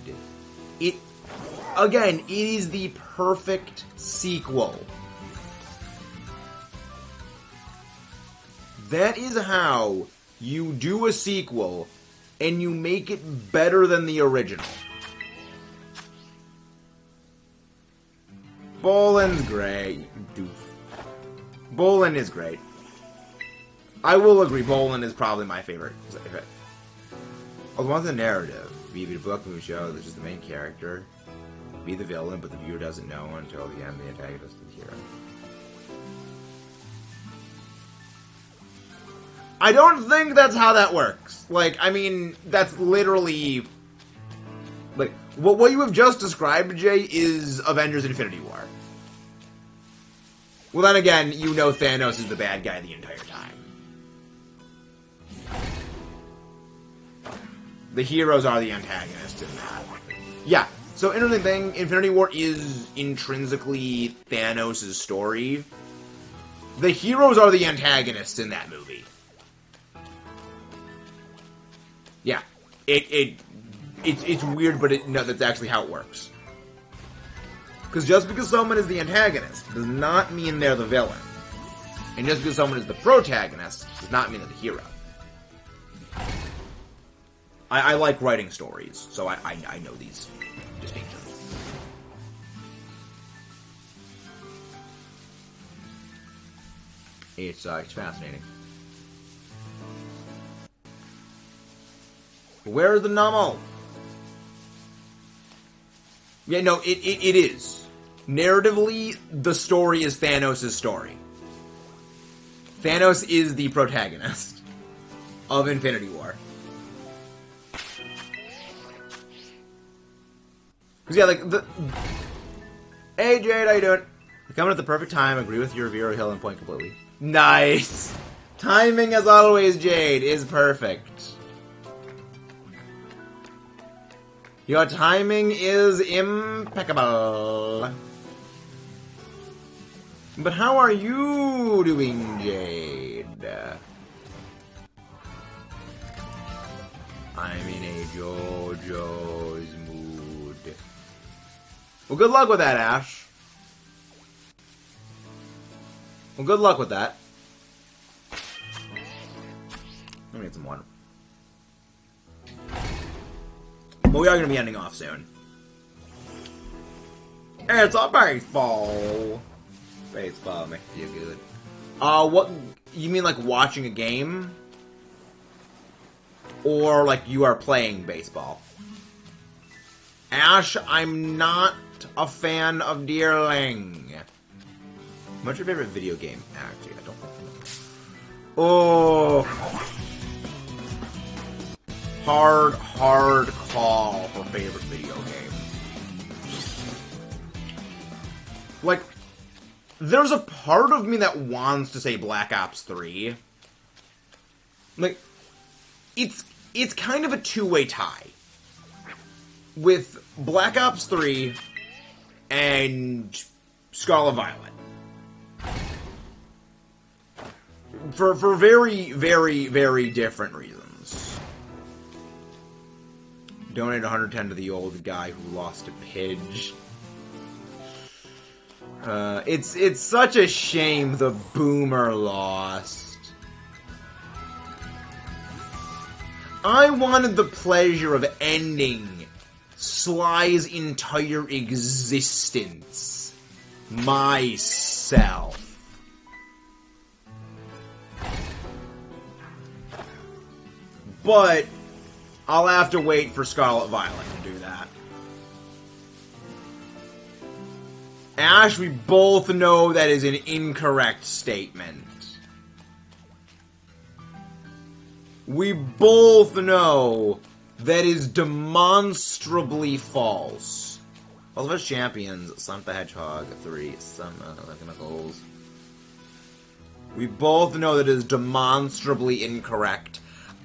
Again, it is the perfect sequel. That is how you do a sequel and you make it better than the original. Bolin's great. Doof. Bolin is great. I will agree, Bolin is probably my favorite. What's the narrative? Be the book, movie, show, that's just the main character. Be the villain, but the viewer doesn't know until the end, the antagonist is the hero. I don't think that's how that works. Like, I mean, that's literally... Like, what you have just described, Jay, is Avengers Infinity War. Well, then again, you know Thanos is the bad guy the entire time. The heroes are the antagonists in that. Yeah, so interesting thing, Infinity War is intrinsically Thanos' story. The heroes are the antagonists in that movie. Yeah, it's weird, but no, that's actually how it works. Because just because someone is the antagonist does not mean they're the villain. And just because someone is the protagonist does not mean they're the hero. I like writing stories, so I know these distinctions. It's fascinating. Where's the Nummel? Yeah, no, it is. Narratively, the story is Thanos' story. Thanos is the protagonist of Infinity War. Cause yeah, like the. Hey Jade, how you doing? You're coming at the perfect time. Agree with your Vero Hill and point completely. Nice. Timing, as always, Jade, is perfect. Your timing is impeccable. But how are you doing, Jade? I'm in a JoJo's mood. Well, good luck with that, Ash. Well, good luck with that. Let me get some water. But we are going to be ending off soon. It's a baseball. Baseball makes you feel good. What? You mean like watching a game? Or like you are playing baseball? Ash, I'm not a fan of Deerling. What's your favorite video game? Actually, I don't know. Oh. Hard call for favorite video game. Like, there's a part of me that wants to say Black Ops 3. Like, it's kind of a two-way tie. With Black Ops 3 and Scarlet Violet. For very, very, very different reasons. Donate 110 to the old guy who lost a Pidge. It's such a shame the boomer lost. I wanted the pleasure of ending Sly's entire existence myself. But I'll have to wait for Scarlet Violet to do that. Ash, we both know that is an incorrect statement. We both know that is demonstrably false. Ultimate Champions, Sonic the Hedgehog 3, some Knuckles. We both know that is demonstrably incorrect.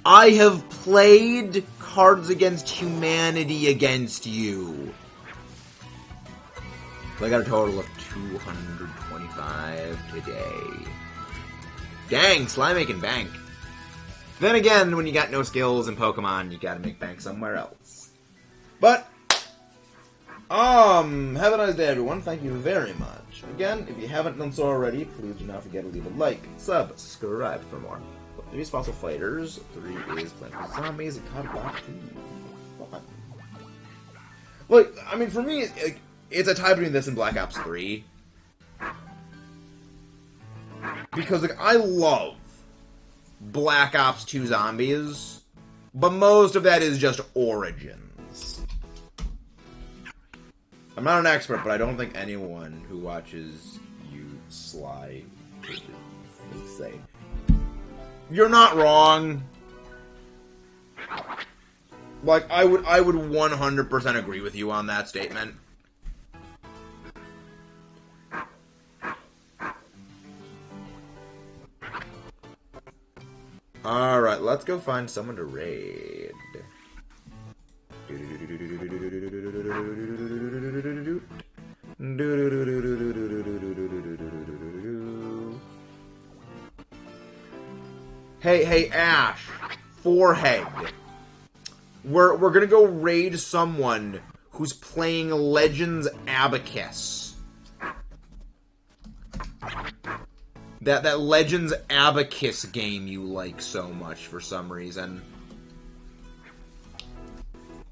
I have played Cards Against Humanity against you. I got a total of 225 today. Dang, Sly making bank. Then again, when you got no skills in Pokemon, you gotta make bank somewhere else. But, have a nice day, everyone. Thank you very much. Again, if you haven't done so already, please do not forget to leave a like, subscribe for more. 3 is Fossil Fighters, 3 is Plant vs. Zombies, and COD Block 2. Fun. Look, I mean, for me, it's a tie between this and Black Ops 3. Because, like, I love Black Ops 2 Zombies, but most of that is just Origins. I'm not an expert, but I don't think anyone who watches you Sly would say. You're not wrong. Like, I would 100% agree with you on that statement. Alright, let's go find someone to raid. Hey, Ash. Forehead. We're gonna go raid someone who's playing Legends Abacus. That Legends Abacus game you like so much for some reason.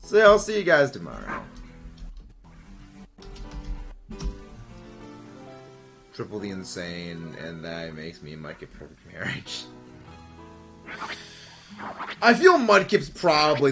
So I'll see you guys tomorrow. triple the insane, and that makes me Mudkip Perfect Marriage. I feel Mudkip's probably